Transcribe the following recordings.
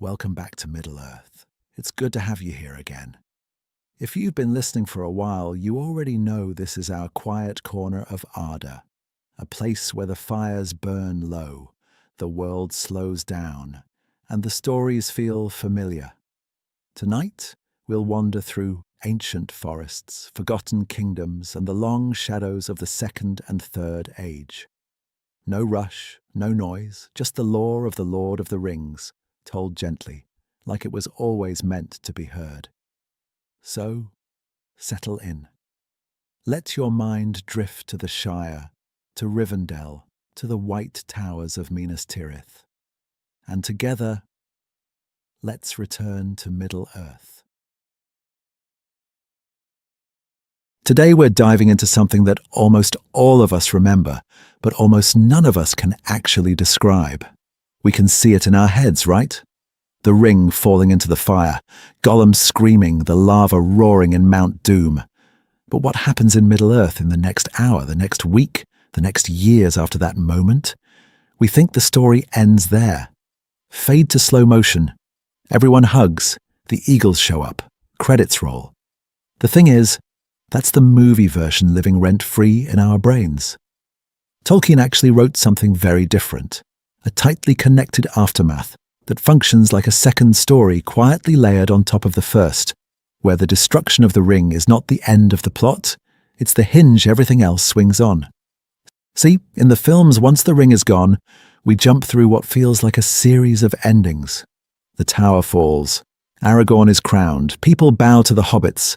welcome back to Middle-earth. It's good to have you here again. If you've been listening for a while, you already know this is our quiet corner of Arda, a place where the fires burn low, the world slows down, and the stories feel familiar. Tonight, we'll wander through ancient forests, forgotten kingdoms, and the long shadows of the Second and Third Age. No rush, no noise, just the lore of the Lord of the Rings, told gently, like it was always meant to be heard. So, settle in. Let your mind drift to the Shire, to Rivendell, to the white towers of Minas Tirith. And together, let's return to Middle-earth. Today we're diving into something that almost all of us remember, but almost none of us can actually describe. We can see it in our heads, right? The ring falling into the fire, Gollum screaming, the lava roaring in Mount Doom. But what happens in Middle-earth in the next hour, the next week, the next years after that moment? We think the story ends there. Fade to slow motion. Everyone hugs. The eagles show up. Credits roll. The thing is, that's the movie version living rent-free in our brains. Tolkien actually wrote something very different. A tightly connected aftermath that functions like a second story quietly layered on top of the first, where the destruction of the ring is not the end of the plot, it's the hinge everything else swings on. See, in the films, once the ring is gone, we jump through what feels like a series of endings. The tower falls, Aragorn is crowned, people bow to the hobbits,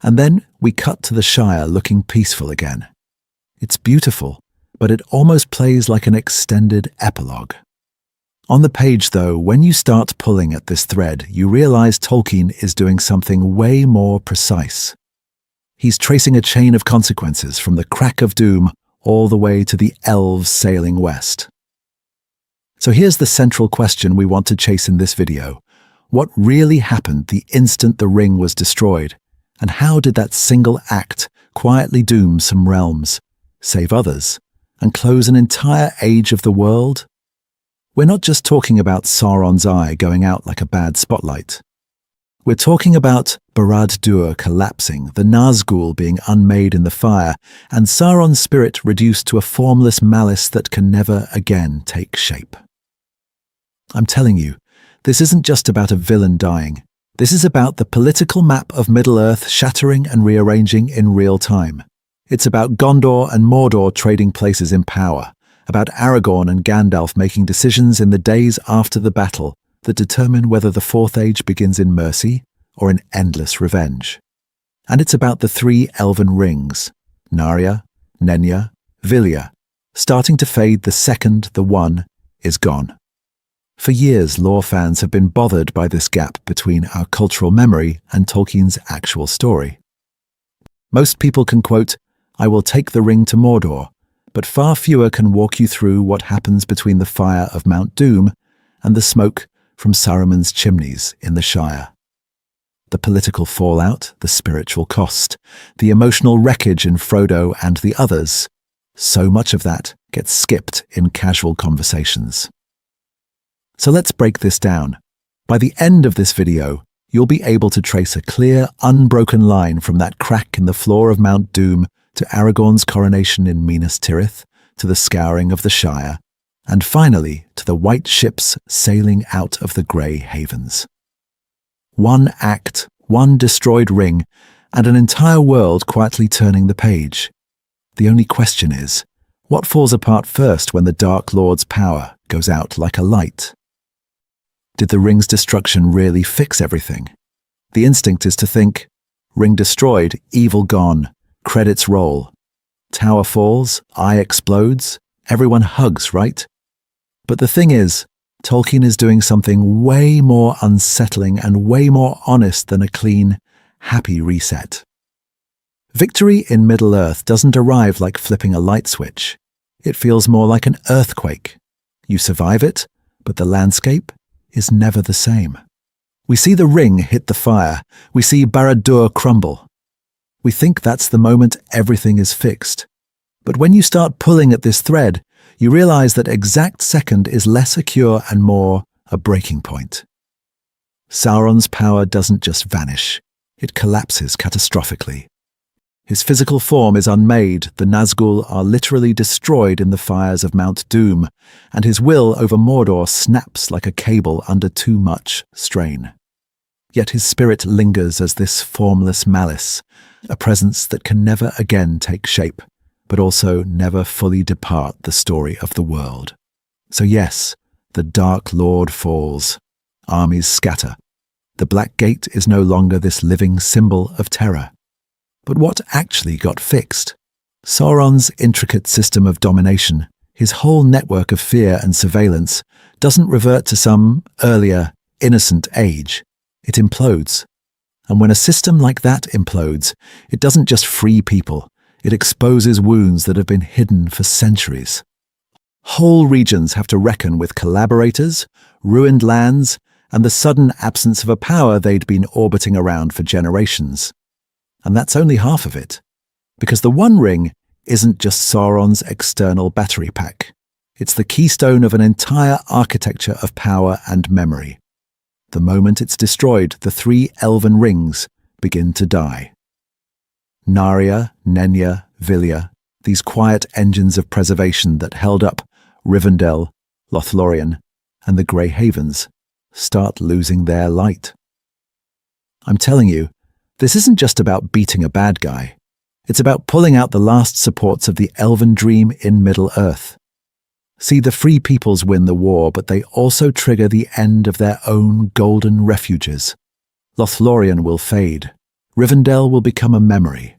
and then we cut to the Shire looking peaceful again. It's beautiful, but it almost plays like an extended epilogue. On the page, though, when you start pulling at this thread, you realize Tolkien is doing something way more precise. He's tracing a chain of consequences from the crack of doom all the way to the Elves sailing west. So here's the central question we want to chase in this video. What really happened the instant the ring was destroyed? And how did that single act quietly doom some realms, save others, and close an entire age of the world? We're not just talking about Sauron's eye going out like a bad spotlight. We're talking about Barad-dûr collapsing, the Nazgûl being unmade in the fire, and Sauron's spirit reduced to a formless malice that can never again take shape. I'm telling you, this isn't just about a villain dying. This is about the political map of Middle-earth shattering and rearranging in real time. It's about Gondor and Mordor trading places in power, about Aragorn and Gandalf making decisions in the days after the battle that determine whether the Fourth Age begins in mercy or in endless revenge. And it's about the three elven rings, Narya, Nenya, Vilya, starting to fade the second the one is gone. For years, lore fans have been bothered by this gap between our cultural memory and Tolkien's actual story. Most people can quote, "I will take the ring to Mordor," but far fewer can walk you through what happens between the fire of Mount Doom and the smoke from Saruman's chimneys in the Shire. The political fallout, the spiritual cost, the emotional wreckage in Frodo and the others, so much of that gets skipped in casual conversations. So let's break this down. By the end of this video, you'll be able to trace a clear, unbroken line from that crack in the floor of Mount Doom to Aragorn's coronation in Minas Tirith, to the scouring of the Shire, and finally to the white ships sailing out of the grey havens. One act, one destroyed ring, and an entire world quietly turning the page. The only question is, what falls apart first when the Dark Lord's power goes out like a light? Did the ring's destruction really fix everything? The instinct is to think, ring destroyed, evil gone, credits roll. Tower falls, eye explodes, everyone hugs, right? But the thing is, Tolkien is doing something way more unsettling and way more honest than a clean, happy reset. Victory in Middle-earth doesn't arrive like flipping a light switch. It feels more like an earthquake. You survive it, but the landscape is never the same. We see the ring hit the fire. We see Barad-dûr crumble. We think that's the moment everything is fixed. But when you start pulling at this thread, you realize that exact second is less a cure and more a breaking point. Sauron's power doesn't just vanish, it collapses catastrophically. His physical form is unmade, the Nazgul are literally destroyed in the fires of Mount Doom, and his will over Mordor snaps like a cable under too much strain. Yet his spirit lingers as this formless malice, a presence that can never again take shape, but also never fully depart the story of the world. So yes, the Dark Lord falls. Armies scatter. The Black Gate is no longer this living symbol of terror. But what actually got fixed? Sauron's intricate system of domination, his whole network of fear and surveillance, doesn't revert to some earlier, innocent age. It implodes. And when a system like that implodes, it doesn't just free people, it exposes wounds that have been hidden for centuries. Whole regions have to reckon with collaborators, ruined lands, and the sudden absence of a power they'd been orbiting around for generations. And that's only half of it, because the One Ring isn't just Sauron's external battery pack. It's the keystone of an entire architecture of power and memory. The moment it's destroyed, the 3 elven rings begin to die. Narya, Nenya, Vilya, these quiet engines of preservation that held up Rivendell, Lothlorien, and the Grey Havens, start losing their light. I'm telling you, this isn't just about beating a bad guy. It's about pulling out the last supports of the elven dream in Middle-earth. See, the Free Peoples win the war, but they also trigger the end of their own golden refuges. Lothlorien will fade. Rivendell will become a memory.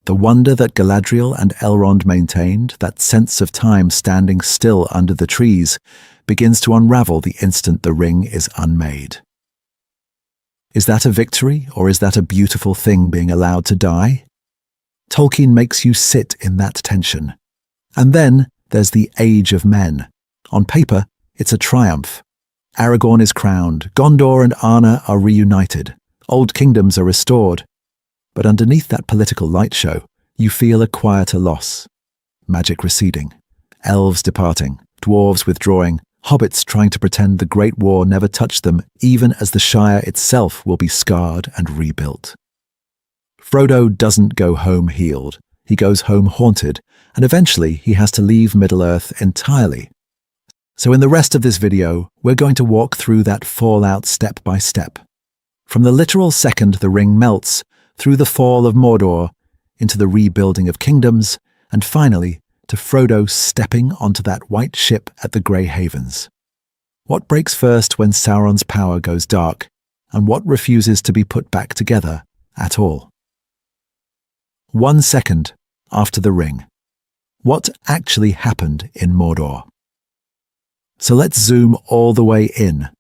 The wonder that Galadriel and Elrond maintained, that sense of time standing still under the trees, begins to unravel the instant the ring is unmade. Is that a victory, or is that a beautiful thing being allowed to die? Tolkien makes you sit in that tension. And then there's the Age of Men. On paper, it's a triumph. Aragorn is crowned, Gondor and Arnor are reunited, old kingdoms are restored. But underneath that political light show, you feel a quieter loss. Magic receding, elves departing, dwarves withdrawing, hobbits trying to pretend the Great War never touched them, even as the Shire itself will be scarred and rebuilt. Frodo doesn't go home healed. He goes home haunted, and eventually he has to leave Middle-earth entirely. So in the rest of this video, we're going to walk through that fallout step by step. From the literal second the ring melts, through the fall of Mordor, into the rebuilding of kingdoms, and finally, to Frodo stepping onto that white ship at the Grey Havens. What breaks first when Sauron's power goes dark, and what refuses to be put back together at all? 1 second after the ring. What actually happened in Mordor? So let's zoom all the way in.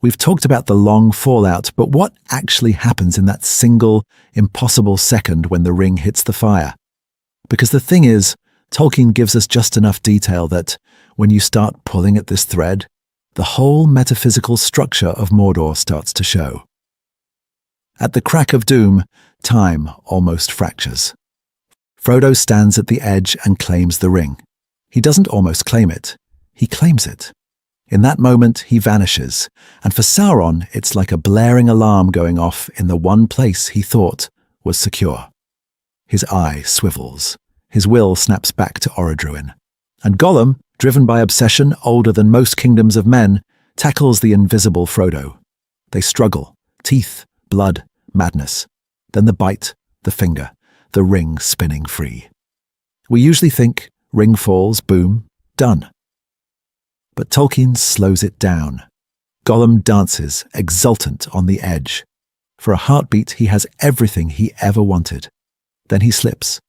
We've talked about the long fallout, but what actually happens in that single, impossible second when the ring hits the fire? Because the thing is, Tolkien gives us just enough detail that, when you start pulling at this thread, the whole metaphysical structure of Mordor starts to show. At the crack of doom, time almost fractures. Frodo stands at the edge and claims the ring. He doesn't almost claim it, he claims it. In that moment, he vanishes, and for Sauron, it's like a blaring alarm going off in the one place he thought was secure. His eye swivels. His will snaps back to Orodruin. And Gollum, driven by obsession older than most kingdoms of men, tackles the invisible Frodo. They struggle. Teeth, blood, madness. Then the bite, the finger, the ring spinning free. We usually think, ring falls, boom, done. But Tolkien slows it down. Gollum dances, exultant on the edge. For a heartbeat, he has everything he ever wanted. Then he slips.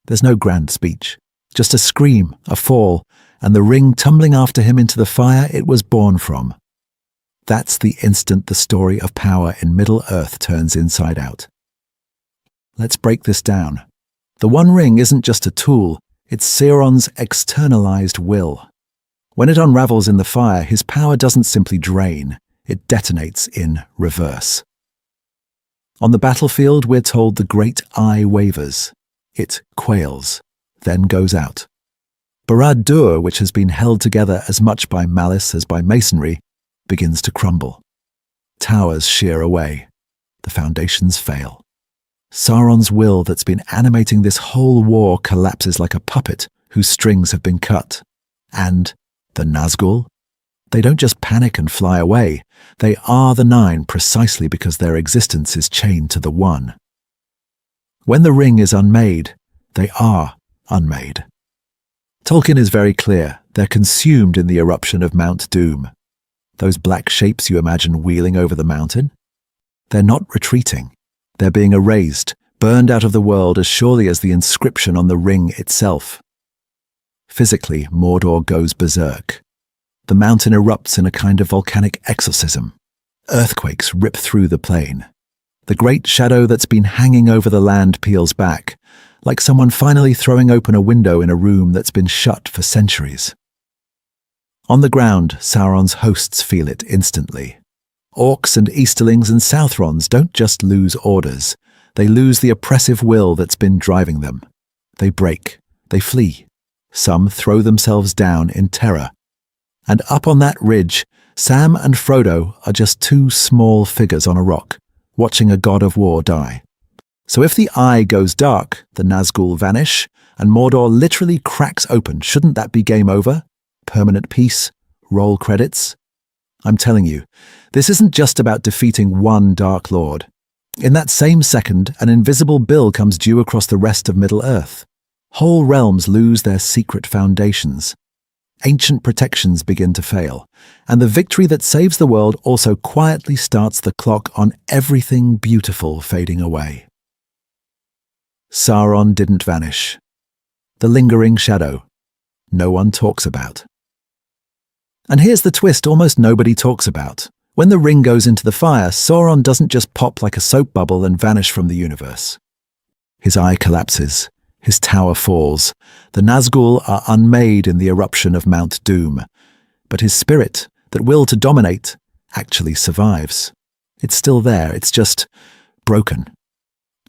There's no grand speech, just a scream, a fall, and the ring tumbling after him into the fire it was born from. That's the instant the story of power in Middle-earth turns inside out. Let's break this down. The One Ring isn't just a tool, it's Sauron's externalized will. When it unravels in the fire, his power doesn't simply drain, it detonates in reverse. On the battlefield, we're told the great eye wavers. It quails, then goes out. Barad-dûr, which has been held together as much by malice as by masonry, begins to crumble. Towers shear away. The foundations fail. Sauron's will that's been animating this whole war collapses like a puppet whose strings have been cut. And the Nazgul? They don't just panic and fly away. They are the Nine precisely because their existence is chained to the One. When the ring is unmade, they are unmade. Tolkien is very clear. They're consumed in the eruption of Mount Doom. Those black shapes you imagine wheeling over the mountain? They're not retreating. They're being erased, burned out of the world as surely as the inscription on the ring itself. Physically, Mordor goes berserk. The mountain erupts in a kind of volcanic exorcism. Earthquakes rip through the plain. The great shadow that's been hanging over the land peels back, like someone finally throwing open a window in a room that's been shut for centuries. On the ground, Sauron's hosts feel it instantly. Orcs and Easterlings and Southrons don't just lose orders. They lose the oppressive will that's been driving them. They break. They flee. Some throw themselves down in terror. And up on that ridge, Sam and Frodo are just two small figures on a rock, watching a god of war die. So if the eye goes dark, the Nazgul vanish, and Mordor literally cracks open, shouldn't that be game over? Permanent peace? Roll credits? I'm telling you, this isn't just about defeating one Dark Lord. In that same second, an invisible bill comes due across the rest of Middle-earth. Whole realms lose their secret foundations. Ancient protections begin to fail, and the victory that saves the world also quietly starts the clock on everything beautiful fading away. Sauron didn't vanish. The lingering shadow, no one talks about. And here's the twist almost nobody talks about. When the ring goes into the fire, Sauron doesn't just pop like a soap bubble and vanish from the universe. His eye collapses. His tower falls. The Nazgul are unmade in the eruption of Mount Doom. But his spirit, that will to dominate, actually survives. It's still there, it's just broken.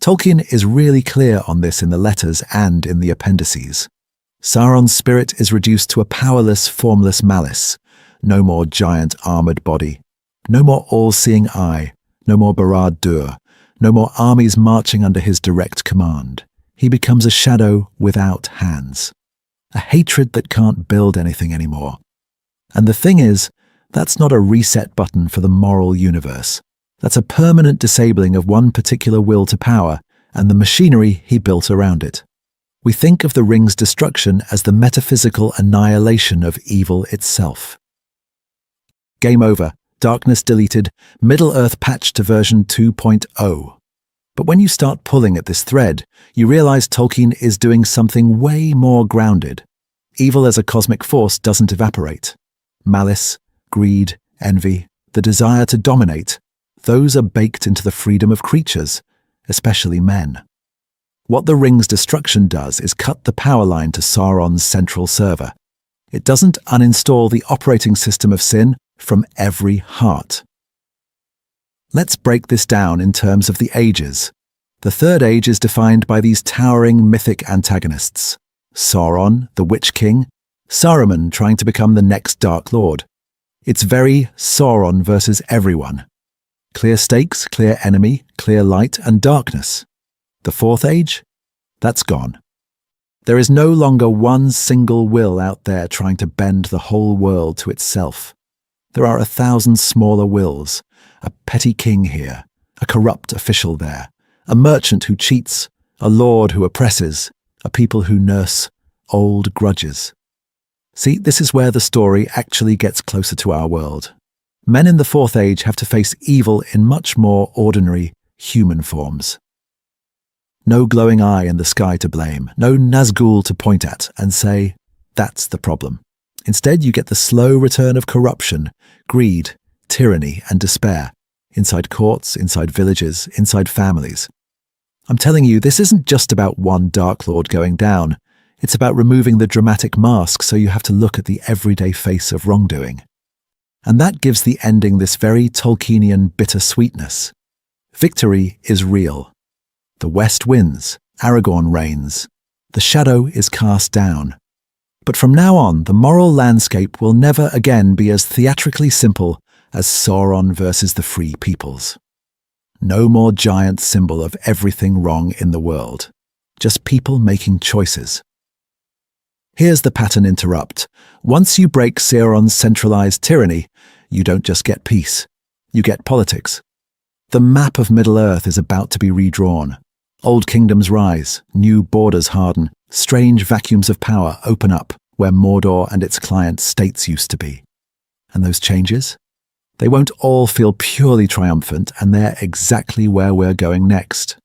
Tolkien is really clear on this in the letters and in the appendices. Sauron's spirit is reduced to a powerless, formless malice. No more giant armored body. No more all-seeing eye. No more Barad-dûr. No more armies marching under his direct command. He becomes a shadow without hands. A hatred that can't build anything anymore. And the thing is, that's not a reset button for the moral universe. That's a permanent disabling of one particular will to power and the machinery he built around it. We think of the ring's destruction as the metaphysical annihilation of evil itself. Game over, darkness deleted, Middle-earth patched to version 2.0. But when you start pulling at this thread, you realize Tolkien is doing something way more grounded. Evil as a cosmic force doesn't evaporate. Malice, greed, envy, the desire to dominate, those are baked into the freedom of creatures, especially men. What the ring's destruction does is cut the power line to Sauron's central server. It doesn't uninstall the operating system of sin from every heart. Let's break this down in terms of the ages. The Third Age is defined by these towering mythic antagonists. Sauron, the Witch King, Saruman trying to become the next Dark Lord. It's very Sauron versus everyone. Clear stakes, clear enemy, clear light and darkness. The Fourth Age? That's gone. There is no longer one single will out there trying to bend the whole world to itself. There are 1,000 smaller wills, a petty king here, a corrupt official there, a merchant who cheats, a lord who oppresses, a people who nurse old grudges. See, this is where the story actually gets closer to our world. Men in the Fourth Age have to face evil in much more ordinary, human forms. No glowing eye in the sky to blame, no Nazgul to point at and say, that's the problem. Instead, you get the slow return of corruption, greed, tyranny, and despair, inside courts, inside villages, inside families. I'm telling you, this isn't just about one Dark Lord going down. It's about removing the dramatic mask so you have to look at the everyday face of wrongdoing. And that gives the ending this very Tolkienian bittersweetness. Victory is real. The West wins, Aragorn reigns. The shadow is cast down. But from now on, the moral landscape will never again be as theatrically simple as Sauron versus the free peoples. No more giant symbol of everything wrong in the world, just people making choices. Here's the pattern interrupt. Once you break Sauron's centralized tyranny, you don't just get peace, you get politics. The map of Middle-earth is about to be redrawn. Old kingdoms rise, new borders harden, strange vacuums of power open up where Mordor and its client states used to be. And those changes? They won't all feel purely triumphant, and they're exactly where we're going next.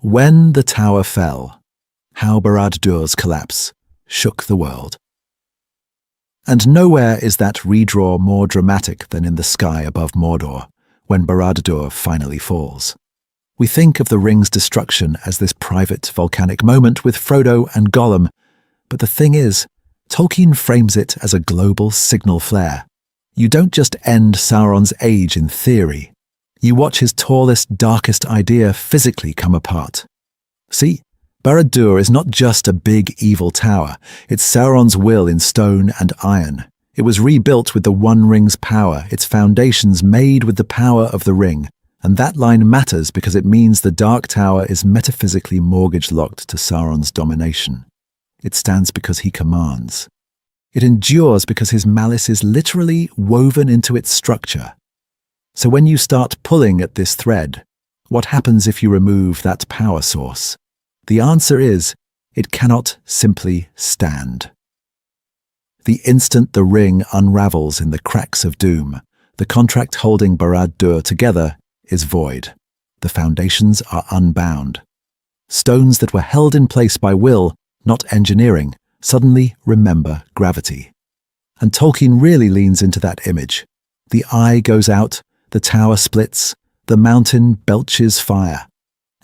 When the tower fell, how Barad-dûr's collapse shook the world. And nowhere is that redraw more dramatic than in the sky above Mordor, when Barad-dûr finally falls. We think of the ring's destruction as this private volcanic moment with Frodo and Gollum, but the thing is, Tolkien frames it as a global signal flare. You don't just end Sauron's age in theory. You watch his tallest, darkest idea physically come apart. See, Barad-dûr is not just a big evil tower, it's Sauron's will in stone and iron. It was rebuilt with the One Ring's power, its foundations made with the power of the ring. And that line matters because it means the Dark Tower is metaphysically mortgage-locked to Sauron's domination. It stands because he commands. It endures because his malice is literally woven into its structure. So when you start pulling at this thread, what happens if you remove that power source? The answer is, it cannot simply stand. The instant the ring unravels in the cracks of doom, the contract holding Barad-dûr together is void. The foundations are unbound. Stones that were held in place by will, not engineering, suddenly remember gravity. And Tolkien really leans into that image. The eye goes out, the tower splits, the mountain belches fire.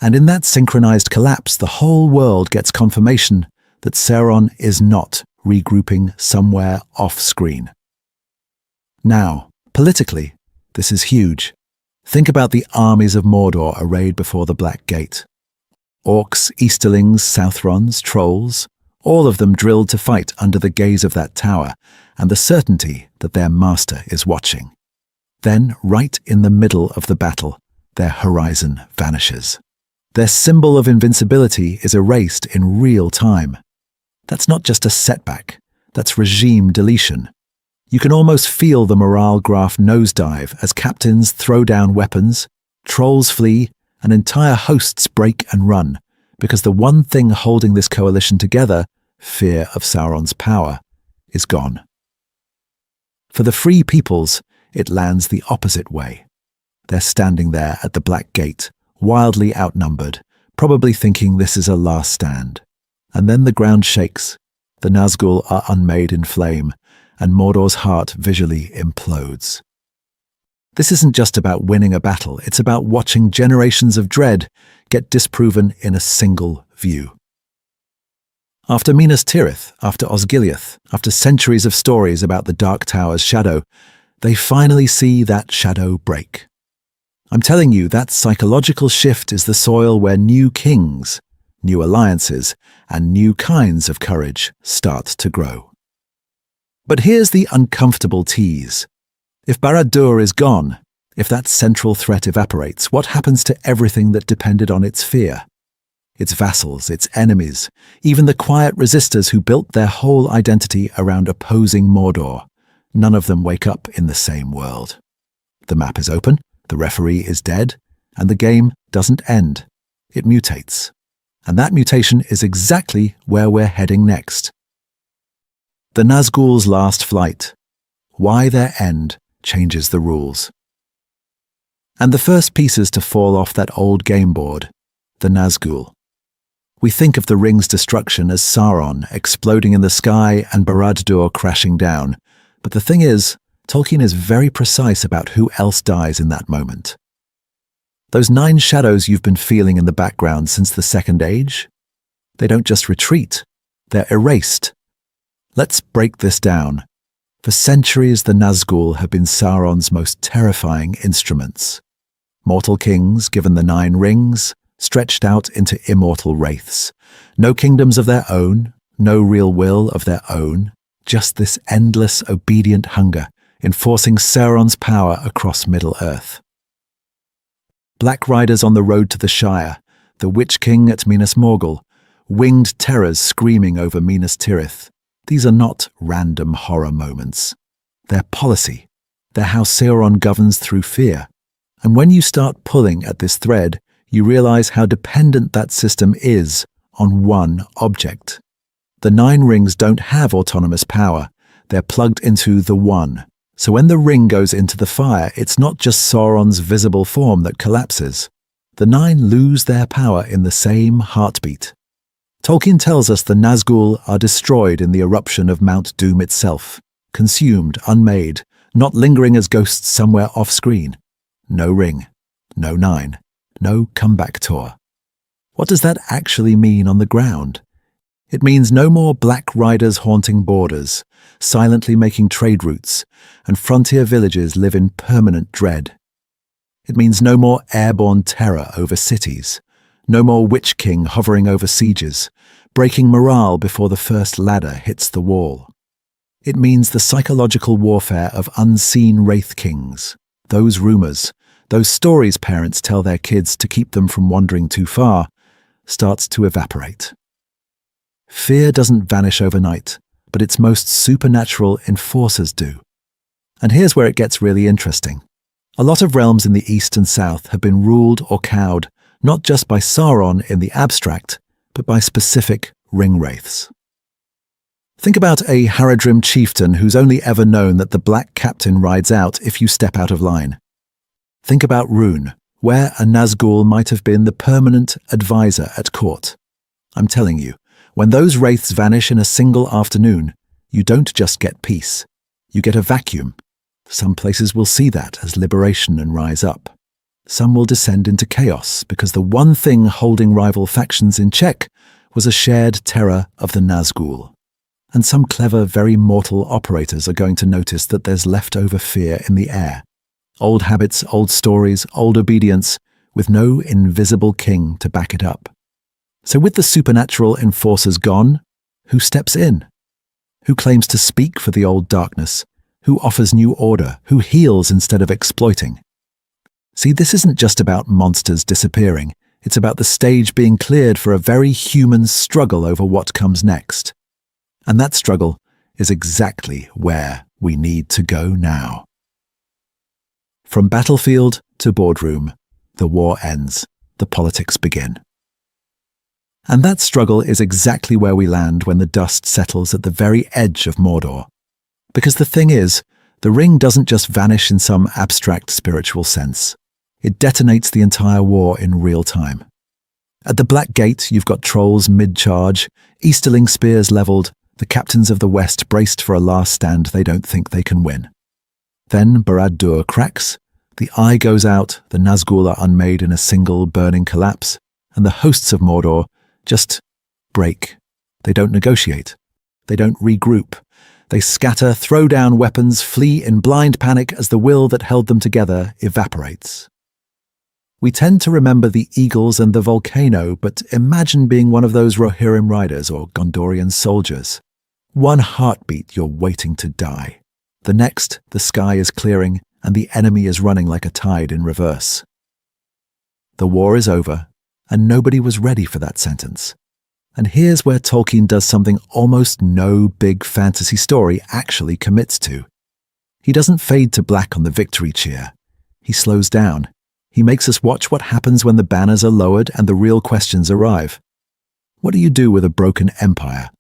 And in that synchronized collapse, the whole world gets confirmation that Sauron is not regrouping somewhere off-screen. Now, politically, this is huge. Think about the armies of Mordor arrayed before the Black Gate. Orcs, Easterlings, Southrons, Trolls, all of them drilled to fight under the gaze of that tower and the certainty that their master is watching. Then, right in the middle of the battle, their horizon vanishes. Their symbol of invincibility is erased in real time. That's not just a setback, that's regime deletion. You can almost feel the morale graph nosedive as captains throw down weapons, trolls flee, and entire hosts break and run, because the one thing holding this coalition together, fear of Sauron's power, is gone. For the free peoples, it lands the opposite way. They're standing there at the Black Gate, wildly outnumbered, probably thinking this is a last stand. And then the ground shakes, the Nazgûl are unmade in flame, and Mordor's heart visually implodes. This isn't just about winning a battle, it's about watching generations of dread get disproven in a single view. After Minas Tirith, after Osgiliath, after centuries of stories about the Dark Tower's shadow, they finally see that shadow break. I'm telling you, that psychological shift is the soil where new kings, new alliances, and new kinds of courage start to grow. But here's the uncomfortable tease. If Barad-dûr is gone, if that central threat evaporates, what happens to everything that depended on its fear? Its vassals, its enemies, even the quiet resistors who built their whole identity around opposing Mordor. None of them wake up in the same world. The map is open, the referee is dead, and the game doesn't end. It mutates. And that mutation is exactly where we're heading next. The Nazgûl's last flight. Why their end changes the rules. And the first pieces to fall off that old game board, the Nazgûl. We think of the ring's destruction as Sauron exploding in the sky and Barad-dûr crashing down. But the thing is, Tolkien is very precise about who else dies in that moment. Those 9 shadows you've been feeling in the background since the Second Age, they don't just retreat, they're erased. Let's break this down. For centuries, the Nazgûl have been Sauron's most terrifying instruments. Mortal kings, given the 9 rings, stretched out into immortal wraiths. No kingdoms of their own, no real will of their own, just this endless, obedient hunger. enforcing Sauron's power across Middle-earth. Black riders on the road to the Shire, the Witch King at Minas Morgul, winged terrors screaming over Minas Tirith. These are not random horror moments. They're policy. They're how Sauron governs through fear. And when you start pulling at this thread, you realize how dependent that system is on one object. The Nine Rings don't have autonomous power. They're plugged into the One. So when the ring goes into the fire, it's not just Sauron's visible form that collapses. The Nine lose their power in the same heartbeat. Tolkien tells us the Nazgul are destroyed in the eruption of Mount Doom itself, consumed, unmade, not lingering as ghosts somewhere off-screen. No ring, no Nine, no comeback tour. What does that actually mean on the ground? It means no more black riders haunting borders, silently making trade routes, and frontier villages live in permanent dread. It means no more airborne terror over cities, no more Witch King hovering over sieges, breaking morale before the first ladder hits the wall. It means the psychological warfare of unseen Wraith Kings, those rumors, those stories parents tell their kids to keep them from wandering too far, starts to evaporate. Fear doesn't vanish overnight, but its most supernatural enforcers do. And here's where it gets really interesting. A lot of realms in the east and south have been ruled or cowed not just by Sauron in the abstract, but by specific ring wraiths. Think about a Haradrim chieftain who's only ever known that the Black Captain rides out if you step out of line. Think about Rhûn, where a Nazgul might have been the permanent advisor at court. I'm telling you, when those wraiths vanish in a single afternoon, you don't just get peace, you get a vacuum. Some places will see that as liberation and rise up. Some will descend into chaos because the one thing holding rival factions in check was a shared terror of the Nazgul. And some clever, very mortal operators are going to notice that there's leftover fear in the air. Old habits, old stories, old obedience, with no invisible king to back it up. So with the supernatural enforcers gone, who steps in? Who claims to speak for the old darkness? Who offers new order? Who heals instead of exploiting? See, this isn't just about monsters disappearing. It's about the stage being cleared for a very human struggle over what comes next. And that struggle is exactly where we need to go now. From battlefield to boardroom, the war ends, the politics begin. And that struggle is exactly where we land when the dust settles at the very edge of Mordor. Because the thing is, the ring doesn't just vanish in some abstract spiritual sense. It detonates the entire war in real time. At the Black Gate, you've got trolls mid-charge, Easterling spears leveled, the captains of the West braced for a last stand they don't think they can win. Then Barad-dûr cracks, the eye goes out, the Nazgul are unmade in a single burning collapse, and the hosts of Mordor just break. They don't negotiate. They don't regroup. They scatter, throw down weapons, flee in blind panic as the will that held them together evaporates. We tend to remember the eagles and the volcano, but imagine being one of those Rohirrim riders or Gondorian soldiers. One heartbeat, you're waiting to die. The next, the sky is clearing, and the enemy is running like a tide in reverse. The war is over, and nobody was ready for that sentence. And here's where Tolkien does something almost no big fantasy story actually commits to. He doesn't fade to black on the victory cheer. He slows down. He makes us watch what happens when the banners are lowered and the real questions arrive. What do you do with a broken empire?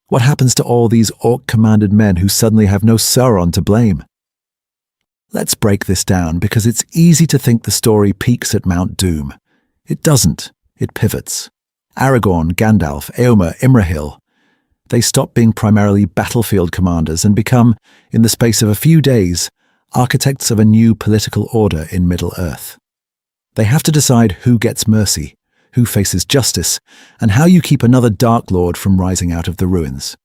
What happens to all these orc-commanded men who suddenly have no Sauron to blame? Let's break this down because it's easy to think the story peaks at Mount Doom. It doesn't. It pivots. Aragorn, Gandalf, Éomer, Imrahil. They stop being primarily battlefield commanders and become, in the space of a few days, architects of a new political order in Middle-earth. They have to decide who gets mercy, who faces justice, and how you keep another Dark Lord from rising out of the ruins.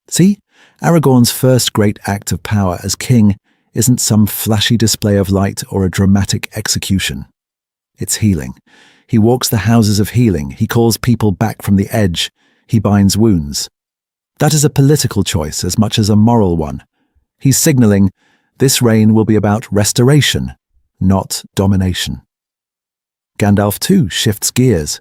See, Aragorn's first great act of power as king isn't some flashy display of light or a dramatic execution. It's healing. He walks the houses of healing. He calls people back from the edge. He binds wounds. That is a political choice as much as a moral one. He's signaling, This reign will be about restoration, not domination. Gandalf too shifts gears.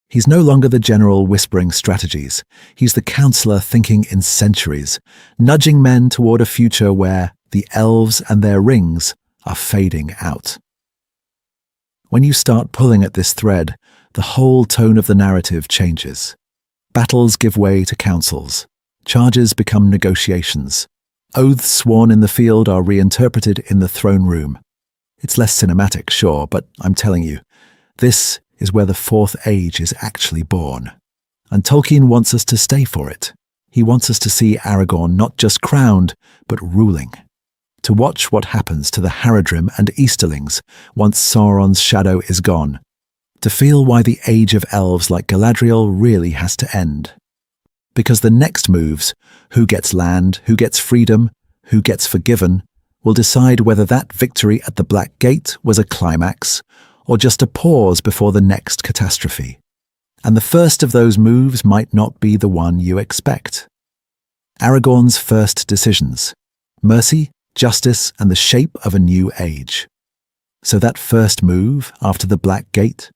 He's no longer the general whispering strategies. He's the counselor thinking in centuries, nudging men toward a future where the elves and their rings are fading out. When you start pulling at this thread, the whole tone of the narrative changes. Battles give way to councils. Charges become negotiations. Oaths sworn in the field are reinterpreted in the throne room. It's less cinematic, sure, but I'm telling you, this is where the Fourth Age is actually born. And Tolkien wants us to stay for it. He wants us to see Aragorn not just crowned, but ruling. To watch what happens to the Haradrim and Easterlings once Sauron's shadow is gone. To feel why the age of elves like Galadriel really has to end. Because the next moves, who gets land, who gets freedom, who gets forgiven, will decide whether that victory at the Black Gate was a climax or just a pause before the next catastrophe. And the first of those moves might not be the one you expect. Aragorn's first decisions: mercy, justice, and the shape of a new age. So that first move after the Black Gate,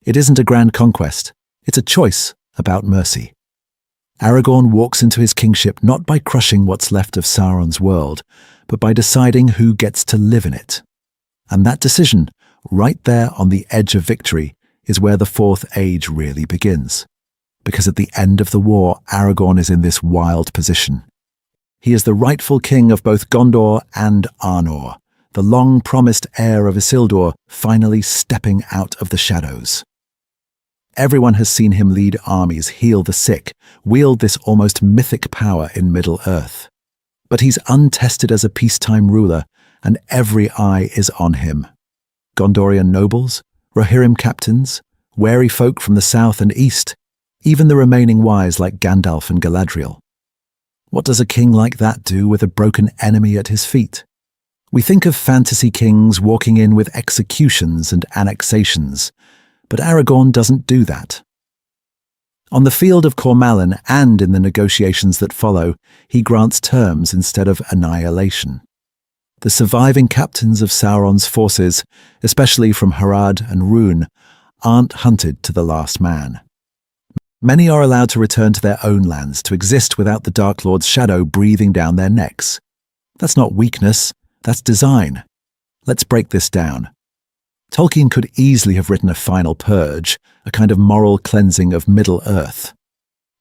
it isn't a grand conquest, it's a choice about mercy. Aragorn walks into his kingship not by crushing what's left of Sauron's world, but by deciding who gets to live in it. And that decision, right there on the edge of victory, is where the Fourth Age really begins. Because at the end of the war, Aragorn is in this wild position. He is the rightful king of both Gondor and Arnor, the long-promised heir of Isildur finally stepping out of the shadows. Everyone has seen him lead armies, heal the sick, wield this almost mythic power in Middle-earth. But he's untested as a peacetime ruler, and every eye is on him. Gondorian nobles, Rohirrim captains, wary folk from the south and east, even the remaining wise like Gandalf and Galadriel. What does a king like that do with a broken enemy at his feet? We think of fantasy kings walking in with executions and annexations, but Aragorn doesn't do that. On the field of Cormallen and in the negotiations that follow, he grants terms instead of annihilation. The surviving captains of Sauron's forces, especially from Harad and Rhûn, aren't hunted to the last man. Many are allowed to return to their own lands to exist without the Dark Lord's shadow breathing down their necks. That's not weakness, that's design. Let's break this down. Tolkien could easily have written a final purge, a kind of moral cleansing of Middle-earth.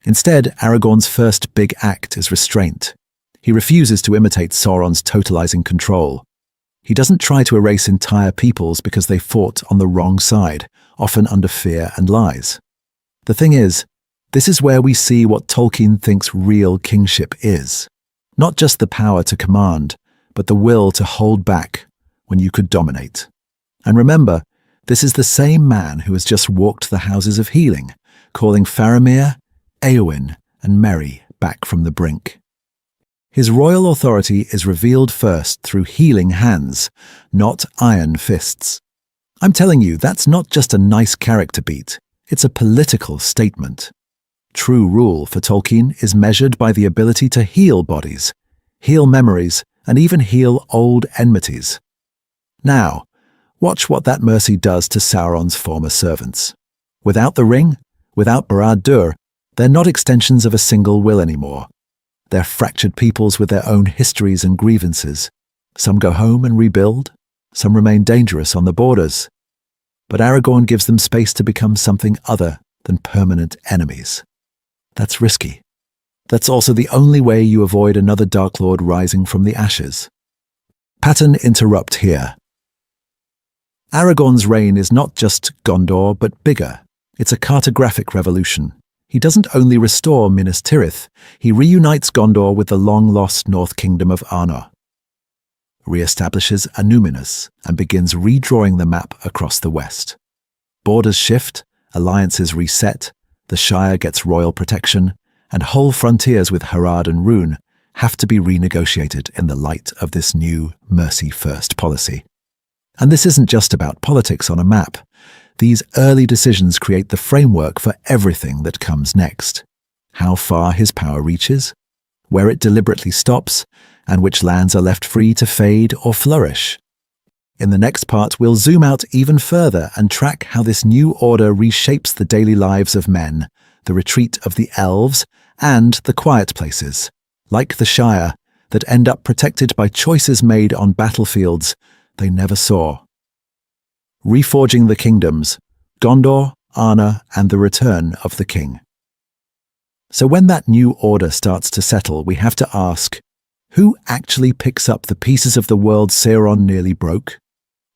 Instead, Aragorn's first big act is restraint. He refuses to imitate Sauron's totalizing control. He doesn't try to erase entire peoples because they fought on the wrong side, often under fear and lies. The thing is, this is where we see what Tolkien thinks real kingship is. Not just the power to command, but the will to hold back when you could dominate. And remember, this is the same man who has just walked the houses of healing, calling Faramir, Éowyn, and Merry back from the brink. His royal authority is revealed first through healing hands, not iron fists. I'm telling you, that's not just a nice character beat, it's a political statement. True rule for Tolkien is measured by the ability to heal bodies, heal memories, and even heal old enmities. Now, watch what that mercy does to Sauron's former servants. Without the ring, without Barad-dûr, they're not extensions of a single will anymore. They're fractured peoples with their own histories and grievances. Some go home and rebuild, some remain dangerous on the borders. But Aragorn gives them space to become something other than permanent enemies. That's risky. That's also the only way you avoid another Dark Lord rising from the ashes. Pattern interrupt here. Aragorn's reign is not just Gondor, but bigger. It's a cartographic revolution. He doesn't only restore Minas Tirith, he reunites Gondor with the long-lost North Kingdom of Arnor, re-establishes Annúminas, and begins redrawing the map across the west. Borders shift, alliances reset, the Shire gets royal protection, and whole frontiers with Harad and Rhûn have to be renegotiated in the light of this new mercy-first policy. And this isn't just about politics on a map. These early decisions create the framework for everything that comes next. How far his power reaches, where it deliberately stops, and which lands are left free to fade or flourish. In the next part, we'll zoom out even further and track how this new order reshapes the daily lives of men, the retreat of the Elves, and the quiet places, like the Shire, that end up protected by choices made on battlefields they never saw. Reforging the Kingdoms, Gondor, Arnor, and the Return of the King. So when that new order starts to settle, we have to ask, who actually picks up the pieces of the world Sauron nearly broke?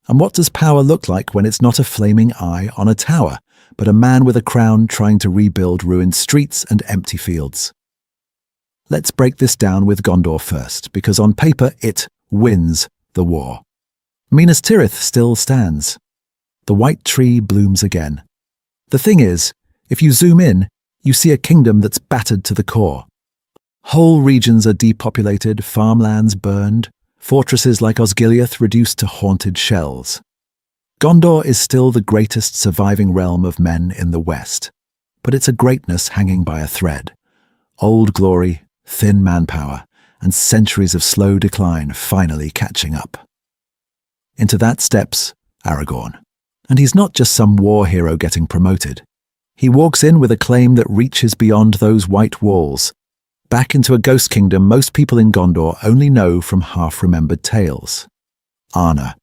And what does power look like when it's not a flaming eye on a tower, but a man with a crown trying to rebuild ruined streets and empty fields? Let's break this down with Gondor first, because on paper it wins the war. Minas Tirith still stands. The white tree blooms again. The thing is, if you zoom in, you see a kingdom that's battered to the core. Whole regions are depopulated, farmlands burned, fortresses like Osgiliath reduced to haunted shells. Gondor is still the greatest surviving realm of men in the West, but it's a greatness hanging by a thread. Old glory, thin manpower, and centuries of slow decline finally catching up. Into that steps Aragorn. And he's not just some war hero getting promoted. He walks in with a claim that reaches beyond those white walls, back into a ghost kingdom most people in Gondor only know from half-remembered tales. Arnor.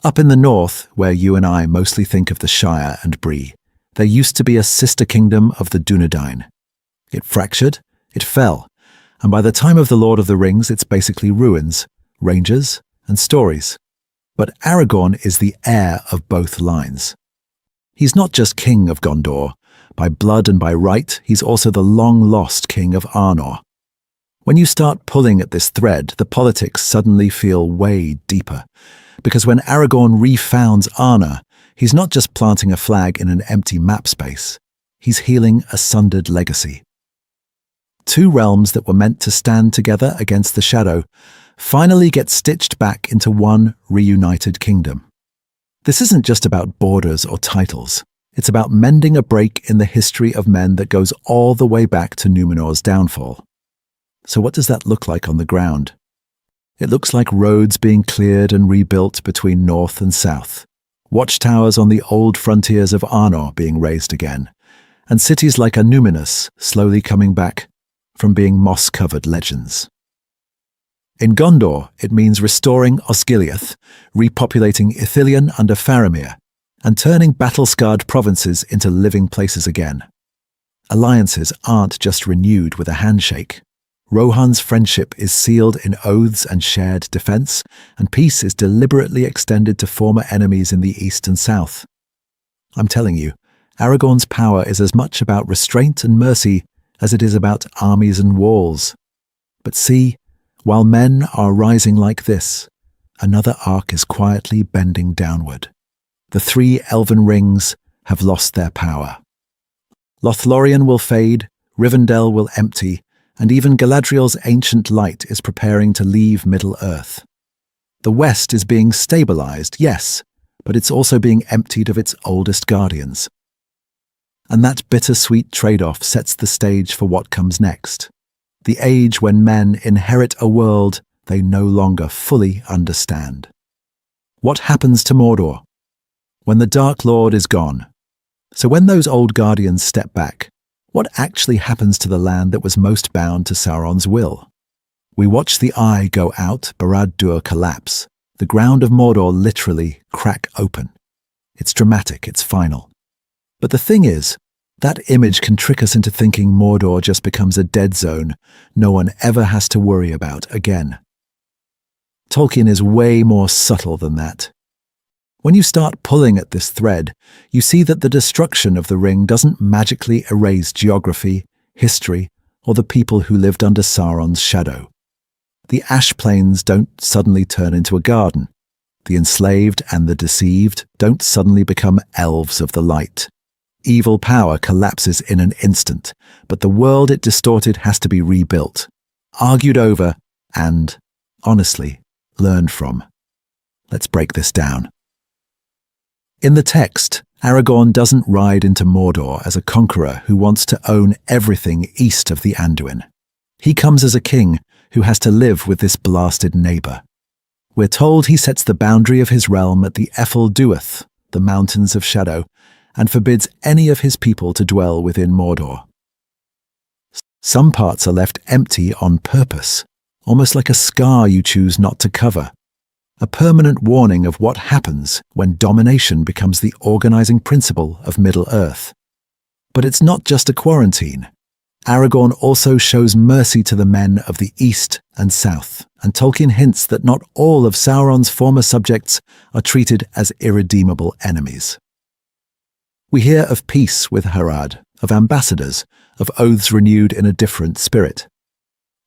Up in the north, where you and I mostly think of the Shire and Bree, there used to be a sister kingdom of the Dunedain. It fractured, it fell, and by the time of the Lord of the Rings it's basically ruins, rangers, and stories. But Aragorn is the heir of both lines. He's not just king of Gondor. By blood and by right, he's also the long-lost king of Arnor. When you start pulling at this thread, the politics suddenly feel way deeper. Because when Aragorn refounds Arnor, he's not just planting a flag in an empty map space. He's healing a sundered legacy. Two realms that were meant to stand together against the shadow finally get stitched back into one reunited kingdom. This isn't just about borders or titles. It's about mending a break in the history of men that goes all the way back to Numenor's downfall. So what does that look like on the ground? It looks like roads being cleared and rebuilt between north and south, watchtowers on the old frontiers of Arnor being raised again, and cities like Numenus slowly coming back from being moss-covered legends. In Gondor, it means restoring Osgiliath, repopulating Ithilien under Faramir, and turning battle-scarred provinces into living places again. Alliances aren't just renewed with a handshake. Rohan's friendship is sealed in oaths and shared defense, and peace is deliberately extended to former enemies in the east and south. I'm telling you, Aragorn's power is as much about restraint and mercy as it is about armies and walls. But see, while men are rising like this, another arc is quietly bending downward. The three elven rings have lost their power. Lothlorien will fade, Rivendell will empty, and even Galadriel's ancient light is preparing to leave Middle-earth. The West is being stabilized, yes, but it's also being emptied of its oldest guardians. And that bittersweet trade-off sets the stage for what comes next. The age when men inherit a world they no longer fully understand. What happens to Mordor? When the Dark Lord is gone. So when those old guardians step back, what actually happens to the land that was most bound to Sauron's will? We watch the eye go out, Barad-dûr collapse, the ground of Mordor literally crack open. It's dramatic, it's final. But the thing is, that image can trick us into thinking Mordor just becomes a dead zone no one ever has to worry about again. Tolkien is way more subtle than that. When you start pulling at this thread, you see that the destruction of the ring doesn't magically erase geography, history, or the people who lived under Sauron's shadow. The ash plains don't suddenly turn into a garden. The enslaved and the deceived don't suddenly become elves of the light. Evil power collapses in an instant, but the world it distorted has to be rebuilt, argued over, and, honestly, learned from. Let's break this down. In the text, Aragorn doesn't ride into Mordor as a conqueror who wants to own everything east of the Anduin. He comes as a king who has to live with this blasted neighbor. We're told he sets the boundary of his realm at the Ethel Duath, the Mountains of Shadow, and forbids any of his people to dwell within Mordor. Some parts are left empty on purpose, almost like a scar you choose not to cover. A permanent warning of what happens when domination becomes the organizing principle of Middle-earth. But it's not just a quarantine. Aragorn also shows mercy to the men of the East and South, and Tolkien hints that not all of Sauron's former subjects are treated as irredeemable enemies. We hear of peace with Harad, of ambassadors, of oaths renewed in a different spirit.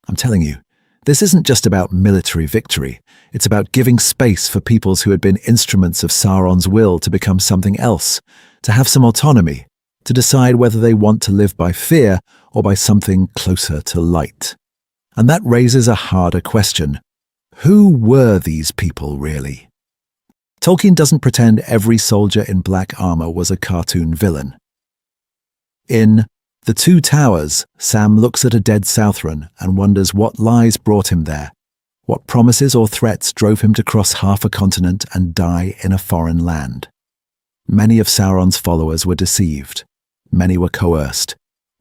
I'm telling you, this isn't just about military victory, it's about giving space for peoples who had been instruments of Sauron's will to become something else, to have some autonomy, to decide whether they want to live by fear or by something closer to light. And that raises a harder question. Who were these people really? Tolkien doesn't pretend every soldier in black armor was a cartoon villain. In The Two Towers, Sam looks at a dead Southron and wonders what lies brought him there, what promises or threats drove him to cross half a continent and die in a foreign land. Many of Sauron's followers were deceived. Many were coerced.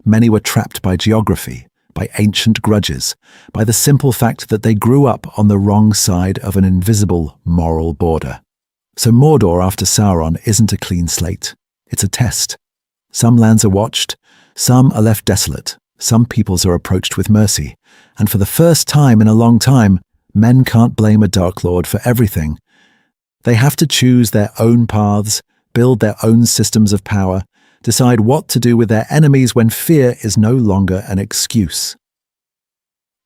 Many were trapped by geography, by ancient grudges, by the simple fact that they grew up on the wrong side of an invisible moral border. So Mordor after Sauron isn't a clean slate. It's a test. Some lands are watched, some are left desolate, some peoples are approached with mercy, and for the first time in a long time, men can't blame a Dark Lord for everything. They have to choose their own paths, build their own systems of power, decide what to do with their enemies when fear is no longer an excuse.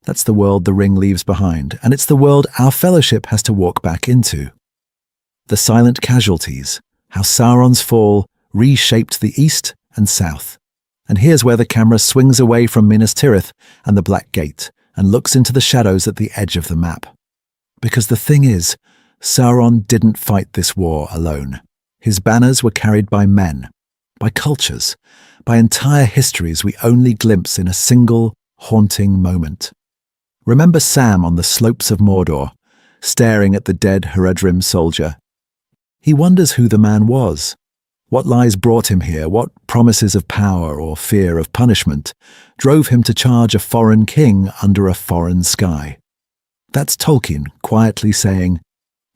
That's the world the Ring leaves behind, and it's the world our fellowship has to walk back into. The silent casualties, how Sauron's fall reshaped the East and South. And here's where the camera swings away from Minas Tirith and the Black Gate and looks into the shadows at the edge of the map. Because the thing is, Sauron didn't fight this war alone. His banners were carried by men, by cultures, by entire histories we only glimpse in a single, haunting moment. Remember Sam on the slopes of Mordor, staring at the dead Haradrim soldier. He wonders who the man was. What lies brought him here, what promises of power or fear of punishment drove him to charge a foreign king under a foreign sky. That's Tolkien quietly saying,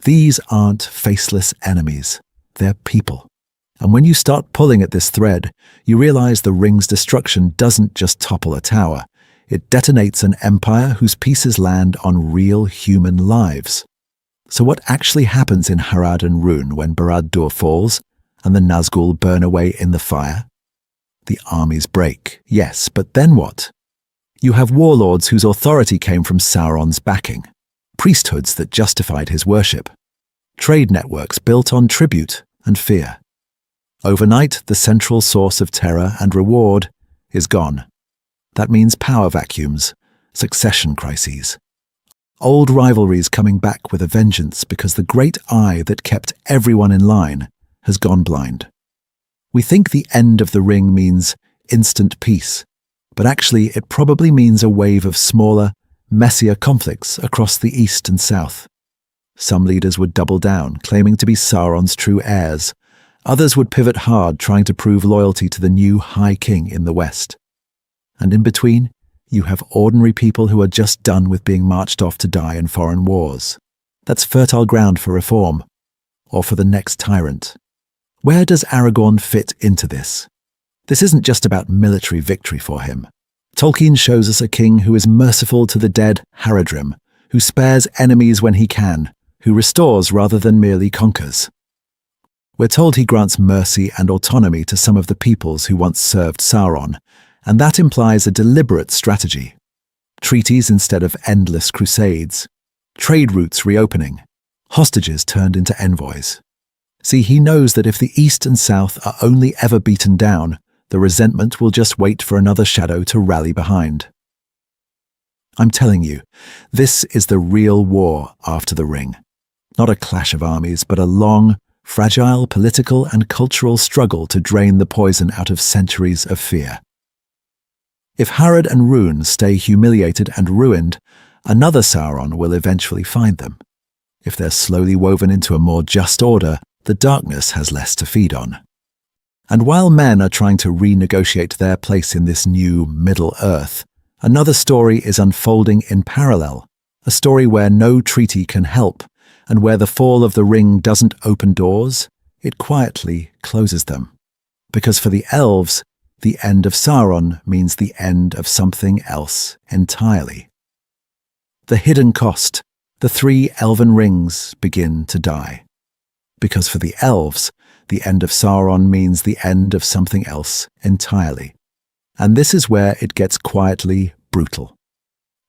these aren't faceless enemies, they're people. And when you start pulling at this thread, you realize the Ring's destruction doesn't just topple a tower, it detonates an empire whose pieces land on real human lives. So what actually happens in Harad and Rhûn when Barad-dûr falls, and the Nazgûl burn away in the fire? The armies break, yes, but then what? You have warlords whose authority came from Sauron's backing, priesthoods that justified his worship, trade networks built on tribute and fear. Overnight, the central source of terror and reward is gone. That means power vacuums, succession crises. Old rivalries coming back with a vengeance because the great eye that kept everyone in line has gone blind. We think the end of the Ring means instant peace, but actually it probably means a wave of smaller, messier conflicts across the East and South. Some leaders would double down, claiming to be Sauron's true heirs. Others would pivot hard, trying to prove loyalty to the new High King in the West. And in between, you have ordinary people who are just done with being marched off to die in foreign wars. That's fertile ground for reform, or for the next tyrant. Where does Aragorn fit into this? This isn't just about military victory for him. Tolkien shows us a king who is merciful to the dead Haradrim, who spares enemies when he can, who restores rather than merely conquers. We're told he grants mercy and autonomy to some of the peoples who once served Sauron, and that implies a deliberate strategy. Treaties instead of endless crusades, trade routes reopening, hostages turned into envoys. See, he knows that if the East and South are only ever beaten down, the resentment will just wait for another shadow to rally behind. I'm telling you, this is the real war after the Ring. Not a clash of armies, but a long, fragile political and cultural struggle to drain the poison out of centuries of fear. If Harad and Rune stay humiliated and ruined, another Sauron will eventually find them. If they're slowly woven into a more just order, the darkness has less to feed on. And while men are trying to renegotiate their place in this new Middle-earth, another story is unfolding in parallel, a story where no treaty can help, and where the fall of the ring doesn't open doors, it quietly closes them. Because for the Elves, the end of Sauron means the end of something else entirely. The hidden cost, the 3 elven rings begin to die. Because for the Elves, the end of Sauron means the end of something else entirely. And this is where it gets quietly brutal.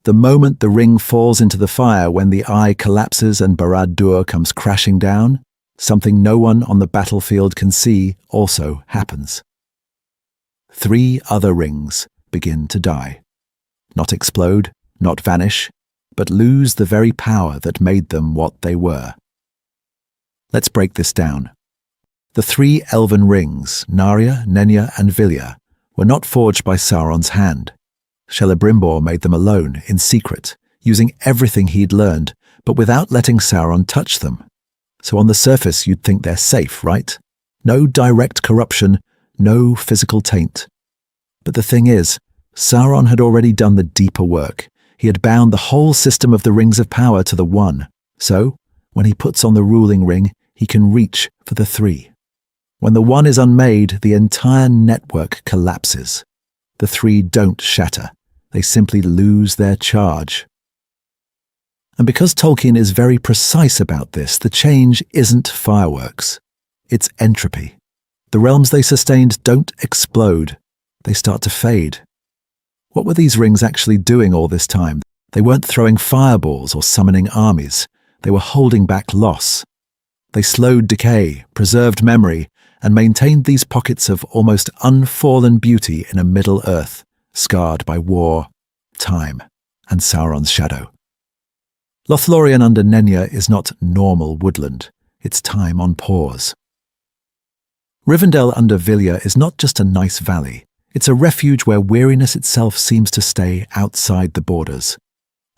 The moment the ring falls into the fire, when the eye collapses and Barad-dûr comes crashing down, something no one on the battlefield can see also happens. 3 other rings begin to die. Not explode, not vanish, but lose the very power that made them what they were. Let's break this down. The 3 elven rings, Narya, Nenya, and Vilya, were not forged by Sauron's hand. Celebrimbor made them alone, in secret, using everything he'd learned, but without letting Sauron touch them. So on the surface you'd think they're safe, right? No direct corruption, no physical taint. But the thing is, Sauron had already done the deeper work. He had bound the whole system of the Rings of Power to the one. So, when he puts on the ruling ring, he can reach for the 3. When the one is unmade, the entire network collapses. The 3 don't shatter. They simply lose their charge. And because Tolkien is very precise about this, the change isn't fireworks. It's entropy. The realms they sustained don't explode. They start to fade. What were these rings actually doing all this time? They weren't throwing fireballs or summoning armies. They were holding back loss. They slowed decay, preserved memory, and maintained these pockets of almost unfallen beauty in a Middle-earth, scarred by war, time, and Sauron's shadow. Lothlorien under Nenya is not normal woodland. It's time on pause. Rivendell under Vilya is not just a nice valley. It's a refuge where weariness itself seems to stay outside the borders.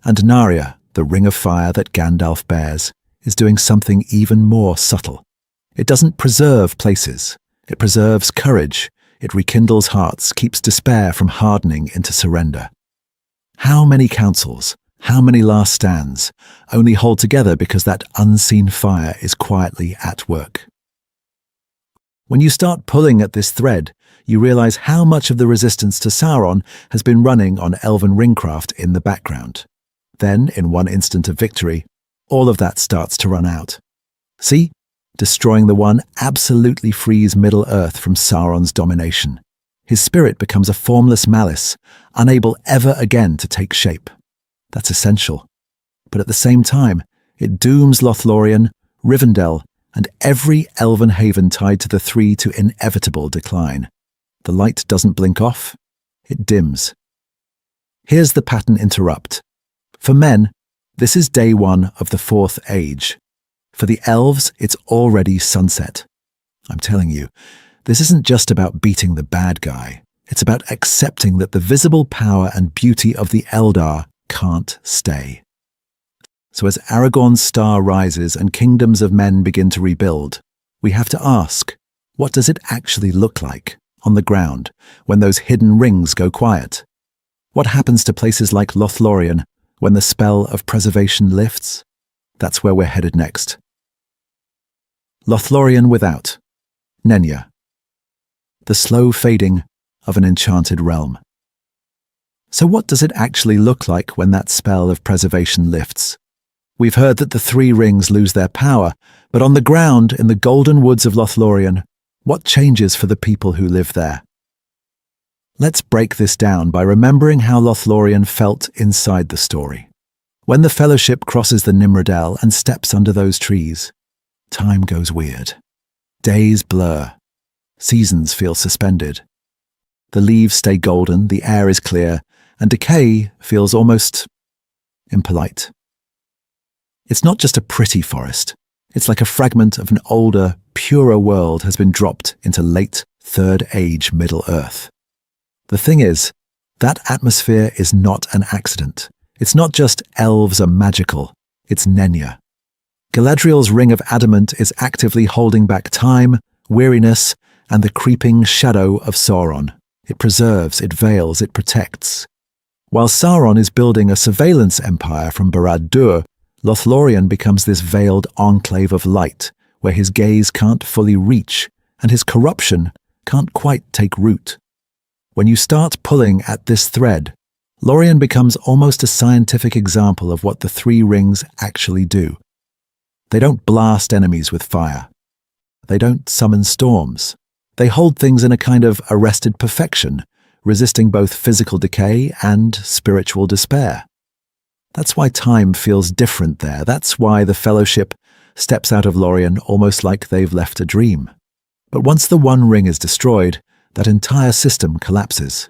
And Narya, the ring of fire that Gandalf bears, is doing something even more subtle. It doesn't preserve places. It preserves courage. It rekindles hearts, keeps despair from hardening into surrender. How many councils, how many last stands, only hold together because that unseen fire is quietly at work? When you start pulling at this thread, you realize how much of the resistance to Sauron has been running on elven ringcraft in the background. Then, in one instant of victory, all of that starts to run out. See? Destroying the one absolutely frees Middle-earth from Sauron's domination. His spirit becomes a formless malice, unable ever again to take shape. That's essential. But at the same time, it dooms Lothlorien, Rivendell, and every elven haven tied to the 3 to inevitable decline. The light doesn't blink off, it dims. Here's the pattern interrupt. For men, this is day 1 of the 4th age. For the elves, it's already sunset. I'm telling you, this isn't just about beating the bad guy. It's about accepting that the visible power and beauty of the Eldar can't stay. So as Aragorn's star rises and kingdoms of men begin to rebuild, we have to ask, what does it actually look like on the ground when those hidden rings go quiet? What happens to places like Lothlorien when the spell of preservation lifts? That's where we're headed next. Lothlorien without. Nenya. The slow fading of an enchanted realm. So what does it actually look like when that spell of preservation lifts? We've heard that the 3 rings lose their power, but on the ground in the golden woods of Lothlorien, what changes for the people who live there? Let's break this down by remembering how Lothlorien felt inside the story. When the Fellowship crosses the Nimrodel and steps under those trees, time goes weird. Days blur. Seasons feel suspended. The leaves stay golden, the air is clear, and decay feels almost impolite. It's not just a pretty forest. It's like a fragment of an older, purer world has been dropped into late Third Age Middle-earth. The thing is, That atmosphere is not an accident. It's not just elves are magical, it's Nenya. Galadriel's ring of adamant is actively holding back time, weariness, and the creeping shadow of Sauron. It preserves, it veils, it protects. While Sauron is building a surveillance empire from Barad-dûr, Lothlorien becomes this veiled enclave of light, where his gaze can't fully reach, and his corruption can't quite take root. When you start pulling at this thread, Lorien becomes almost a scientific example of what the three rings actually do. They don't blast enemies with fire. They don't summon storms. They hold things in a kind of arrested perfection, resisting both physical decay and spiritual despair. That's why time feels different there. That's why the Fellowship steps out of Lorien almost like they've left a dream. But once the One Ring is destroyed, that entire system collapses.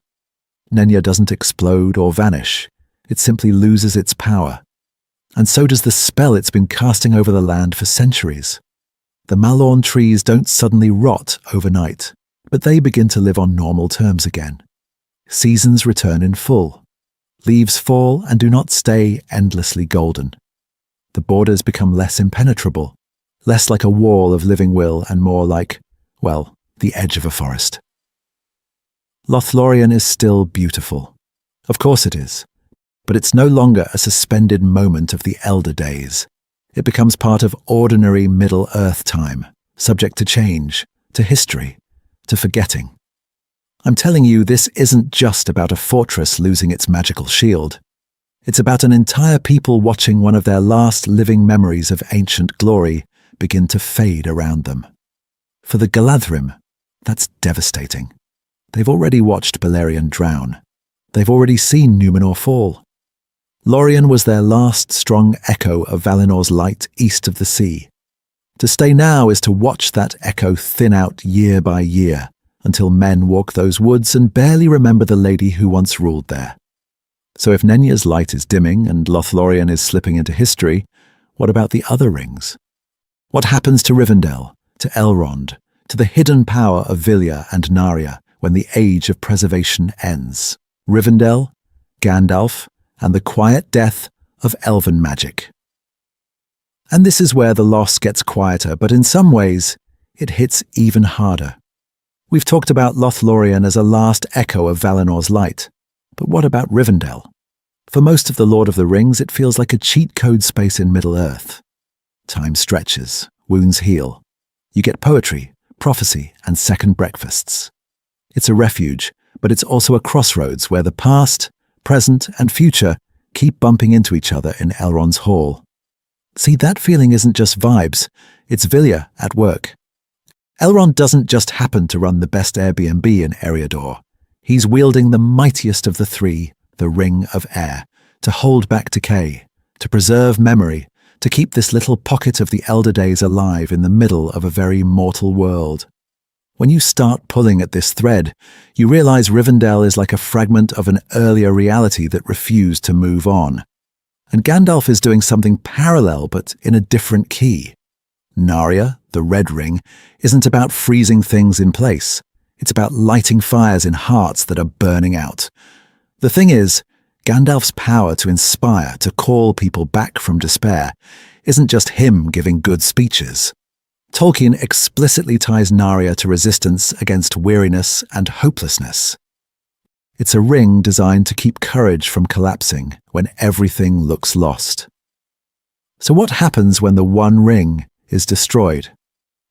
Nenya doesn't explode or vanish. It simply loses its power. And so does the spell it's been casting over the land for centuries. The Malorn trees don't suddenly rot overnight, but they begin to live on normal terms again. Seasons return in full. Leaves fall and do not stay endlessly golden. The borders become less impenetrable, less like a wall of living will and more like, well, the edge of a forest. Lothlorien is still beautiful. Of course it is. But it's no longer a suspended moment of the Elder Days. It becomes part of ordinary Middle-earth time, subject to change, to history, to forgetting. I'm telling you, this isn't just about a fortress losing its magical shield. It's about an entire people watching one of their last living memories of ancient glory begin to fade around them. For the Galadhrim, that's devastating. They've already watched Beleriand drown. They've already seen Numenor fall. Lorien was their last strong echo of Valinor's light east of the sea. To stay now is to watch that echo thin out year by year, until men walk those woods and barely remember the lady who once ruled there. So if Nenya's light is dimming and Lothlorien is slipping into history, what about the other rings? What happens to Rivendell, to Elrond, to the hidden power of Vilya and Narya when the age of preservation ends? Rivendell, Gandalf, and the quiet death of elven magic. And this is where the loss gets quieter, but in some ways, it hits even harder. We've talked about Lothlorien as a last echo of Valinor's light, but what about Rivendell? For most of the Lord of the Rings, it feels like a cheat code space in Middle-earth. Time stretches, wounds heal. You get poetry, prophecy, and second breakfasts. It's a refuge, but it's also a crossroads where the past, present, and future keep bumping into each other in Elrond's hall. See, that feeling isn't just vibes, it's Vilya at work. Elrond doesn't just happen to run the best Airbnb in Eriador. He's wielding the mightiest of the three, the Ring of Air, to hold back decay, to preserve memory, to keep this little pocket of the Elder Days alive in the middle of a very mortal world. When you start pulling at this thread, you realize Rivendell is like a fragment of an earlier reality that refused to move on. And Gandalf is doing something parallel but in a different key. Narya, the Red Ring, isn't about freezing things in place. It's about lighting fires in hearts that are burning out. The thing is, Gandalf's power to inspire, to call people back from despair, isn't just him giving good speeches. Tolkien explicitly ties Narya to resistance against weariness and hopelessness. It's a ring designed to keep courage from collapsing when everything looks lost. So what happens when the One Ring is destroyed?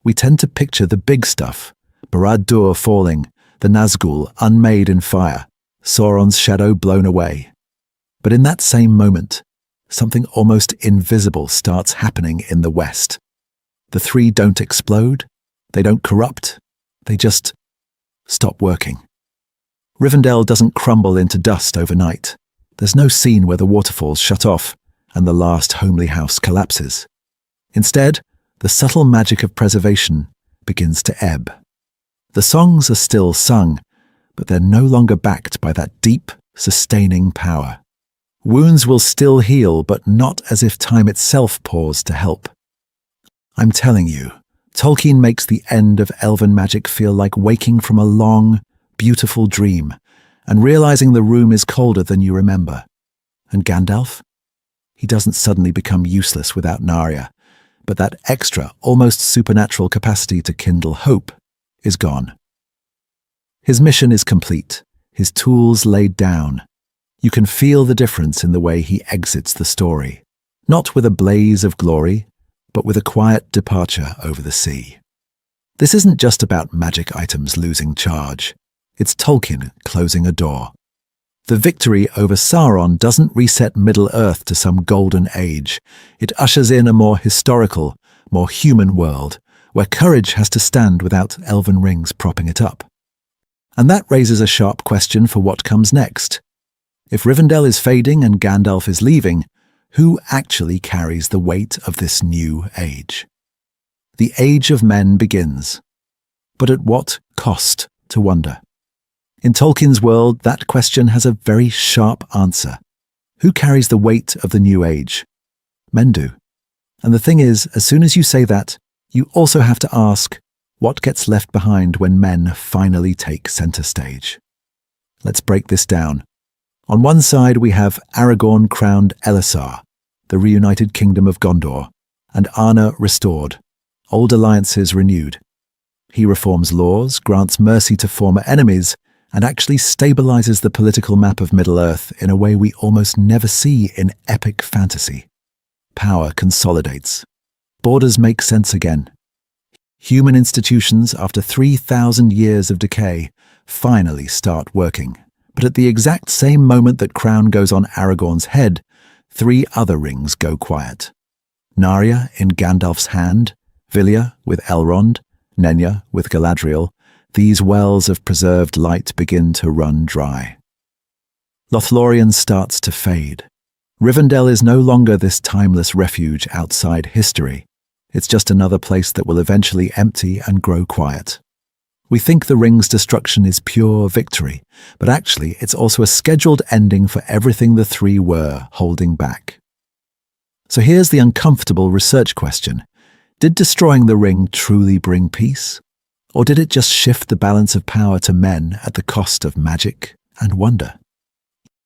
We tend to picture the big stuff, Barad-dûr falling, the Nazgûl unmade in fire, Sauron's shadow blown away. But in that same moment, something almost invisible starts happening in the West. The three don't explode, they don't corrupt, they just stop working. Rivendell doesn't crumble into dust overnight. There's no scene where the waterfalls shut off and the last homely house collapses. Instead, the subtle magic of preservation begins to ebb. The songs are still sung, but they're no longer backed by that deep, sustaining power. Wounds will still heal, but not as if time itself paused to help. I'm telling you, Tolkien makes the end of elven magic feel like waking from a long, beautiful dream, and realizing the room is colder than you remember. And Gandalf? He doesn't suddenly become useless without Narya, but that extra, almost supernatural capacity to kindle hope is gone. His mission is complete, his tools laid down. You can feel the difference in the way he exits the story, not with a blaze of glory, but with a quiet departure over the sea. This isn't just about magic items losing charge. It's Tolkien closing a door. The victory over Sauron doesn't reset Middle-earth to some golden age. It ushers in a more historical, more human world, where courage has to stand without elven rings propping it up. And that raises a sharp question for what comes next. If Rivendell is fading and Gandalf is leaving, who actually carries the weight of this new age? The Age of Men begins. But at what cost, to wonder? In Tolkien's world, that question has a very sharp answer. Who carries the weight of the new age? Men do. And the thing is, as soon as you say that, you also have to ask, what gets left behind when men finally take center stage? Let's break this down. On one side, we have Aragorn crowned Elessar, the reunited kingdom of Gondor, and Arna restored, old alliances renewed. He reforms laws, grants mercy to former enemies, and actually stabilizes the political map of Middle-earth in a way we almost never see in epic fantasy. Power consolidates. Borders make sense again. Human institutions, after 3,000 years of decay, finally start working. But at the exact same moment that crown goes on Aragorn's head, 3 other rings go quiet. Narya in Gandalf's hand, Vilya with Elrond, Nenya with Galadriel. These wells of preserved light begin to run dry. Lothlorien starts to fade. Rivendell is no longer this timeless refuge outside history. It's just another place that will eventually empty and grow quiet. We think the ring's destruction is pure victory, but actually it's also a scheduled ending for everything the 3 were holding back. So here's the uncomfortable research question. Did destroying the ring truly bring peace? Or did it just shift the balance of power to men at the cost of magic and wonder?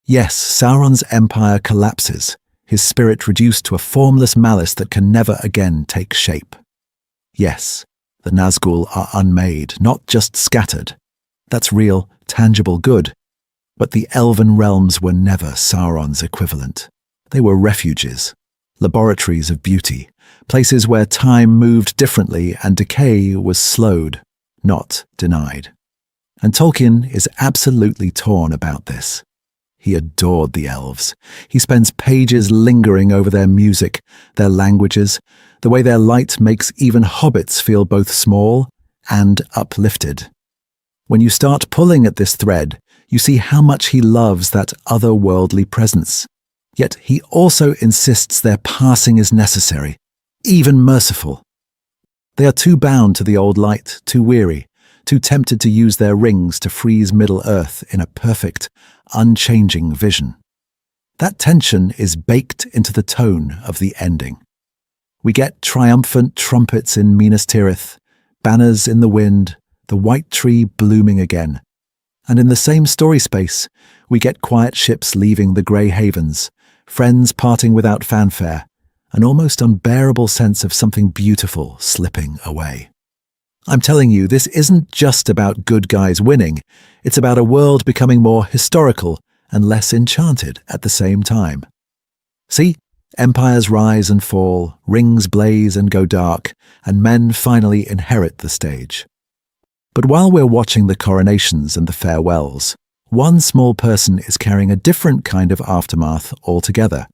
Yes, Sauron's empire collapses, his spirit reduced to a formless malice that can never again take shape. Yes, the Nazgul are unmade, not just scattered. That's real, tangible good. But the elven realms were never Sauron's equivalent. They were refuges, laboratories of beauty, places where time moved differently and decay was slowed, not denied. And Tolkien is absolutely torn about this. He adored the elves. He spends pages lingering over their music, their languages, the way their light makes even hobbits feel both small and uplifted. When you start pulling at this thread, you see how much he loves that otherworldly presence. Yet he also insists their passing is necessary, even merciful. They are too bound to the old light, too weary, too tempted to use their rings to freeze Middle-earth in a perfect, unchanging vision. That tension is baked into the tone of the ending. We get triumphant trumpets in Minas Tirith, banners in the wind, the white tree blooming again. And in the same story space, we get quiet ships leaving the grey havens, friends parting without fanfare, an almost unbearable sense of something beautiful slipping away. I'm telling you, this isn't just about good guys winning. It's about a world becoming more historical and less enchanted at the same time. See, empires rise and fall, rings blaze and go dark, and men finally inherit the stage. But while we're watching the coronations and the farewells, one small person is carrying a different kind of aftermath altogether.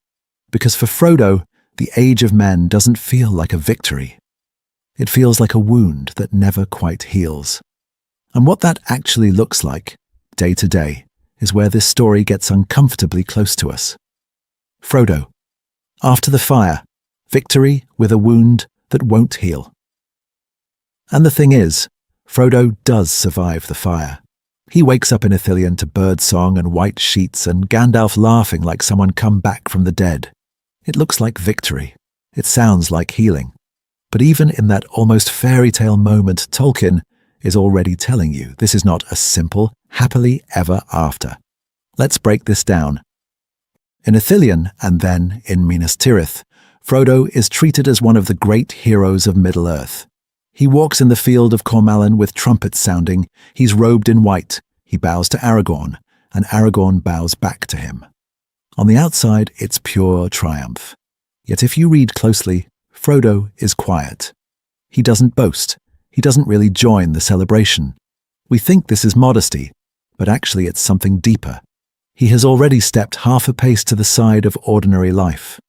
Because for Frodo, the Age of Men doesn't feel like a victory. It feels like a wound that never quite heals. And what that actually looks like, day to day, is where this story gets uncomfortably close to us. Frodo, after the fire, victory with a wound that won't heal. And the thing is, Frodo does survive the fire. He wakes up in Ithilien to birdsong and white sheets and Gandalf laughing like someone come back from the dead. It looks like victory. It sounds like healing. But even in that almost fairy tale moment, Tolkien is already telling you this is not a simple, happily ever after. Let's break this down. In Ithilien and then in Minas Tirith, Frodo is treated as one of the great heroes of Middle-earth. He walks in the field of Cormallen with trumpets sounding, he's robed in white, he bows to Aragorn, and Aragorn bows back to him. On the outside, it's pure triumph. Yet if you read closely, Frodo is quiet. He doesn't boast. He doesn't really join the celebration. We think this is modesty, but actually it's something deeper. He has already stepped half a pace to the side of ordinary life.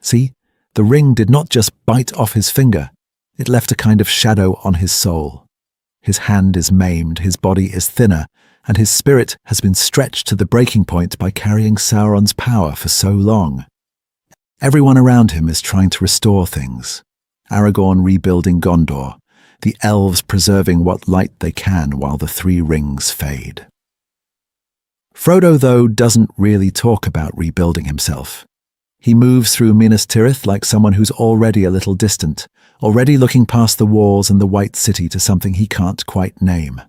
See, the ring did not just bite off his finger, it left a kind of shadow on his soul. His hand is maimed, his body is thinner, and his spirit has been stretched to the breaking point by carrying Sauron's power for so long. Everyone around him is trying to restore things. Aragorn rebuilding Gondor, the Elves preserving what light they can while the three rings fade. Frodo, though, doesn't really talk about rebuilding himself. He moves through Minas Tirith like someone who's already a little distant, already looking past the walls and the White City to something he can't quite name.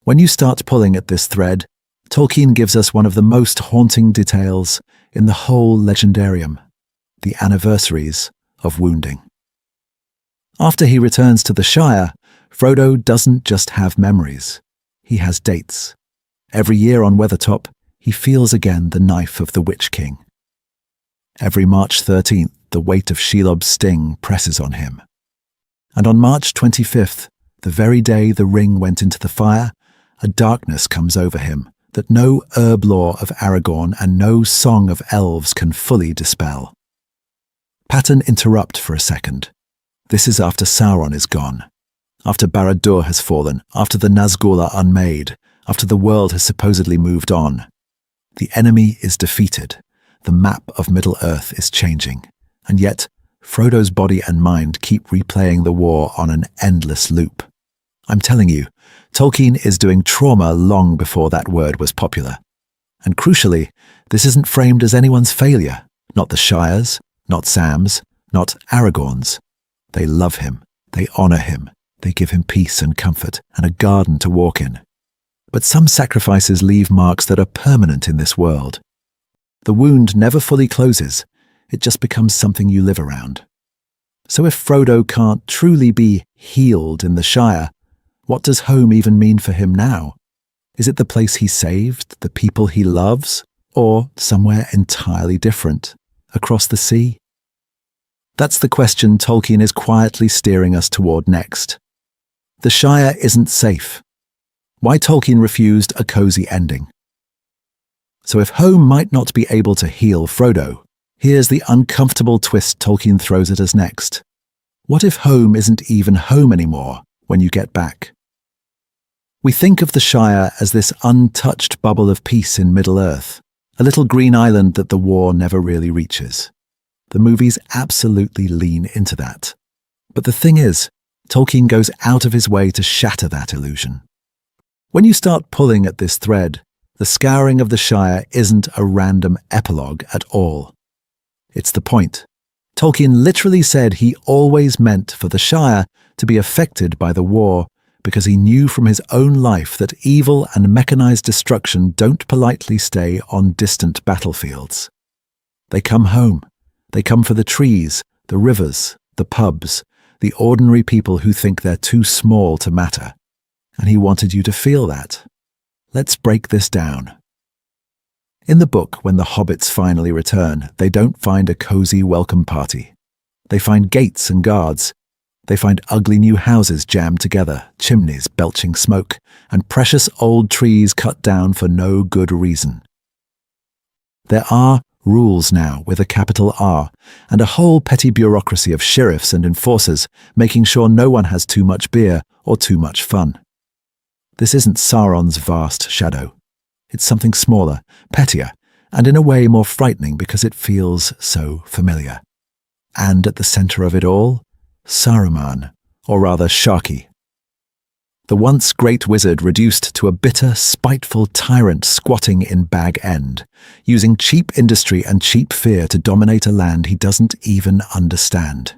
When you start pulling at this thread, Tolkien gives us one of the most haunting details in the whole legendarium, the anniversaries of wounding. After he returns to the Shire, Frodo doesn't just have memories. He has dates. Every year on Weathertop, he feels again the knife of the Witch King. Every March 13th, the weight of Shelob's sting presses on him. And on March 25th, the very day the ring went into the fire, a darkness comes over him that no herb lore of Aragorn and no song of elves can fully dispel. Pattern interrupt for a second. This is after Sauron is gone, after Barad-dûr has fallen, after the Nazgûl are unmade, after the world has supposedly moved on. The enemy is defeated. The map of Middle-earth is changing. And yet, Frodo's body and mind keep replaying the war on an endless loop. I'm telling you, Tolkien is doing trauma long before that word was popular. And crucially, this isn't framed as anyone's failure, not the Shire's, not Sam's, not Aragorn's. They love him, they honor him, they give him peace and comfort and a garden to walk in. But some sacrifices leave marks that are permanent in this world. The wound never fully closes, it just becomes something you live around. So if Frodo can't truly be healed in the Shire, what does home even mean for him now? Is it the place he saved, the people he loves, or somewhere entirely different, across the sea? That's the question Tolkien is quietly steering us toward next. The Shire isn't safe. Why Tolkien refused a cozy ending. So if home might not be able to heal Frodo, here's the uncomfortable twist Tolkien throws at us next. What if home isn't even home anymore when you get back? We think of the Shire as this untouched bubble of peace in Middle-earth, a little green island that the war never really reaches. The movies absolutely lean into that. But the thing is, Tolkien goes out of his way to shatter that illusion. When you start pulling at this thread, the scouring of the Shire isn't a random epilogue at all. It's the point. Tolkien literally said he always meant for the Shire to be affected by the war because he knew from his own life that evil and mechanized destruction don't politely stay on distant battlefields. They come home. They come for the trees, the rivers, the pubs, the ordinary people who think they're too small to matter. And he wanted you to feel that. Let's break this down. In the book, when the hobbits finally return, they don't find a cozy welcome party. They find gates and guards. They find ugly new houses jammed together, chimneys belching smoke, and precious old trees cut down for no good reason. There are rules now with a capital R, and a whole petty bureaucracy of sheriffs and enforcers making sure no one has too much beer or too much fun. This isn't Sauron's vast shadow. It's something smaller, pettier, and in a way more frightening because it feels so familiar. And at the center of it all, Saruman, or rather Sharky. The once great wizard reduced to a bitter, spiteful tyrant squatting in Bag End, using cheap industry and cheap fear to dominate a land he doesn't even understand.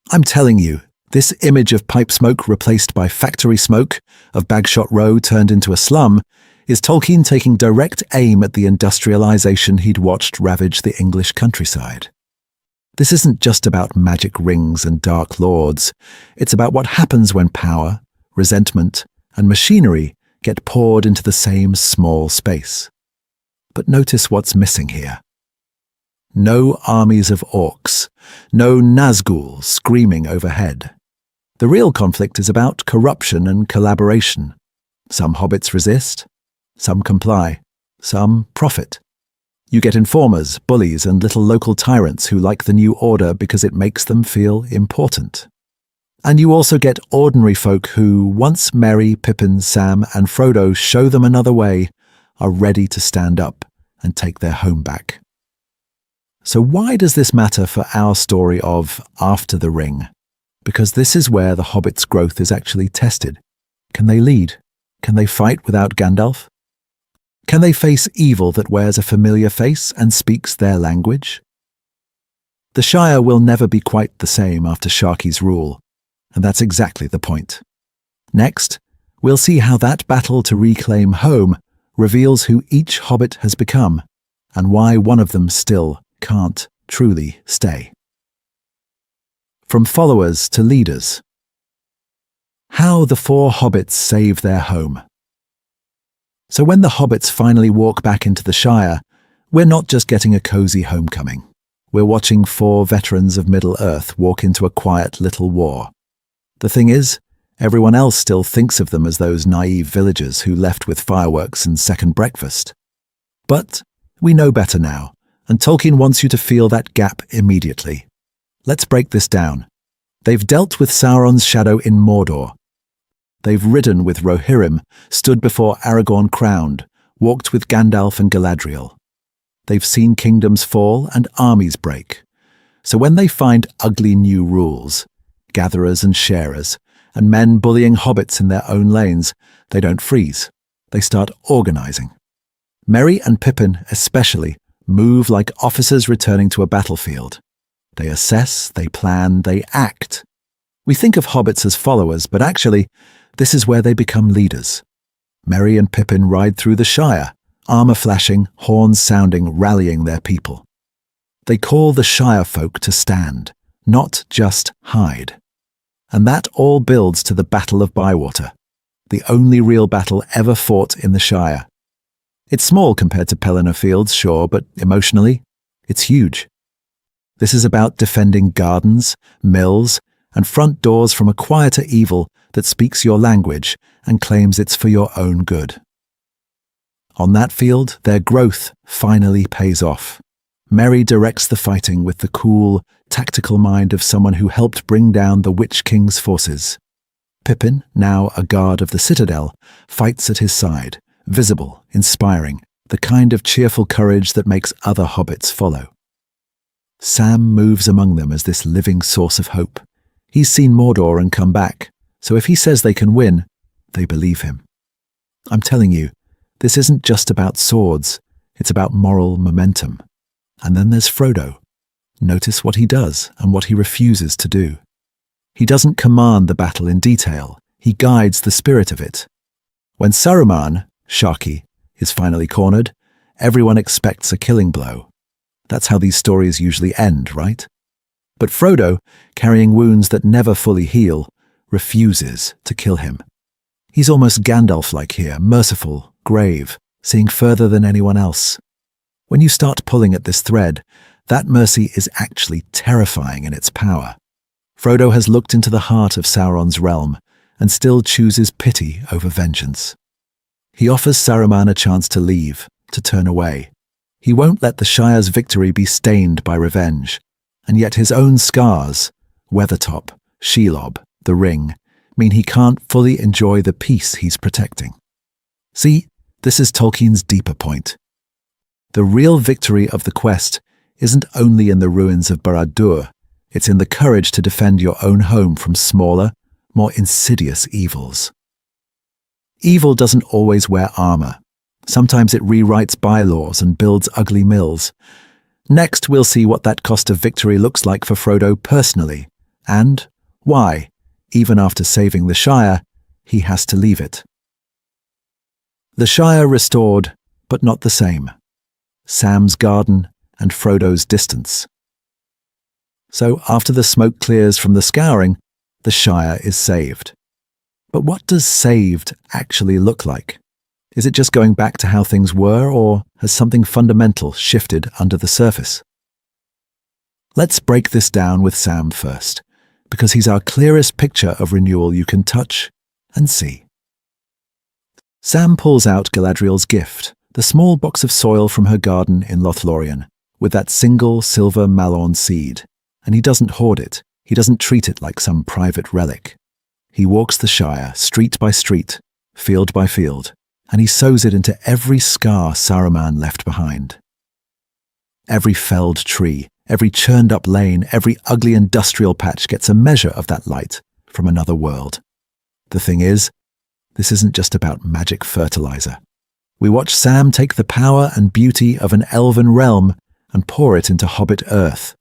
I'm telling you, This image of pipe smoke replaced by factory smoke, of Bagshot Row turned into a slum, is Tolkien taking direct aim at the industrialization he'd watched ravage the English countryside. This isn't just about magic rings and dark lords. It's about what happens when power, resentment, and machinery get poured into the same small space. But notice what's missing here. No armies of orcs, no Nazgûl screaming overhead. The real conflict is about corruption and collaboration. Some hobbits resist, some comply, some profit. You get informers, bullies, and little local tyrants who like the new order because it makes them feel important. And you also get ordinary folk who, once Merry, Pippin, Sam, and Frodo show them another way, are ready to stand up and take their home back. So why does this matter for our story of After the Ring? Because this is where the Hobbit's growth is actually tested. Can they lead? Can they fight without Gandalf? Can they face evil that wears a familiar face and speaks their language? The Shire will never be quite the same after Sharky's rule, and that's exactly the point. Next, we'll see how that battle to reclaim home reveals who each Hobbit has become, and why one of them still can't truly stay. From followers to leaders. How the four hobbits save their home. So when the hobbits finally walk back into the Shire, we're not just getting a cozy homecoming. We're watching four veterans of Middle-earth walk into a quiet little war. The thing is, everyone else still thinks of them as those naive villagers who left with fireworks and second breakfast. But we know better now, and Tolkien wants you to feel that gap immediately. Let's break this down. They've dealt with Sauron's shadow in Mordor. They've ridden with Rohirrim, stood before Aragorn crowned, walked with Gandalf and Galadriel. They've seen kingdoms fall and armies break. So when they find ugly new rules, gatherers and sharers, and men bullying hobbits in their own lanes, they don't freeze. They start organizing. Merry and Pippin, especially, move like officers returning to a battlefield. They assess, they plan, they act. We think of hobbits as followers, but actually, this is where they become leaders. Merry and Pippin ride through the Shire, armor flashing, horns sounding, rallying their people. They call the Shire folk to stand, not just hide. And that all builds to the Battle of Bywater, the only real battle ever fought in the Shire. It's small compared to Pelennor Fields, sure, but emotionally, it's huge. This is about defending gardens, mills, and front doors from a quieter evil that speaks your language and claims it's for your own good. On that field, their growth finally pays off. Merry directs the fighting with the cool, tactical mind of someone who helped bring down the Witch King's forces. Pippin, now a guard of the Citadel, fights at his side, visible, inspiring, the kind of cheerful courage that makes other hobbits follow. Sam moves among them as this living source of hope. He's seen Mordor and come back, so if he says they can win, they believe him. I'm telling you, this isn't just about swords, it's about moral momentum. And then there's Frodo. Notice what he does and what he refuses to do. He doesn't command the battle in detail, he guides the spirit of it. When Saruman, Sharky, is finally cornered, everyone expects a killing blow. That's how these stories usually end, right? But Frodo, carrying wounds that never fully heal, refuses to kill him. He's almost Gandalf-like here, merciful, grave, seeing further than anyone else. When you start pulling at this thread, that mercy is actually terrifying in its power. Frodo has looked into the heart of Sauron's realm and still chooses pity over vengeance. He offers Saruman a chance to leave, to turn away. He won't let the Shire's victory be stained by revenge, and yet his own scars, Weathertop, Shelob, the Ring, mean he can't fully enjoy the peace he's protecting. See, this is Tolkien's deeper point. The real victory of the quest isn't only in the ruins of Barad-dûr, it's in the courage to defend your own home from smaller, more insidious evils. Evil doesn't always wear armor. Sometimes it rewrites bylaws and builds ugly mills. Next, we'll see what that cost of victory looks like for Frodo personally, and why, even after saving the Shire, he has to leave it. The Shire restored, but not the same. Sam's garden and Frodo's distance. So after the smoke clears from the scouring, the Shire is saved. But what does saved actually look like? Is it just going back to how things were, or has something fundamental shifted under the surface? Let's break this down with Sam first, because he's our clearest picture of renewal you can touch and see. Sam pulls out Galadriel's gift, the small box of soil from her garden in Lothlorien, with that single silver malorn seed, and he doesn't hoard it. He doesn't treat it like some private relic. He walks the Shire, street by street, field by field, and he sows it into every scar Saruman left behind. Every felled tree, every churned-up lane, every ugly industrial patch gets a measure of that light from another world. The thing is, this isn't just about magic fertilizer. We watch Sam take the power and beauty of an elven realm and pour it into Hobbit Earth.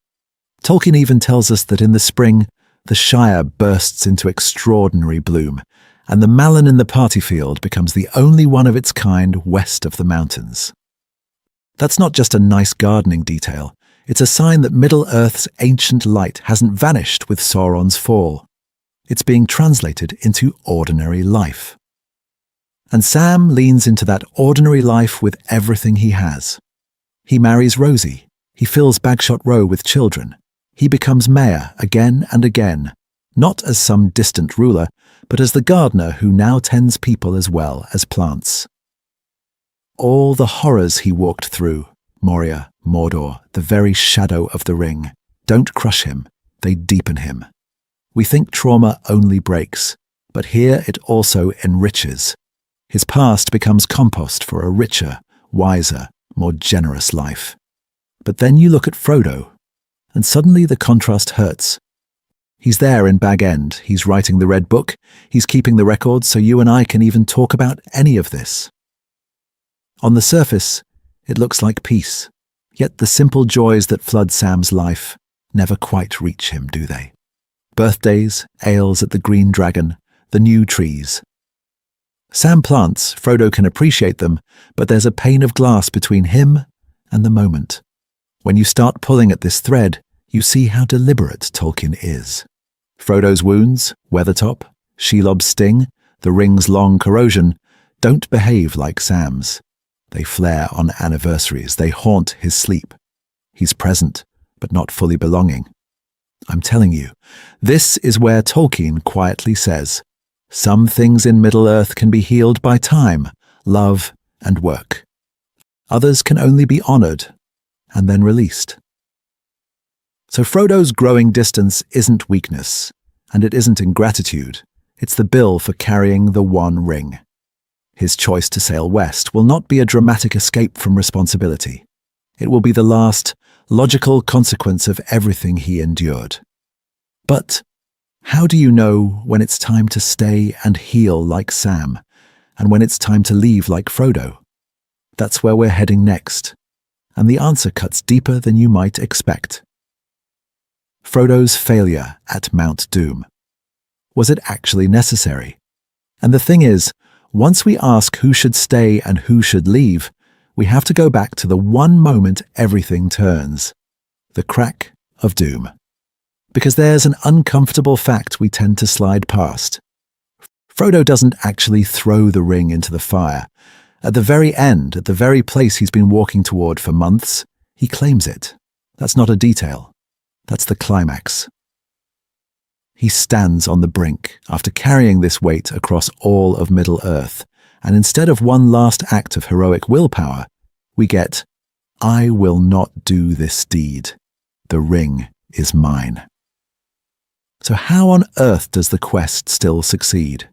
Tolkien even tells us that in the spring, the Shire bursts into extraordinary bloom, and the Malin in the party field becomes the only one of its kind west of the mountains. That's not just a nice gardening detail. It's a sign that Middle-earth's ancient light hasn't vanished with Sauron's fall. It's being translated into ordinary life. And Sam leans into that ordinary life with everything he has. He marries Rosie. He fills Bagshot Row with children. He becomes mayor again and again, not as some distant ruler, but as the gardener who now tends people as well as plants. All the horrors he walked through, Moria, Mordor, the very shadow of the ring, don't crush him, they deepen him. We think trauma only breaks, but here it also enriches. His past becomes compost for a richer, wiser, more generous life. But then you look at Frodo, and suddenly the contrast hurts. He's there in Bag End, he's writing the Red Book, he's keeping the records so you and I can even talk about any of this. On the surface, it looks like peace, yet the simple joys that flood Sam's life never quite reach him, do they? Birthdays, ales at the Green Dragon, the new trees. Sam plants, Frodo can appreciate them, but there's a pane of glass between him and the moment. When you start pulling at this thread, you see how deliberate Tolkien is. Frodo's wounds, Weathertop, Shelob's sting, the ring's long corrosion, don't behave like Sam's. They flare on anniversaries, they haunt his sleep. He's present, but not fully belonging. I'm telling you, this is where Tolkien quietly says, some things in Middle-earth can be healed by time, love, and work. Others can only be honored and then released. So Frodo's growing distance isn't weakness, and it isn't ingratitude. It's the bill for carrying the One Ring. His choice to sail west will not be a dramatic escape from responsibility. It will be the last, logical consequence of everything he endured. But how do you know when it's time to stay and heal like Sam, and when it's time to leave like Frodo? That's where we're heading next, and the answer cuts deeper than you might expect. Frodo's failure at Mount Doom. Was it actually necessary? And the thing is, once we ask who should stay and who should leave, we have to go back to the one moment everything turns, the crack of doom. Because there's an uncomfortable fact we tend to slide past. Frodo doesn't actually throw the ring into the fire. At the very end, at the very place he's been walking toward for months, he claims it. That's not a detail. That's the climax. He stands on the brink after carrying this weight across all of Middle-earth, and instead of one last act of heroic willpower, we get, I will not do this deed. The ring is mine. So how on earth does the quest still succeed?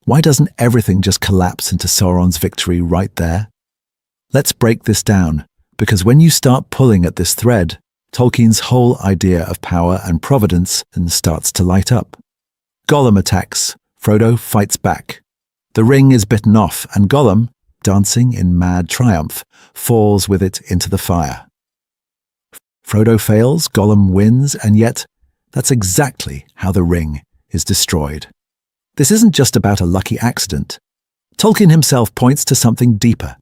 Why doesn't everything just collapse into Sauron's victory right there? Let's break this down, because when you start pulling at this thread, Tolkien's whole idea of power and providence starts to light up. Gollum attacks, Frodo fights back. The ring is bitten off, and Gollum, dancing in mad triumph, falls with it into the fire. Frodo fails, Gollum wins, and yet that's exactly how the ring is destroyed. This isn't just about a lucky accident. Tolkien himself points to something deeper.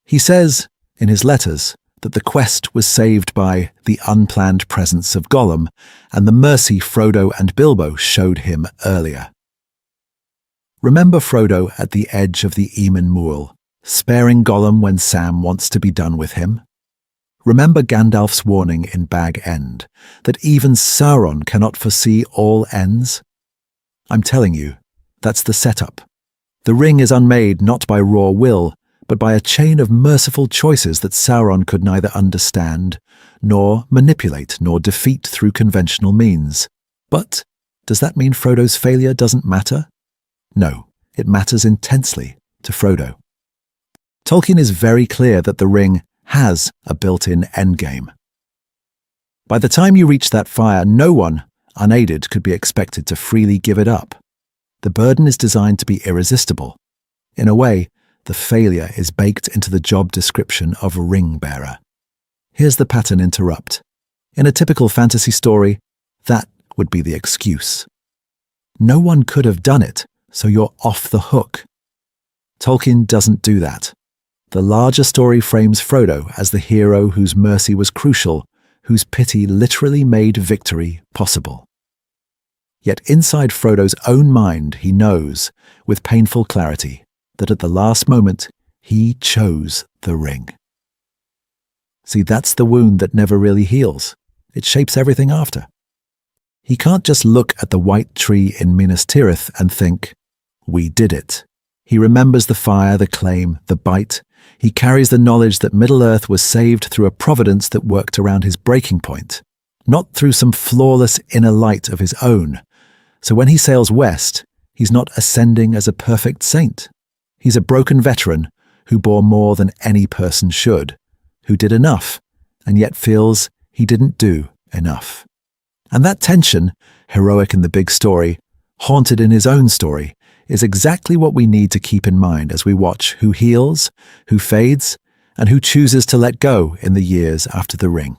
He says, in his letters, that the quest was saved by the unplanned presence of Gollum and the mercy Frodo and Bilbo showed him earlier. Remember Frodo at the edge of the Eamon Moor, sparing Gollum when Sam wants to be done with him? Remember Gandalf's warning in Bag End, that even Sauron cannot foresee all ends? I'm telling you, that's the setup. The ring is unmade not by raw will, but by a chain of merciful choices that Sauron could neither understand, nor manipulate, nor defeat through conventional means. But does that mean Frodo's failure doesn't matter? No, it matters intensely to Frodo. Tolkien is very clear that the ring has a built-in endgame. By the time you reach that fire, no one, unaided, could be expected to freely give it up. The burden is designed to be irresistible. In a way, the failure is baked into the job description of a ring-bearer. Here's the pattern interrupt. In a typical fantasy story, that would be the excuse. No one could have done it, so you're off the hook. Tolkien doesn't do that. The larger story frames Frodo as the hero whose mercy was crucial, whose pity literally made victory possible. Yet inside Frodo's own mind, he knows, with painful clarity, that at the last moment, he chose the ring. See, that's the wound that never really heals. It shapes everything after. He can't just look at the white tree in Minas Tirith and think, we did it. He remembers the fire, the claim, the bite. He carries the knowledge that Middle-earth was saved through a providence that worked around his breaking point, not through some flawless inner light of his own. So when he sails west, he's not ascending as a perfect saint. He's a broken veteran who bore more than any person should, who did enough, and yet feels he didn't do enough. And that tension, heroic in the big story, haunted in his own story, is exactly what we need to keep in mind as we watch who heals, who fades, and who chooses to let go in the years after the ring.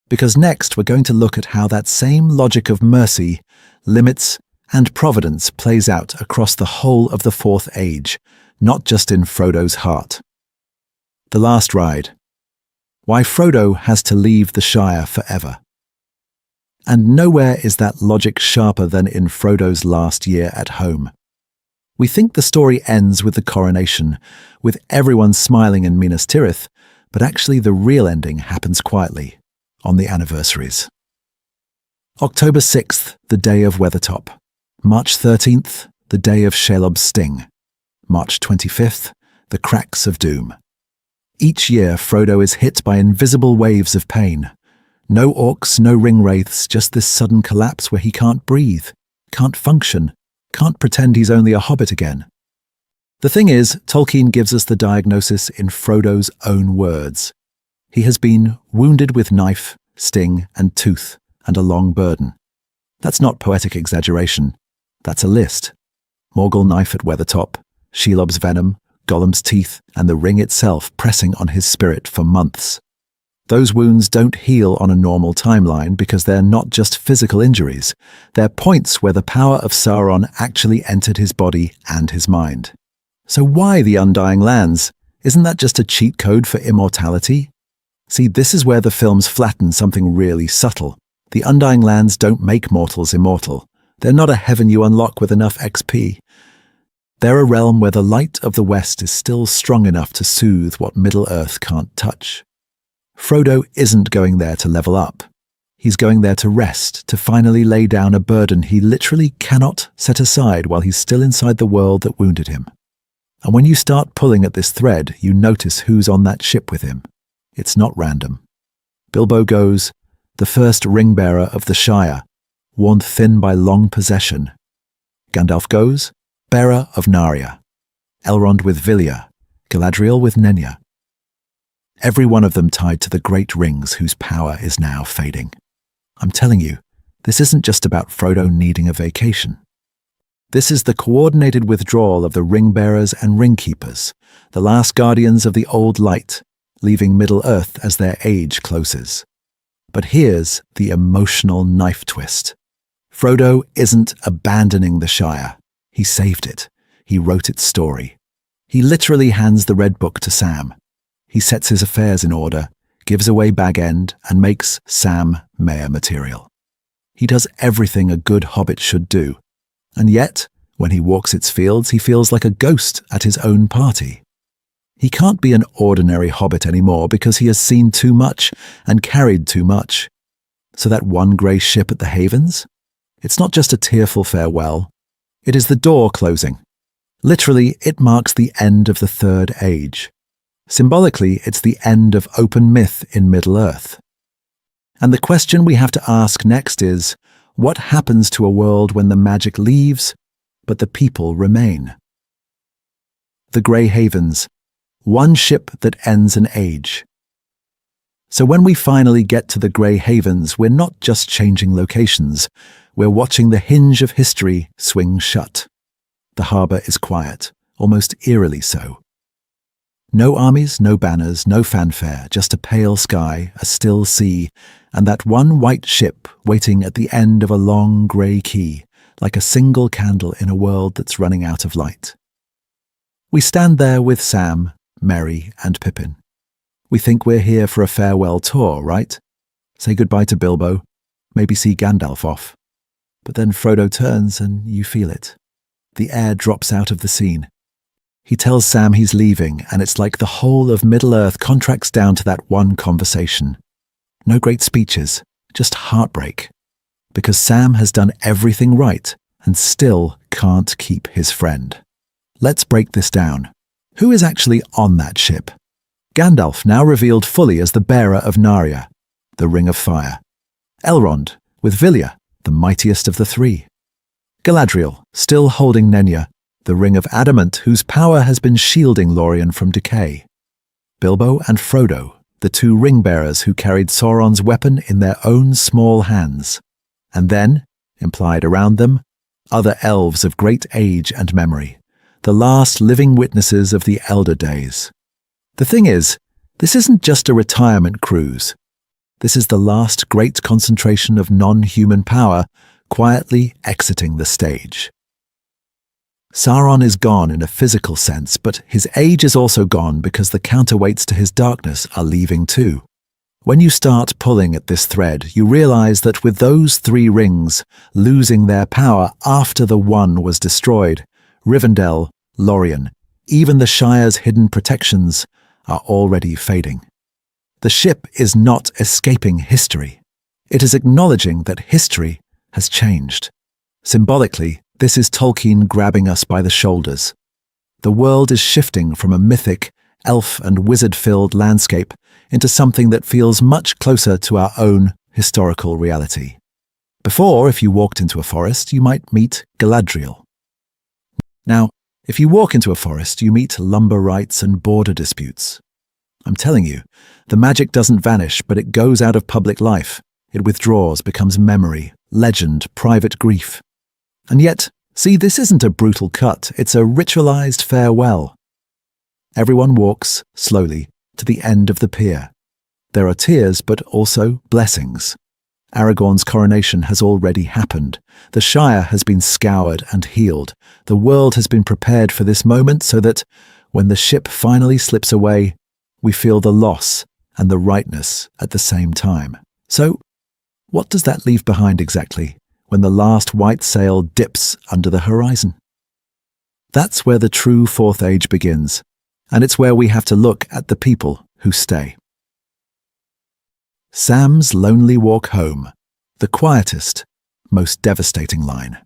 Because next we're going to look at how that same logic of mercy, limits, and providence plays out across the whole of the Fourth Age, not just in Frodo's heart. The last ride. Why Frodo has to leave the Shire forever. And nowhere is that logic sharper than in Frodo's last year at home. We think the story ends with the coronation, with everyone smiling in Minas Tirith, but actually the real ending happens quietly, on the anniversaries. October 6th, the day of Weathertop. March 13th, the day of Shelob's sting. March 25th, the cracks of doom. Each year, Frodo is hit by invisible waves of pain. No orcs, no ring-wraiths, just this sudden collapse where he can't breathe, can't function, can't pretend he's only a hobbit again. The thing is, Tolkien gives us the diagnosis in Frodo's own words. He has been wounded with knife, sting, and tooth, and a long burden. That's not poetic exaggeration. That's a list. Morgul knife at Weathertop, Shelob's venom, Gollum's teeth, and the ring itself pressing on his spirit for months. Those wounds don't heal on a normal timeline because they're not just physical injuries. They're points where the power of Sauron actually entered his body and his mind. So why the Undying Lands? Isn't that just a cheat code for immortality? See, this is where the films flatten something really subtle. The Undying Lands don't make mortals immortal. They're not a heaven you unlock with enough XP. They're a realm where the light of the West is still strong enough to soothe what Middle-earth can't touch. Frodo isn't going there to level up. He's going there to rest, to finally lay down a burden he literally cannot set aside while he's still inside the world that wounded him. And when you start pulling at this thread, you notice who's on that ship with him. It's not random. Bilbo goes, the first ring-bearer of the Shire, worn thin by long possession. Gandalf goes, bearer of Narya. Elrond with Vilya, Galadriel with Nenya. Every one of them tied to the great rings whose power is now fading. I'm telling you, this isn't just about Frodo needing a vacation. This is the coordinated withdrawal of the ring-bearers and ring-keepers, the last guardians of the old light, leaving Middle-earth as their age closes. But here's the emotional knife twist. Frodo isn't abandoning the Shire. He saved it. He wrote its story. He literally hands the Red Book to Sam. He sets his affairs in order, gives away Bag End, and makes Sam mayor material. He does everything a good hobbit should do. And yet, when he walks its fields, he feels like a ghost at his own party. He can't be an ordinary hobbit anymore because he has seen too much and carried too much. So that one grey ship at the Havens? It's not just a tearful farewell. It is the door closing. Literally, it marks the end of the Third Age. Symbolically, it's the end of open myth in Middle-earth. And the question we have to ask next is, what happens to a world when the magic leaves, but the people remain? The Grey Havens, one ship that ends an age. So when we finally get to the Grey Havens, we're not just changing locations, we're watching the hinge of history swing shut. The harbour is quiet, almost eerily so. No armies, no banners, no fanfare, just a pale sky, a still sea, and that one white ship waiting at the end of a long grey quay, like a single candle in a world that's running out of light. We stand there with Sam, Merry, and Pippin. We think we're here for a farewell tour, right? Say goodbye to Bilbo, maybe see Gandalf off. But then Frodo turns and you feel it. The air drops out of the scene. He tells Sam he's leaving, and it's like the whole of Middle-earth contracts down to that one conversation. No great speeches, just heartbreak. Because Sam has done everything right and still can't keep his friend. Let's break this down. Who is actually on that ship? Gandalf, now revealed fully as the bearer of Narya, the Ring of Fire. Elrond, with Vilya, the mightiest of the three. Galadriel, still holding Nenya, the Ring of Adamant whose power has been shielding Lorien from decay. Bilbo and Frodo, the two ring-bearers who carried Sauron's weapon in their own small hands. And then, implied around them, other elves of great age and memory, the last living witnesses of the Elder Days. The thing is, this isn't just a retirement cruise. This is the last great concentration of non-human power quietly exiting the stage. Sauron is gone in a physical sense, but his age is also gone because the counterweights to his darkness are leaving too. When you start pulling at this thread, you realize that with those three rings losing their power after the one was destroyed, Rivendell, Lorien, even the Shire's hidden protections are already fading. The ship is not escaping history. It is acknowledging that history has changed. Symbolically, this is Tolkien grabbing us by the shoulders. The world is shifting from a mythic, elf and wizard-filled landscape into something that feels much closer to our own historical reality. Before, if you walked into a forest, you might meet Galadriel. Now, if you walk into a forest, you meet lumber rights and border disputes. I'm telling you, the magic doesn't vanish, but it goes out of public life. It withdraws, becomes memory, legend, private grief. And yet, see, this isn't a brutal cut, it's a ritualized farewell. Everyone walks, slowly, to the end of the pier. There are tears, but also blessings. Aragorn's coronation has already happened. The Shire has been scoured and healed. The world has been prepared for this moment so that, when the ship finally slips away, we feel the loss and the rightness at the same time. So, what does that leave behind exactly when the last white sail dips under the horizon? That's where the true Fourth Age begins, and it's where we have to look at the people who stay. Sam's lonely walk home, the quietest, most devastating line.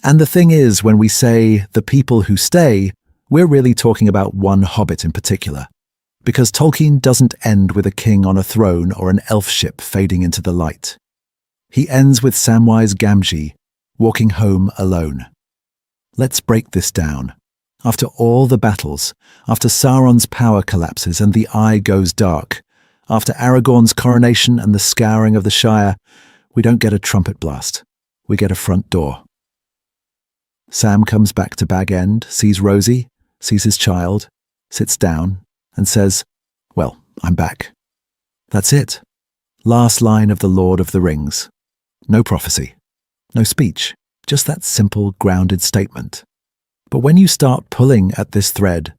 And the thing is, when we say the people who stay, we're really talking about one hobbit in particular, because Tolkien doesn't end with a king on a throne or an elf ship fading into the light. He ends with Samwise Gamgee walking home alone. Let's break this down. After all the battles, after Sauron's power collapses and the eye goes dark, after Aragorn's coronation and the scouring of the Shire, we don't get a trumpet blast. We get a front door. Sam comes back to Bag End, sees Rosie, sees his child, sits down, and says, "Well, I'm back." That's it. Last line of The Lord of the Rings. No prophecy, No speech, just that simple, grounded statement. But when you start pulling at this thread,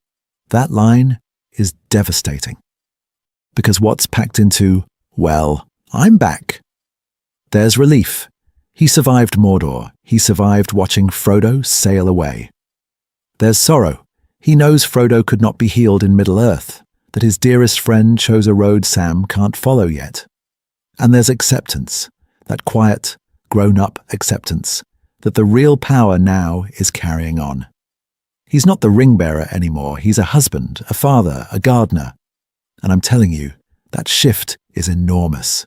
that line is devastating. Because what's packed into, well, I'm back. There's relief. He survived Mordor. He survived watching Frodo sail away. There's sorrow. He knows Frodo could not be healed in Middle-earth, that his dearest friend chose a road Sam can't follow yet. And there's acceptance, that quiet, grown-up acceptance, that the real power now is carrying on. He's not the ring-bearer anymore. He's a husband, a father, a gardener. And I'm telling you, that shift is enormous.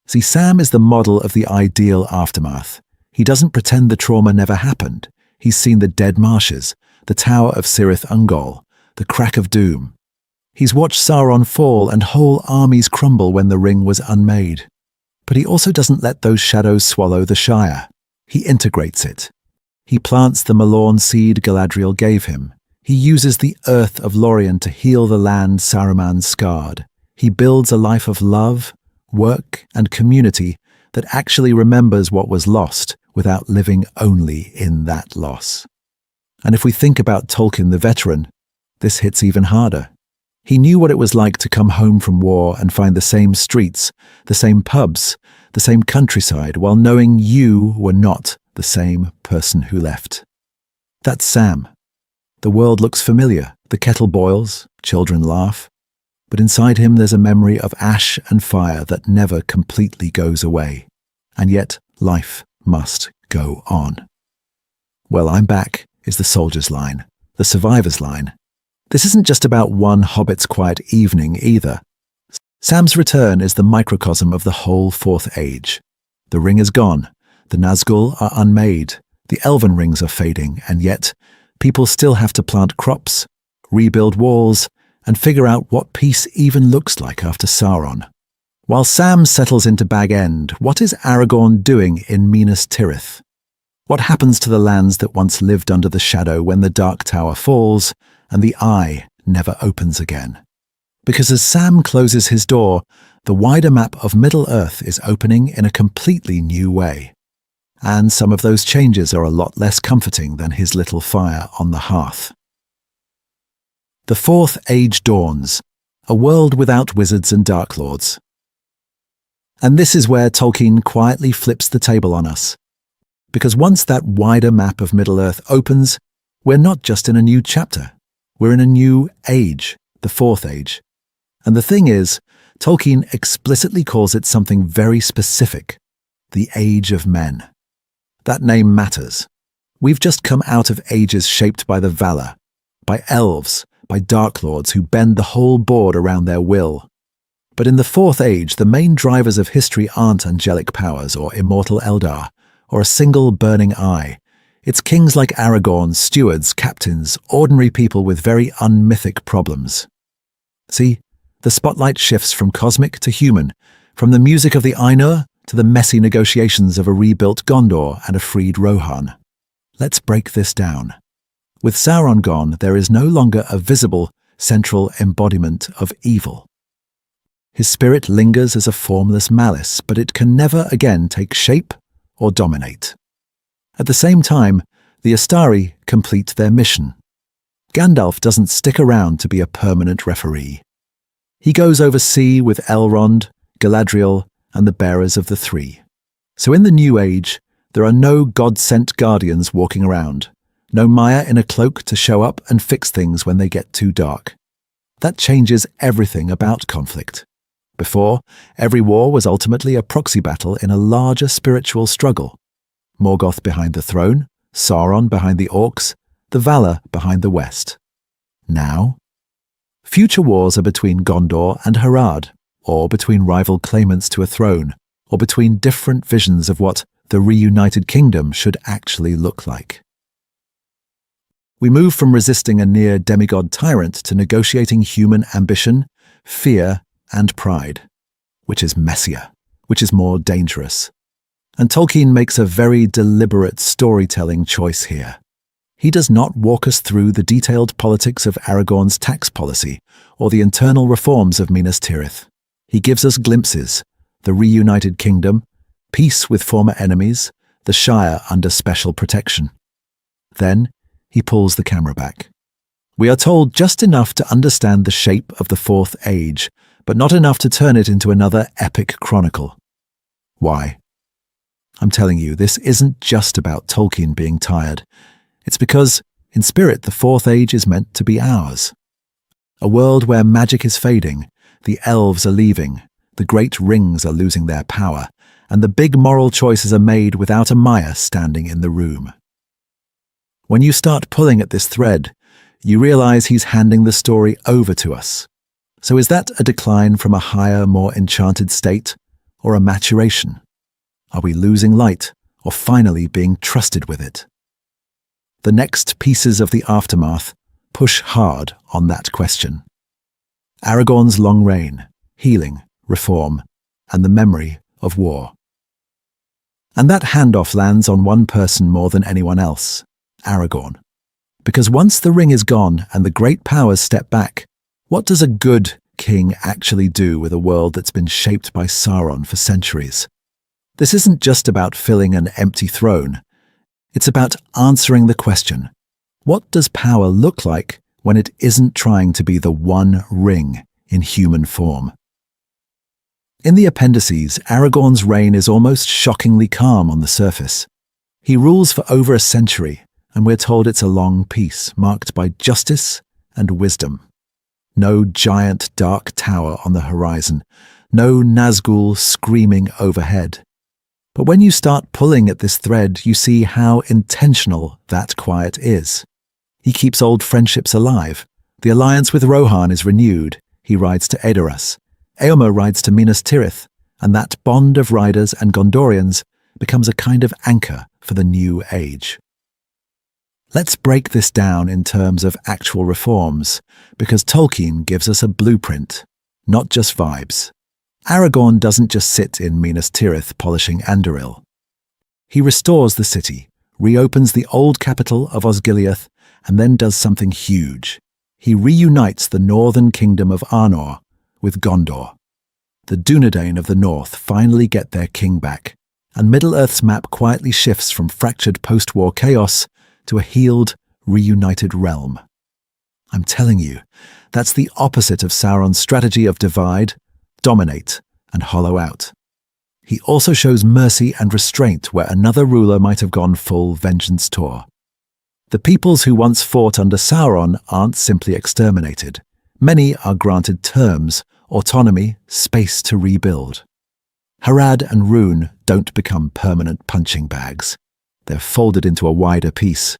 See, Sam is the model of the ideal aftermath. He doesn't pretend the trauma never happened. He's seen the dead marshes, the Tower of Cirith Ungol, the crack of doom. He's watched Sauron fall and whole armies crumble when the ring was unmade. But he also doesn't let those shadows swallow the Shire. He integrates it. He plants the Malorn seed Galadriel gave him. He uses the earth of Lorien to heal the land Saruman scarred. He builds a life of love, work, and community that actually remembers what was lost without living only in that loss. And if we think about Tolkien the veteran, this hits even harder. He knew what it was like to come home from war and find the same streets, the same pubs, the same countryside, while knowing you were not the same person who left. That's Sam. The world looks familiar. The kettle boils, children laugh. But inside him there's a memory of ash and fire that never completely goes away. And yet life must go on. Well, I'm back is the soldier's line, the survivor's line. This isn't just about one hobbit's quiet evening either. Sam's return is the microcosm of the whole Fourth Age. The ring is gone, the Nazgul are unmade, the elven rings are fading, and yet people still have to plant crops, rebuild walls, and figure out what peace even looks like after Sauron. While Sam settles into Bag End, what is Aragorn doing in Minas Tirith? What happens to the lands that once lived under the shadow when the Dark Tower falls and the Eye never opens again? Because as Sam closes his door, the wider map of Middle-earth is opening in a completely new way. And some of those changes are a lot less comforting than his little fire on the hearth. The Fourth Age dawns, a world without wizards and dark lords. And this is where Tolkien quietly flips the table on us. Because once that wider map of Middle-earth opens, we're not just in a new chapter. We're in a new age, the Fourth Age. And the thing is, Tolkien explicitly calls it something very specific, the Age of Men. That name matters. We've just come out of ages shaped by the Valar, by elves, by dark lords who bend the whole board around their will. But in the Fourth Age, the main drivers of history aren't angelic powers or immortal Eldar, or a single burning eye. It's kings like Aragorn, stewards, captains, ordinary people with very unmythic problems. See, the spotlight shifts from cosmic to human, from the music of the Ainur to the messy negotiations of a rebuilt Gondor and a freed Rohan. Let's break this down. With Sauron gone, there is no longer a visible, central embodiment of evil. His spirit lingers as a formless malice, but it can never again take shape or dominate. At the same time, the Astari complete their mission. Gandalf doesn't stick around to be a permanent referee. He goes oversea with Elrond, Galadriel, and the bearers of the Three. So in the New Age, there are no God-sent guardians walking around, no Maya in a cloak to show up and fix things when they get too dark. That changes everything about conflict. Before, every war was ultimately a proxy battle in a larger spiritual struggle. Morgoth behind the throne, Sauron behind the orcs, the Valar behind the west. Now, future wars are between Gondor and Harad, or between rival claimants to a throne, or between different visions of what the reunited kingdom should actually look like. We move from resisting a near demigod tyrant to negotiating human ambition, fear, and pride, which is messier, which is more dangerous. And Tolkien makes a very deliberate storytelling choice here. He does not walk us through the detailed politics of Aragorn's tax policy or the internal reforms of Minas Tirith. He gives us glimpses: the reunited kingdom, peace with former enemies, the Shire under special protection. Then, he pulls the camera back. We are told just enough to understand the shape of the Fourth Age, but not enough to turn it into another epic chronicle. Why? I'm telling you, this isn't just about Tolkien being tired. It's because, in spirit, the Fourth Age is meant to be ours. A world where magic is fading, the elves are leaving, the great rings are losing their power, and the big moral choices are made without a Maya standing in the room. When you start pulling at this thread, you realize he's handing the story over to us. So is that a decline from a higher, more enchanted state, or a maturation? Are we losing light, or finally being trusted with it? The next pieces of the aftermath push hard on that question. Aragorn's long reign, healing, reform, and the memory of war. And that handoff lands on one person more than anyone else, Aragorn. Because once the ring is gone and the great powers step back, what does a good king actually do with a world that's been shaped by Sauron for centuries? This isn't just about filling an empty throne. It's about answering the question, what does power look like when it isn't trying to be the One Ring in human form? In the appendices, Aragorn's reign is almost shockingly calm on the surface. He rules for over a century, and we're told it's a long peace marked by justice and wisdom. No giant dark tower on the horizon, no Nazgul screaming overhead. But when you start pulling at this thread, you see how intentional that quiet is. He keeps old friendships alive. The alliance with Rohan is renewed. He rides to Edoras. Éomer rides to Minas Tirith, and that bond of riders and Gondorians becomes a kind of anchor for the new age. Let's break this down in terms of actual reforms, because Tolkien gives us a blueprint, not just vibes. Aragorn doesn't just sit in Minas Tirith polishing Anduril. He restores the city, reopens the old capital of Osgiliath, and then does something huge. He reunites the northern kingdom of Arnor with Gondor. The Dúnedain of the north finally get their king back, and Middle-earth's map quietly shifts from fractured post-war chaos to a healed, reunited realm. I'm telling you, that's the opposite of Sauron's strategy of divide, dominate, and hollow out. He also shows mercy and restraint where another ruler might have gone full vengeance tour. The peoples who once fought under Sauron aren't simply exterminated. Many are granted terms, autonomy, space to rebuild. Harad and Rhûn don't become permanent punching bags. They're folded into a wider piece.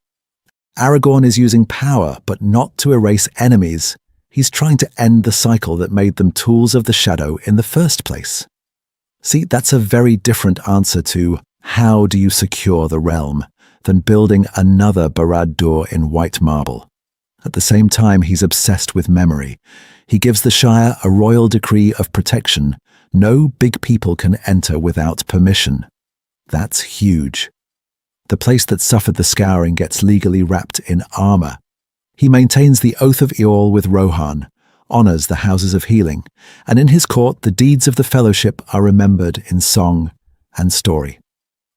Aragorn is using power, but not to erase enemies. He's trying to end the cycle that made them tools of the shadow in the first place. See, that's a very different answer to how do you secure the realm than building another Barad-dûr in white marble. At the same time, he's obsessed with memory. He gives the Shire a royal decree of protection. No big people can enter without permission. That's huge. The place that suffered the scouring gets legally wrapped in armor. He maintains the Oath of Eorl with Rohan, honors the Houses of Healing, and in his court the deeds of the Fellowship are remembered in song and story.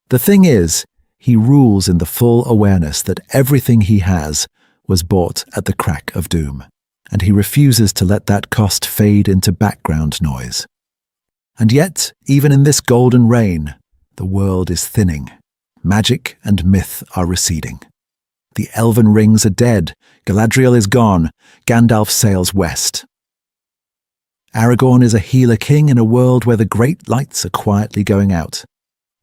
The thing is, he rules in the full awareness that everything he has was bought at the crack of doom, and he refuses to let that cost fade into background noise. And yet, even in this golden reign, the world is thinning. Magic and myth are receding. The elven rings are dead, Galadriel is gone, Gandalf sails west. Aragorn is a healer king in a world where the great lights are quietly going out.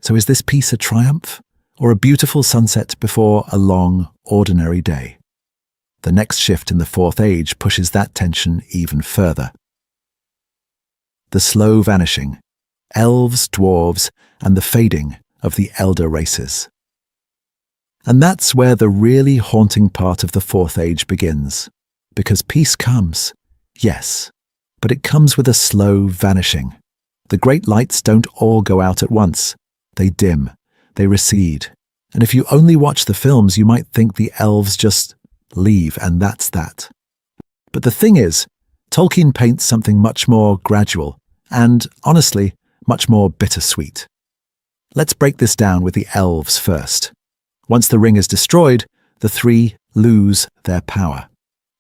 So is this piece a triumph, or a beautiful sunset before a long, ordinary day? The next shift in the Fourth Age pushes that tension even further. The slow vanishing, elves, dwarves, and the fading of the elder races. And that's where the really haunting part of the Fourth Age begins. Because peace comes, yes, but it comes with a slow vanishing. The great lights don't all go out at once. They dim, they recede. And if you only watch the films, you might think the elves just leave and that's that. But the thing is, Tolkien paints something much more gradual and, honestly, much more bittersweet. Let's break this down with the elves first. Once the ring is destroyed, the three lose their power.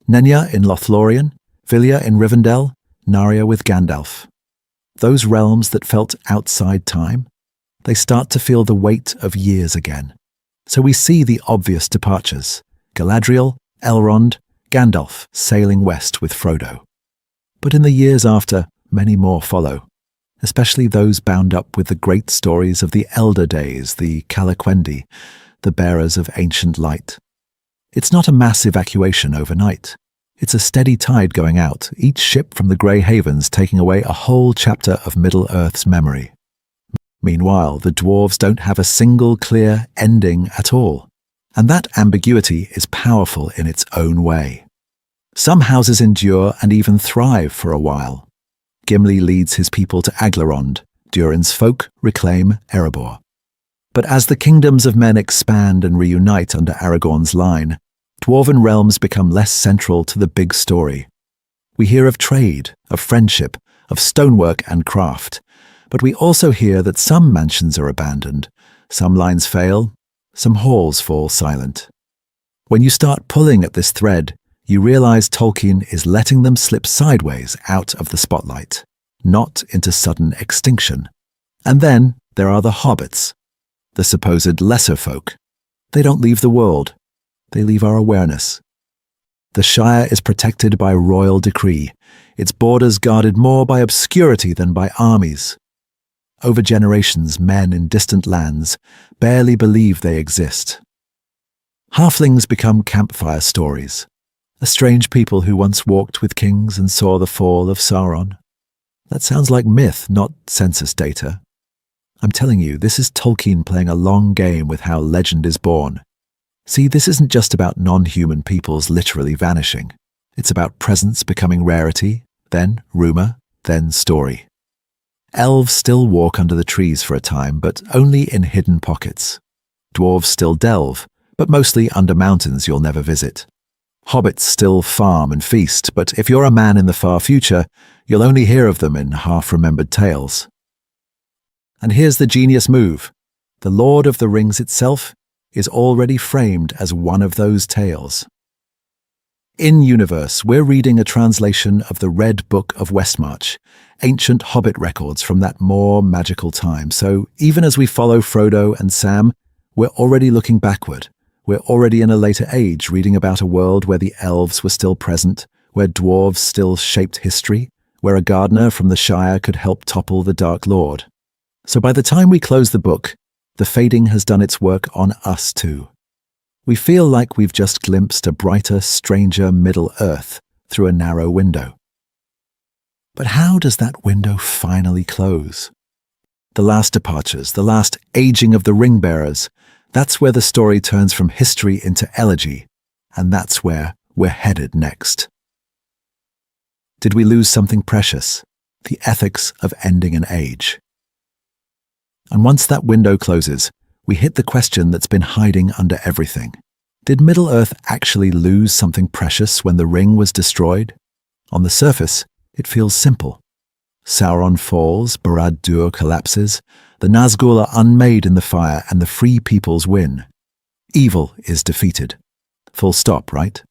Nenya in LotR, Vilya in Rivendell, Narya with Gandalf. Those realms that felt outside time, they start to feel the weight of years again. So we see the obvious departures: Galadriel, Elrond, Gandalf sailing west with Frodo. But in the years after, many more follow, especially those bound up with the great stories of the Elder Days, the Calaquendi, the bearers of ancient light. It's not a mass evacuation overnight. It's a steady tide going out, each ship from the Grey Havens taking away a whole chapter of Middle-earth's memory. Meanwhile, the dwarves don't have a single clear ending at all, and that ambiguity is powerful in its own way. Some houses endure and even thrive for a while. Gimli leads his people to Aglarond, Durin's folk reclaim Erebor. But as the kingdoms of men expand and reunite under Aragorn's line, dwarven realms become less central to the big story. We hear of trade, of friendship, of stonework and craft, but we also hear that some mansions are abandoned, some lines fail, some halls fall silent. When you start pulling at this thread, you realize Tolkien is letting them slip sideways out of the spotlight, not into sudden extinction. And then there are the hobbits, the supposed lesser folk. They don't leave the world. They leave our awareness. The Shire is protected by royal decree, its borders guarded more by obscurity than by armies. Over generations, men in distant lands barely believe they exist. Halflings become campfire stories, a strange people who once walked with kings and saw the fall of Sauron. That sounds like myth, not census data. I'm telling you, this is Tolkien playing a long game with how legend is born. See, this isn't just about non-human peoples literally vanishing. It's about presence becoming rarity, then rumor, then story. Elves still walk under the trees for a time, but only in hidden pockets. Dwarves still delve, but mostly under mountains you'll never visit. Hobbits still farm and feast, but if you're a man in the far future, you'll only hear of them in half-remembered tales. And here's the genius move. The Lord of the Rings itself is already framed as one of those tales. In Universe, we're reading a translation of the Red Book of Westmarch, ancient Hobbit records from that more magical time. So even as we follow Frodo and Sam, we're already looking backward. We're already in a later age, reading about a world where the elves were still present, where dwarves still shaped history, where a gardener from the Shire could help topple the Dark Lord. So by the time we close the book, the fading has done its work on us too. We feel like we've just glimpsed a brighter, stranger Middle-earth through a narrow window. But how does that window finally close? The last departures, the last aging of the ring-bearers, that's where the story turns from history into elegy, and that's where we're headed next. Did we lose something precious? The ethics of ending an age. And once that window closes, we hit the question that's been hiding under everything. Did Middle-earth actually lose something precious when the ring was destroyed? On the surface, it feels simple. Sauron falls, Barad-dûr collapses, the Nazgûl are unmade in the fire, and the free peoples win. Evil is defeated. Full stop, right?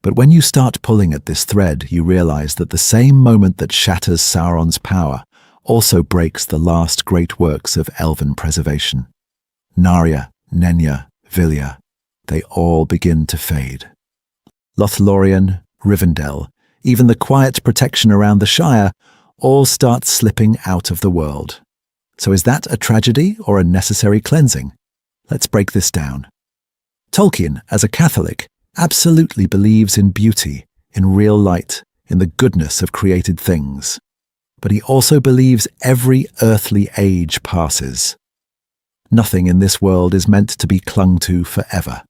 But when you start pulling at this thread, you realize that the same moment that shatters Sauron's power also breaks the last great works of elven preservation. Narya, Nenya, Vilya, they all begin to fade. Lothlorien, Rivendell, even the quiet protection around the Shire, all start slipping out of the world. So is that a tragedy or a necessary cleansing? Let's break this down. Tolkien, as a Catholic, absolutely believes in beauty, in real light, in the goodness of created things. But he also believes every earthly age passes. Nothing in this world is meant to be clung to forever.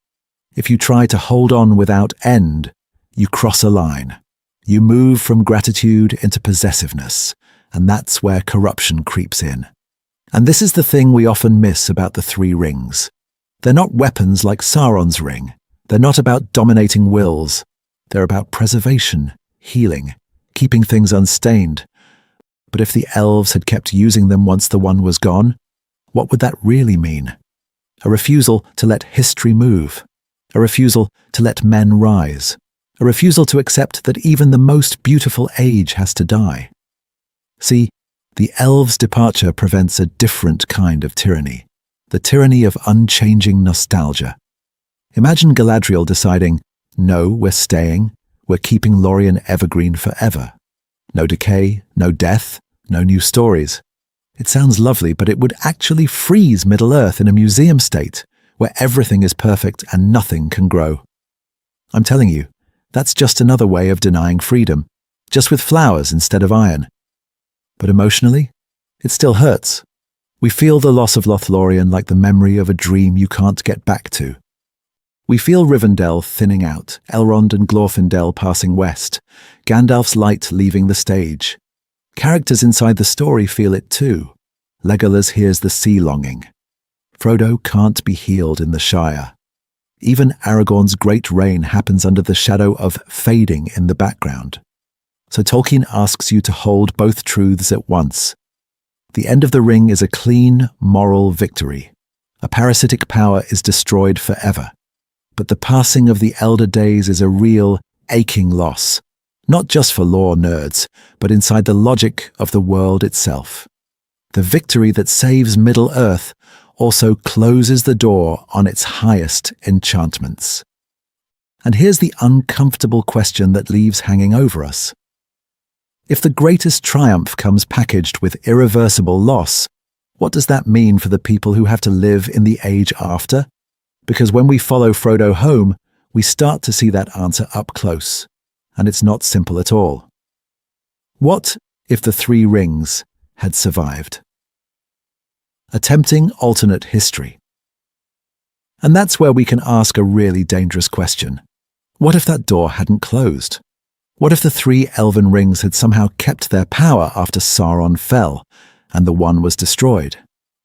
If you try to hold on without end, you cross a line. You move from gratitude into possessiveness, and that's where corruption creeps in. And this is the thing we often miss about the three rings. They're not weapons like Sauron's ring. They're not about dominating wills. They're about preservation, healing, keeping things unstained. But if the elves had kept using them once the one was gone, What would that really mean? A refusal to let history move. A refusal to let men rise. A refusal to accept that even the most beautiful age has to die. See, the elves' departure prevents a different kind of tyranny, the tyranny of unchanging nostalgia. Imagine Galadriel deciding, no, we're staying, we're keeping Lorien evergreen forever. No decay, no death, no new stories. It sounds lovely, but it would actually freeze Middle-earth in a museum state, where everything is perfect and nothing can grow. I'm telling you, that's just another way of denying freedom, just with flowers instead of iron. But emotionally, it still hurts. We feel the loss of Lothlorien like the memory of a dream you can't get back to. We feel Rivendell thinning out, Elrond and Glorfindel passing west, Gandalf's light leaving the stage. Characters inside the story feel it too. Legolas hears the sea longing. Frodo can't be healed in the Shire. Even Aragorn's great reign happens under the shadow of fading in the background. So Tolkien asks you to hold both truths at once. The end of the ring is a clean, moral victory. A parasitic power is destroyed forever. But the passing of the Elder Days is a real, aching loss, not just for lore nerds, but inside the logic of the world itself. The victory that saves Middle-earth also closes the door on its highest enchantments. And here's the uncomfortable question that leaves hanging over us. If the greatest triumph comes packaged with irreversible loss, what does that mean for the people who have to live in the age after? Because when we follow Frodo home, we start to see that answer up close, and it's not simple at all. What if the Three Rings had survived? A tempting alternate history. And that's where we can ask a really dangerous question. What if that door hadn't closed? What if the three elven rings had somehow kept their power after Sauron fell, and the one was destroyed?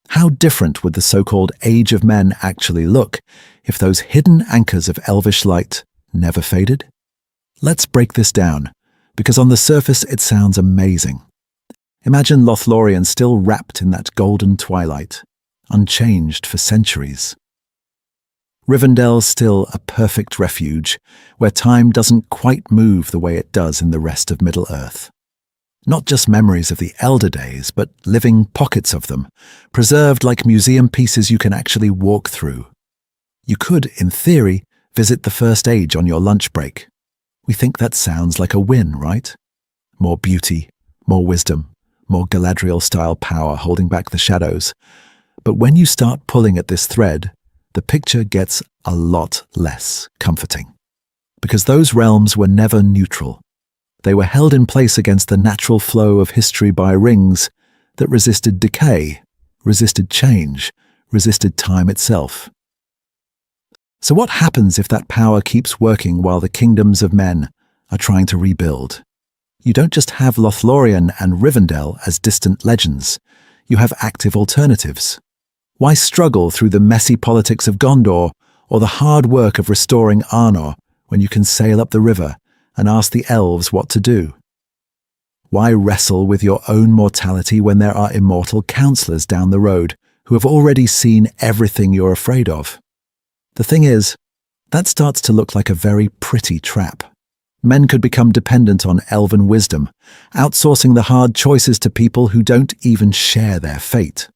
How different would the so-called Age of Men actually look if those hidden anchors of elvish light never faded? Let's break this down, because on the surface it sounds amazing. Imagine Lothlorien still wrapped in that golden twilight, unchanged for centuries. Rivendell still a perfect refuge, where time doesn't quite move the way it does in the rest of Middle-earth. Not just memories of the Elder Days, but living pockets of them, preserved like museum pieces you can actually walk through. You could, in theory, visit the First Age on your lunch break. We think that sounds like a win, right? More beauty, more wisdom, more Galadriel-style power holding back the shadows. But when you start pulling at this thread, the picture gets a lot less comforting. Because those realms were never neutral. They were held in place against the natural flow of history by rings that resisted decay, resisted change, resisted time itself. So what happens if that power keeps working while the kingdoms of men are trying to rebuild? You don't just have Lothlorien and Rivendell as distant legends. You have active alternatives. Why struggle through the messy politics of Gondor or the hard work of restoring Arnor when you can sail up the river and ask the elves what to do? Why wrestle with your own mortality when there are immortal counselors down the road who have already seen everything you're afraid of? The thing is, that starts to look like a very pretty trap. Men could become dependent on elven wisdom, outsourcing the hard choices to people who don't even share their fate.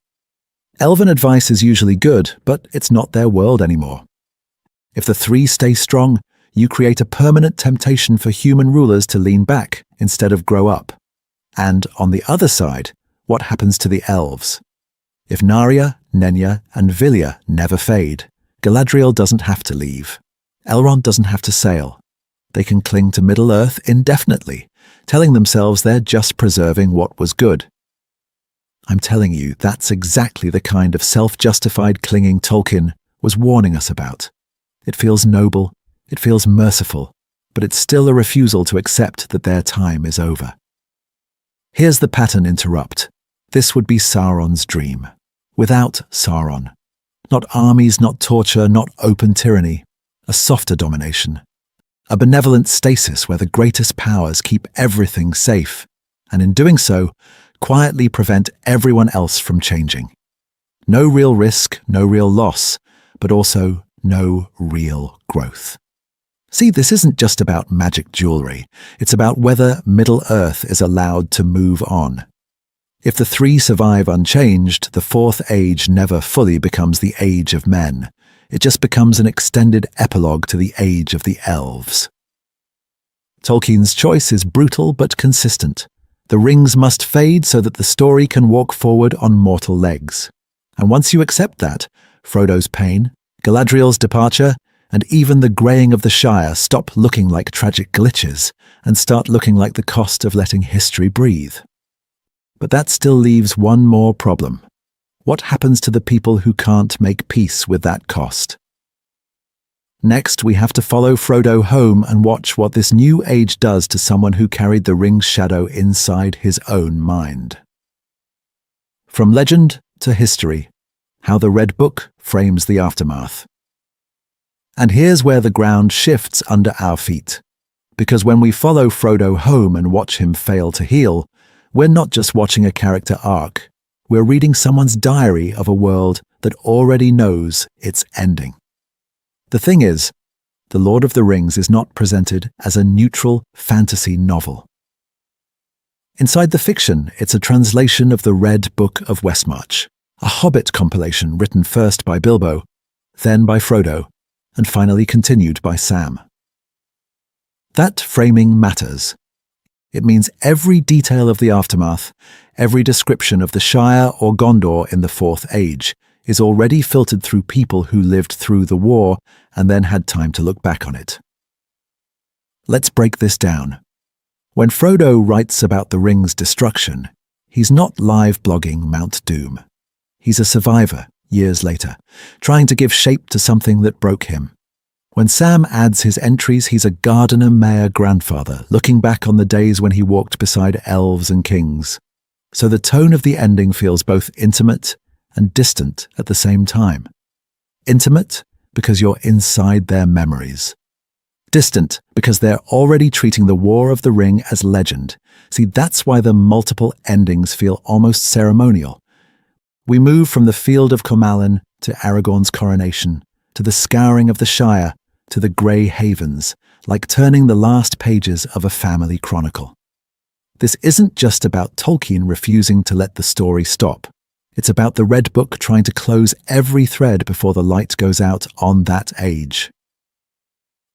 Elven advice is usually good, but it's not their world anymore. If the three stay strong, you create a permanent temptation for human rulers to lean back instead of grow up. And on the other side, what happens to the elves? If Narya, Nenya, and Vilya never fade, Galadriel doesn't have to leave. Elrond doesn't have to sail. They can cling to Middle-earth indefinitely, telling themselves they're just preserving what was good. I'm telling you, that's exactly the kind of self-justified clinging Tolkien was warning us about. It feels noble, it feels merciful, but it's still a refusal to accept that their time is over. Here's the pattern interrupt. This would be Sauron's dream. Without Sauron. Not armies, not torture, not open tyranny. A softer domination. A benevolent stasis where the greatest powers keep everything safe, and in doing so, quietly prevent everyone else from changing. No real risk, no real loss, but also no real growth. See, this isn't just about magic jewelry. It's about whether Middle-earth is allowed to move on. If the three survive unchanged, the fourth age never fully becomes the Age of Men. It just becomes an extended epilogue to the Age of the Elves. Tolkien's choice is brutal but consistent. The rings must fade so that the story can walk forward on mortal legs. And once you accept that, Frodo's pain, Galadriel's departure, and even the greying of the Shire stop looking like tragic glitches and start looking like the cost of letting history breathe. But that still leaves one more problem. What happens to the people who can't make peace with that cost? Next, we have to follow Frodo home and watch what this new age does to someone who carried the ring's shadow inside his own mind. From legend to history, how the Red Book frames the aftermath. And here's where the ground shifts under our feet. Because when we follow Frodo home and watch him fail to heal, we're not just watching a character arc. We're reading someone's diary of a world that already knows its ending. The thing is, The Lord of the Rings is not presented as a neutral fantasy novel. Inside the fiction, it's a translation of the Red Book of Westmarch, a Hobbit compilation written first by Bilbo, then by Frodo, and finally continued by Sam. That framing matters. It means every detail of the aftermath, every description of the Shire or Gondor in the Fourth Age, is already filtered through people who lived through the war and then had time to look back on it. Let's break this down. When Frodo writes about the ring's destruction, he's not live blogging Mount Doom. He's a survivor, years later, trying to give shape to something that broke him. When Sam adds his entries, he's a Gardener Mayor grandfather, looking back on the days when he walked beside elves and kings. So the tone of the ending feels both intimate and distant at the same time. Intimate because you're inside their memories. Distant because they're already treating the War of the Ring as legend. See, that's why the multiple endings feel almost ceremonial. We move from the Field of Cormallen to Aragorn's coronation, to the scouring of the Shire, to the Grey Havens, like turning the last pages of a family chronicle. This isn't just about Tolkien refusing to let the story stop. It's about the Red Book trying to close every thread before the light goes out on that age.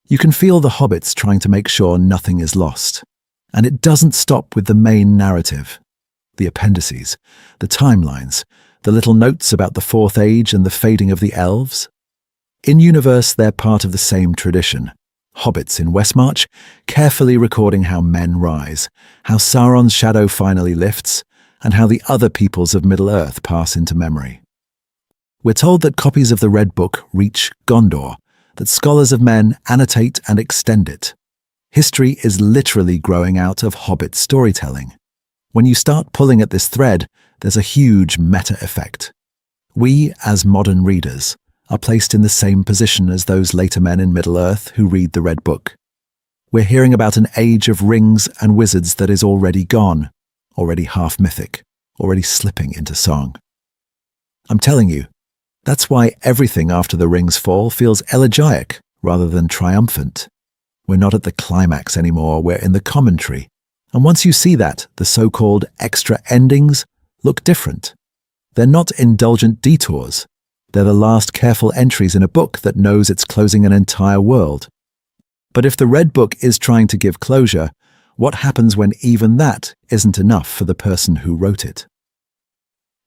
You can feel the hobbits trying to make sure nothing is lost. And it doesn't stop with the main narrative. The appendices, the timelines, the little notes about the Fourth Age and the fading of the elves. In-universe, they're part of the same tradition. Hobbits in Westmarch, carefully recording how men rise, how Sauron's shadow finally lifts, and how the other peoples of Middle-earth pass into memory. We're told that copies of the Red Book reach Gondor, that scholars of men annotate and extend it. History is literally growing out of Hobbit storytelling. When you start pulling at this thread, there's a huge meta effect. We, as modern readers, are placed in the same position as those later men in Middle-earth who read the Red Book. We're hearing about an age of rings and wizards that is already gone, already half-mythic, already slipping into song. I'm telling you, that's why everything after the rings fall feels elegiac rather than triumphant. We're not at the climax anymore, we're in the commentary. And once you see that, the so-called extra endings look different. They're not indulgent detours. They're the last careful entries in a book that knows it's closing an entire world. But if the Red Book is trying to give closure, what happens when even that isn't enough for the person who wrote it?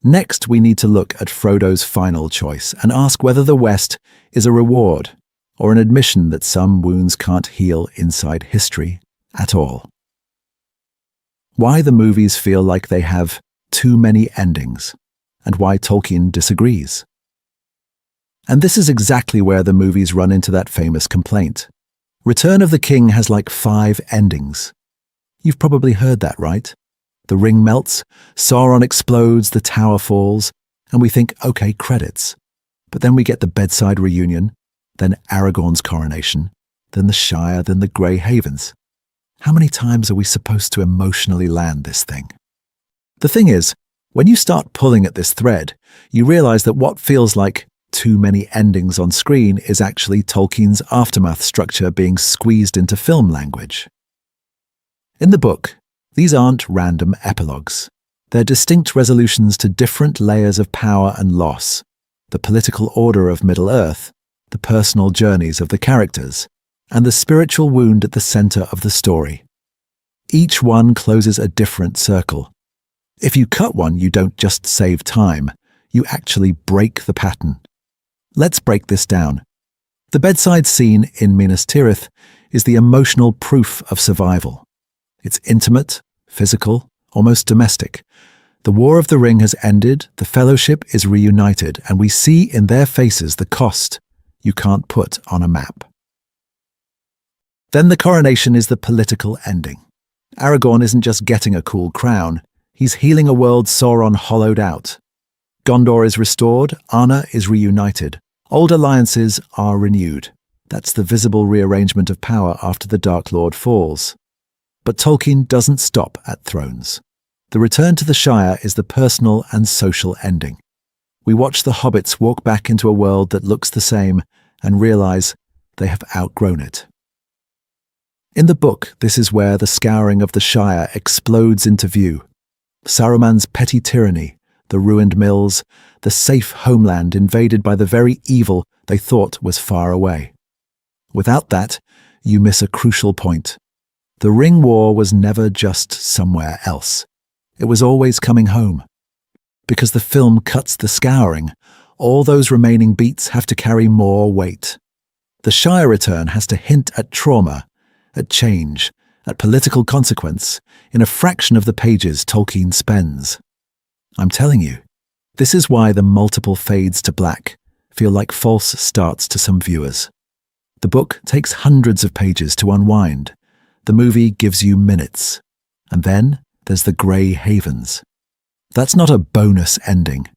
Next, we need to look at Frodo's final choice and ask whether the West is a reward or an admission that some wounds can't heal inside history at all. Why the movies feel like they have too many endings, and why Tolkien disagrees. And this is exactly where the movies run into that famous complaint. Return of the King has like 5 endings. You've probably heard that, right? The ring melts, Sauron explodes, the tower falls, and we think, okay, credits. But then we get the bedside reunion, then Aragorn's coronation, then the Shire, then the Grey Havens. How many times are we supposed to emotionally land this thing? The thing is, When you start pulling at this thread, you realize that what feels like too many endings on screen is actually Tolkien's aftermath structure being squeezed into film language. In the book, these aren't random epilogues. They're distinct resolutions to different layers of power and loss, the political order of Middle-earth, the personal journeys of the characters, and the spiritual wound at the center of the story. Each one closes a different circle. If you cut one, you don't just save time, you actually break the pattern. Let's break this down. The bedside scene in Minas Tirith is the emotional proof of survival. It's intimate, physical, almost domestic. The War of the Ring has ended, the Fellowship is reunited, and we see in their faces the cost you can't put on a map. Then the coronation is the political ending. Aragorn isn't just getting a cool crown, he's healing a world Sauron hollowed out. Gondor is restored, Arna is reunited. Old alliances are renewed. That's the visible rearrangement of power after the Dark Lord falls. But Tolkien doesn't stop at thrones. The return to the Shire is the personal and social ending. We watch the hobbits walk back into a world that looks the same and realize they have outgrown it. In the book, this is where the scouring of the Shire explodes into view. Saruman's petty tyranny, the ruined mills, the safe homeland invaded by the very evil they thought was far away. Without that, you miss a crucial point. The Ring War was never just somewhere else. It was always coming home. Because the film cuts the scouring, all those remaining beats have to carry more weight. The Shire return has to hint at trauma, at change, at political consequence, in a fraction of the pages Tolkien spends. I'm telling you, this is why the multiple fades to black feel like false starts to some viewers. The book takes hundreds of pages to unwind. The movie gives you minutes. And then there's the Grey Havens. That's not a bonus ending.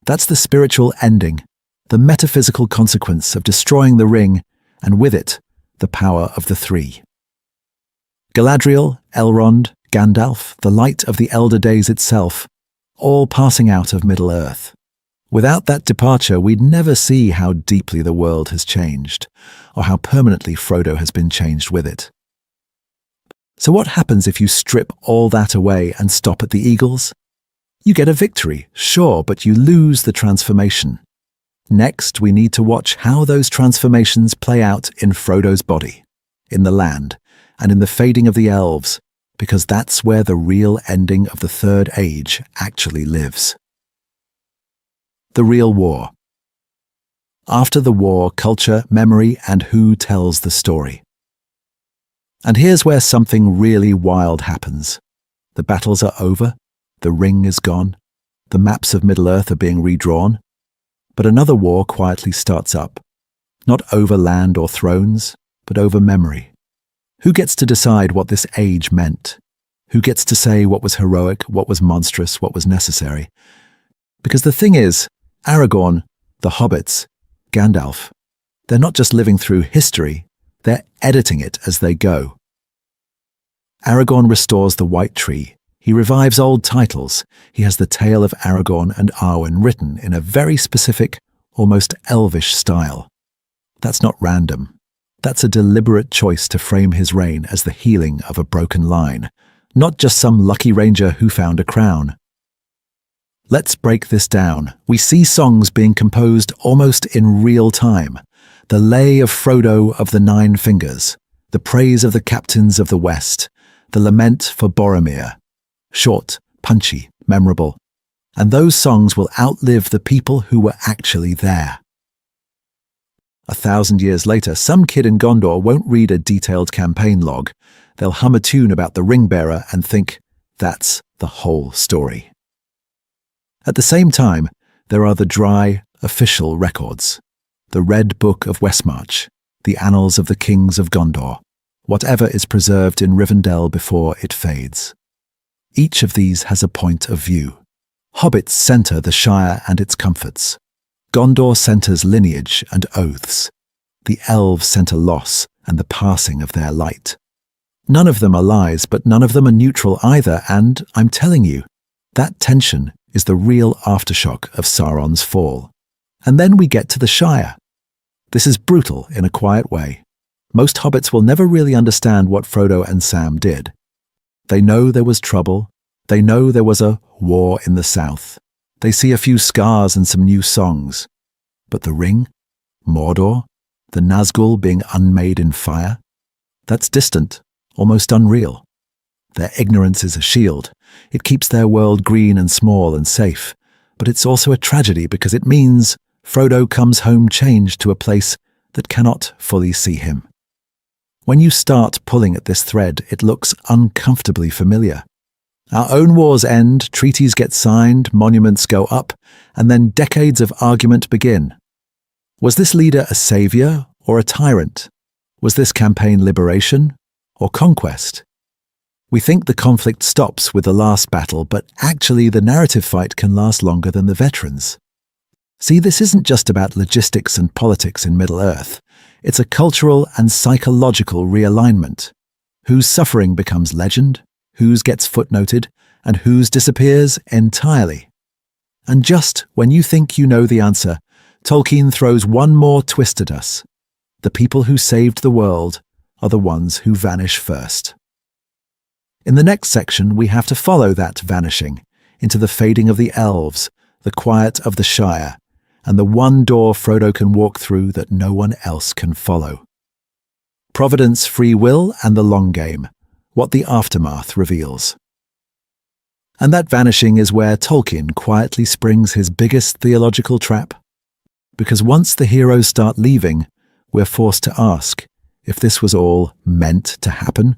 That's the spiritual ending, the metaphysical consequence of destroying the ring, and with it, the power of the three. Galadriel, Elrond, Gandalf, the light of the Elder Days itself, all passing out of Middle-earth. Without that departure, we'd never see how deeply the world has changed, or how permanently Frodo has been changed with it. So what happens if you strip all that away and stop at the Eagles? You get a victory, sure, but you lose the transformation. Next, we need to watch how those transformations play out in Frodo's body, in the land, and in the fading of the elves, because that's where the real ending of the Third Age actually lives. The real war. After the war, culture, memory, and who tells the story. And here's where something really wild happens. The battles are over, the ring is gone, the maps of Middle-earth are being redrawn, but another war quietly starts up, not over land or thrones, but over memory. Who gets to decide what this age meant? Who gets to say what was heroic, what was monstrous, what was necessary? Because the thing is, Aragorn, the hobbits, Gandalf, they're not just living through history, they're editing it as they go. Aragorn restores the White Tree. He revives old titles. He has the tale of Aragorn and Arwen written in a very specific, almost elvish style. That's not random. That's a deliberate choice to frame his reign as the healing of a broken line, not just some lucky ranger who found a crown. Let's break this down. We see songs being composed almost in real time. The lay of Frodo of the Nine Fingers, the praise of the captains of the West, the lament for Boromir. Short, punchy, memorable. And those songs will outlive the people who were actually there. 1,000 years later, some kid in Gondor won't read a detailed campaign log. They'll hum a tune about the ring-bearer and think, that's the whole story. At the same time, there are the dry, official records. The Red Book of Westmarch, the Annals of the Kings of Gondor, whatever is preserved in Rivendell before it fades. Each of these has a point of view. Hobbits center the Shire and its comforts. Gondor centers lineage and oaths. The Elves center loss and the passing of their light. None of them are lies, but none of them are neutral either, and I'm telling you, That tension is the real aftershock of Sauron's fall. And then we get to the Shire. This is brutal in a quiet way. Most hobbits will never really understand what Frodo and Sam did. They know there was trouble. They know there was a war in the south. They see a few scars and some new songs. But the ring, Mordor, the Nazgul being unmade in fire, that's distant, almost unreal. Their ignorance is a shield. It keeps their world green and small and safe. But it's also a tragedy because it means Frodo comes home changed to a place that cannot fully see him. When you start pulling at this thread, it looks uncomfortably familiar. Our own wars end, treaties get signed, monuments go up, and then decades of argument begin. Was this leader a savior or a tyrant? Was this campaign liberation or conquest? We think the conflict stops with the last battle, but actually the narrative fight can last longer than the veterans. See, this isn't just about logistics and politics in Middle-earth. It's a cultural and psychological realignment. Whose suffering becomes legend, whose gets footnoted, and whose disappears entirely. And just when you think you know the answer, Tolkien throws one more twist at us. The people who saved the world are the ones who vanish first. In the next section, we have to follow that vanishing into the fading of the Elves, the quiet of the Shire, and the one door Frodo can walk through that no one else can follow. Providence, free will, and the long game, what the aftermath reveals. And that vanishing is where Tolkien quietly springs his biggest theological trap. Because once the heroes start leaving, we're forced to ask if this was all meant to happen,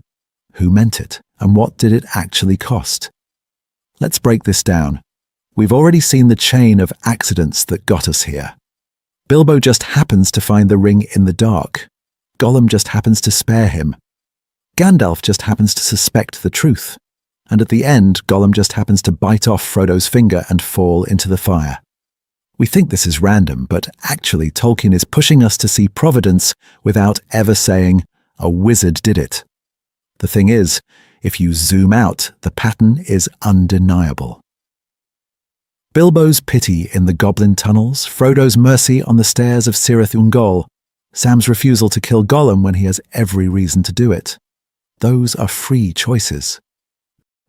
who meant it, and what did it actually cost? Let's break this down. We've already seen the chain of accidents that got us here. Bilbo just happens to find the ring in the dark. Gollum just happens to spare him. Gandalf just happens to suspect the truth. And at the end, Gollum just happens to bite off Frodo's finger and fall into the fire. We think this is random, but actually Tolkien is pushing us to see providence without ever saying, a wizard did it. The thing is, if you zoom out, the pattern is undeniable. Bilbo's pity in the goblin tunnels, Frodo's mercy on the stairs of Cirith Ungol, Sam's refusal to kill Gollum when he has every reason to do it. Those are free choices.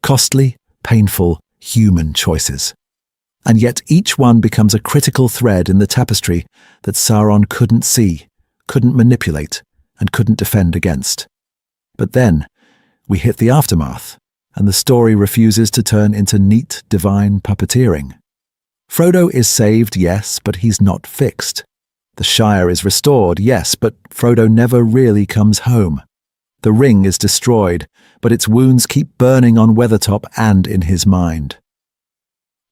Costly, painful, human choices. And yet each one becomes a critical thread in the tapestry that Sauron couldn't see, couldn't manipulate, and couldn't defend against. But then, we hit the aftermath, and the story refuses to turn into neat, divine puppeteering. Frodo is saved, yes, but he's not fixed. The Shire is restored, yes, but Frodo never really comes home. The ring is destroyed, but its wounds keep burning on Weathertop and in his mind.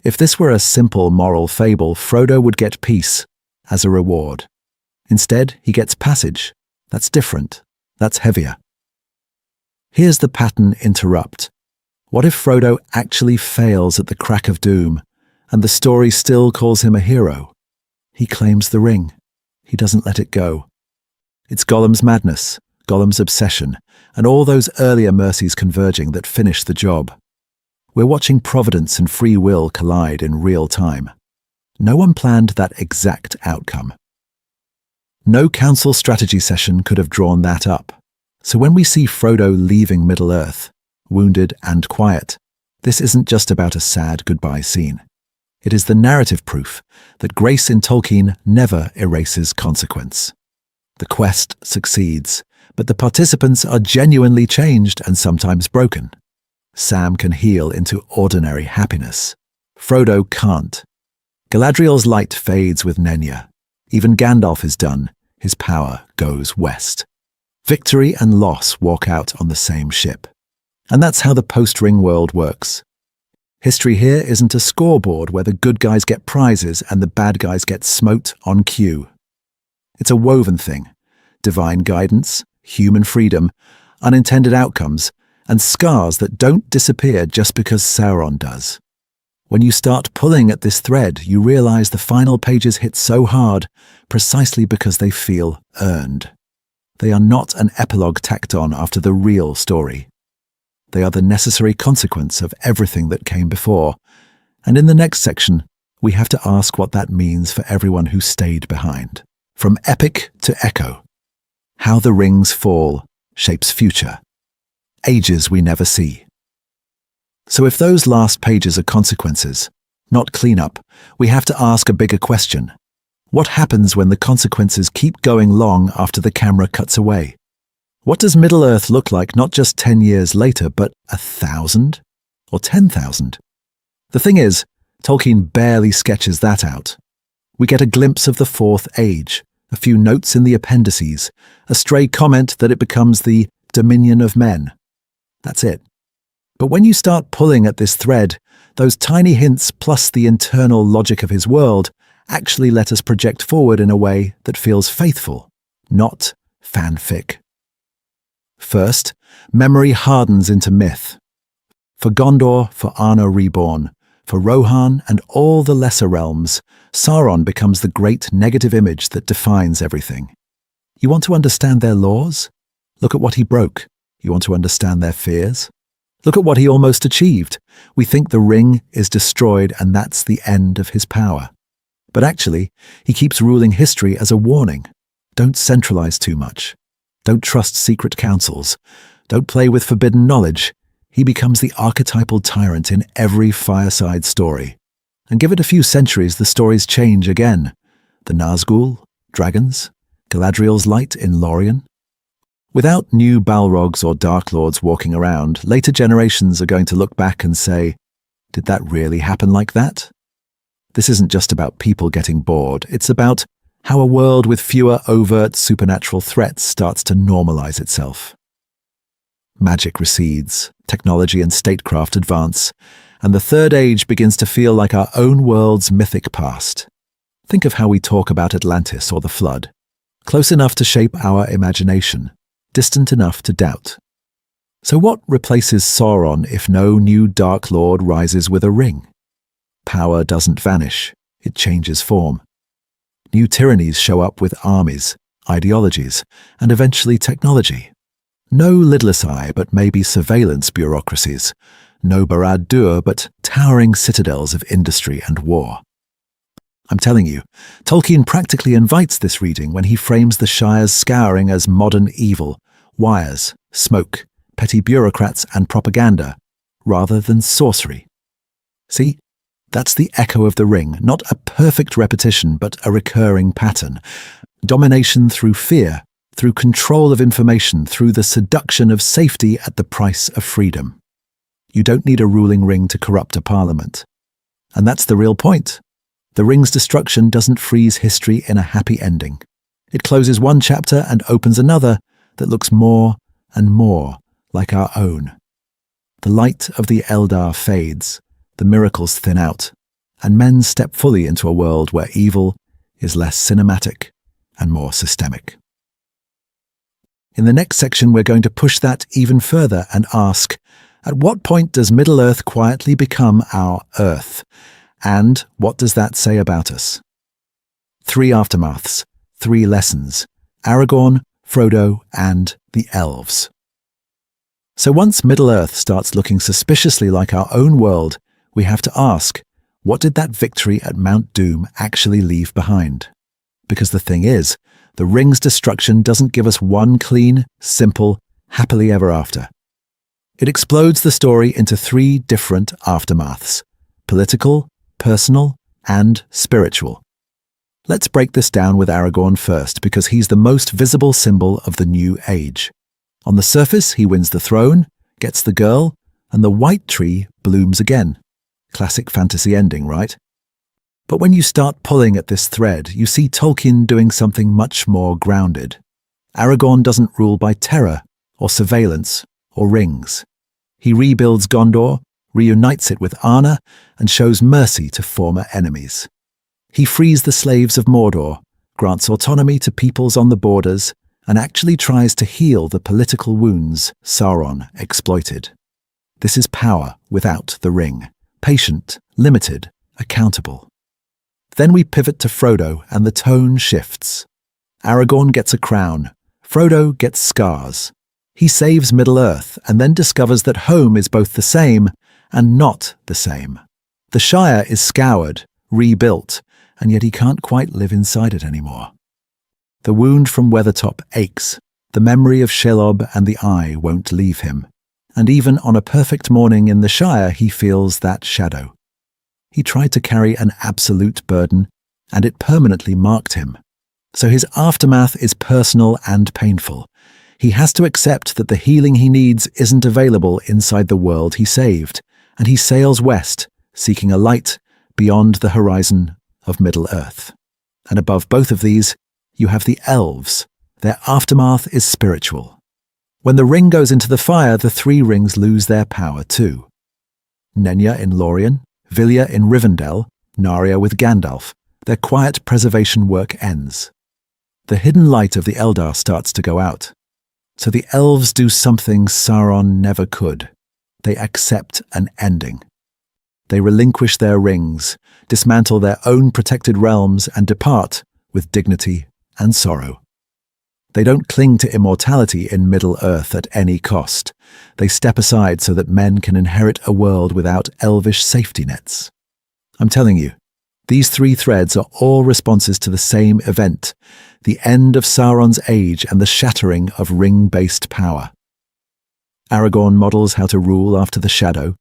If this were a simple moral fable, Frodo would get peace as a reward. Instead, he gets passage. That's different. That's heavier. Here's the pattern interrupt. What if Frodo actually fails at the crack of doom, and the story still calls him a hero? He claims the ring. He doesn't let it go. It's Gollum's madness, Gollum's obsession, and all those earlier mercies converging that finish the job. We're watching providence and free will collide in real time. No one planned that exact outcome. No council strategy session could have drawn that up. So when we see Frodo leaving Middle-earth, wounded and quiet, this isn't just about a sad goodbye scene. It is the narrative proof that grace in Tolkien never erases consequence. The quest succeeds, but the participants are genuinely changed and sometimes broken. Sam can heal into ordinary happiness. Frodo can't. Galadriel's light fades with Nenya. Even Gandalf is done. His power goes west. Victory and loss walk out on the same ship. And that's how the post-Ring world works. History here isn't a scoreboard where the good guys get prizes and the bad guys get smote on cue. It's a woven thing. Divine guidance, human freedom, unintended outcomes, and scars that don't disappear just because Sauron does. When you start pulling at this thread, you realize the final pages hit so hard precisely because they feel earned. They are not an epilogue tacked on after the real story. They are the necessary consequence of everything that came before, And in the next section, we have to ask what that means for everyone who stayed behind. From epic to echo. How the rings fall shapes future. Ages we never see. So if those last pages are consequences, not cleanup, we have to ask a bigger question. What happens when the consequences keep going long after the camera cuts away? What does Middle-earth look like not just 10 years later, but 1,000 or 10,000? The thing is, Tolkien barely sketches that out. We get a glimpse of the Fourth Age, a few notes in the appendices, a stray comment that it becomes the dominion of men. That's it. But when you start pulling at this thread, those tiny hints plus the internal logic of his world actually let us project forward in a way that feels faithful, not fanfic. First, memory hardens into myth. For Gondor, for Arnor Reborn, for Rohan and all the lesser realms, Sauron becomes the great negative image that defines everything. You want to understand their laws? Look at what he broke. You want to understand their fears? Look at what he almost achieved. We think the ring is destroyed and that's the end of his power. But actually, he keeps ruling history as a warning. Don't centralize too much. Don't trust secret councils. Don't play with forbidden knowledge. He becomes the archetypal tyrant in every fireside story. And give it a few centuries, the stories change again. The Nazgul, dragons, Galadriel's light in Lorien. Without new Balrogs or Dark Lords walking around, later generations are going to look back and say, did that really happen like that? This isn't just about people getting bored, it's about how a world with fewer overt supernatural threats starts to normalize itself. Magic recedes, technology and statecraft advance, and the Third Age begins to feel like our own world's mythic past. Think of how we talk about Atlantis or the Flood. Close enough to shape our imagination, distant enough to doubt. So what replaces Sauron if no new Dark Lord rises with a ring? Power doesn't vanish, it changes form. New tyrannies show up with armies, ideologies, and eventually technology. No lidless eye, but maybe surveillance bureaucracies. No Barad-dûr, but towering citadels of industry and war. I'm telling you, Tolkien practically invites this reading when he frames the Shire's scouring as modern evil, wires, smoke, petty bureaucrats and propaganda, rather than sorcery. See? That's the echo of the ring, not a perfect repetition, but a recurring pattern. Domination through fear, through control of information, through the seduction of safety at the price of freedom. You don't need a ruling ring to corrupt a parliament. And that's the real point. The ring's destruction doesn't freeze history in a happy ending. It closes one chapter and opens another that looks more and more like our own. The light of the Eldar fades, the miracles thin out, and men step fully into a world where evil is less cinematic and more systemic. In the next section, we're going to push that even further and ask, at what point does Middle-earth quietly become our Earth? And what does that say about us? 3 aftermaths, 3 lessons: Aragorn, Frodo, and the Elves. So once Middle-earth starts looking suspiciously like our own world, we have to ask, what did that victory at Mount Doom actually leave behind? Because the thing is, the ring's destruction doesn't give us one clean, simple, happily ever after. It explodes the story into 3 different aftermaths: political, personal, and spiritual. Let's break this down with Aragorn first, because he's the most visible symbol of the new age. On the surface, he wins the throne, gets the girl, and the white tree blooms again. Classic fantasy ending, right? But when you start pulling at this thread, you see Tolkien doing something much more grounded. Aragorn doesn't rule by terror, or surveillance, or rings. He rebuilds Gondor, reunites it with Arnor, and shows mercy to former enemies. He frees the slaves of Mordor, grants autonomy to peoples on the borders, and actually tries to heal the political wounds Sauron exploited. This is power without the ring. Patient, limited, accountable. Then we pivot to Frodo and the tone shifts. Aragorn gets a crown. Frodo gets scars. He saves Middle-earth and then discovers that home is both the same and not the same. The Shire is scoured, rebuilt, and yet he can't quite live inside it anymore. The wound from Weathertop aches. The memory of Shelob and the Eye won't leave him. And even on a perfect morning in the Shire, he feels that shadow. He tried to carry an absolute burden, and it permanently marked him. So his aftermath is personal and painful. He has to accept that the healing he needs isn't available inside the world he saved, and he sails west, seeking a light beyond the horizon of Middle-earth. And above both of these, you have the Elves. Their aftermath is spiritual. When the ring goes into the fire, the three rings lose their power too. Nenya in Lorien, Vilya in Rivendell, Narya with Gandalf, their quiet preservation work ends. The hidden light of the Eldar starts to go out. So the Elves do something Sauron never could. They accept an ending. They relinquish their rings, dismantle their own protected realms, and depart with dignity and sorrow. They don't cling to immortality in Middle-earth at any cost. They step aside so that men can inherit a world without elvish safety nets. I'm telling you, these three threads are all responses to the same event, the end of Sauron's age and the shattering of ring-based power. Aragorn models how to rule after the shadow.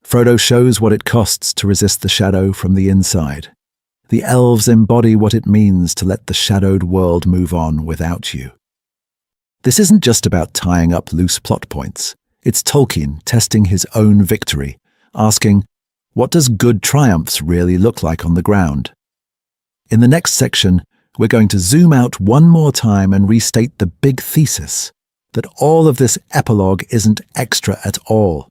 Frodo shows what it costs to resist the shadow from the inside. The Elves embody what it means to let the shadowed world move on without you. This isn't just about tying up loose plot points. It's Tolkien testing his own victory, asking, what does good triumphs really look like on the ground? In the next section, we're going to zoom out one more time and restate the big thesis, that all of this epilogue isn't extra at all.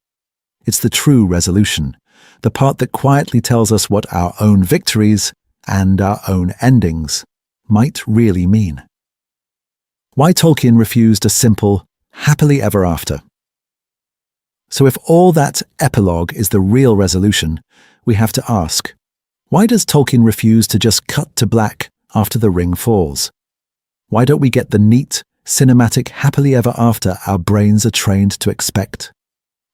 It's the true resolution, the part that quietly tells us what our own victories and our own endings might really mean. Why Tolkien refused a simple, happily ever after. So if all that epilogue is the real resolution, we have to ask, why does Tolkien refuse to just cut to black after the ring falls? Why don't we get the neat, cinematic happily ever after our brains are trained to expect?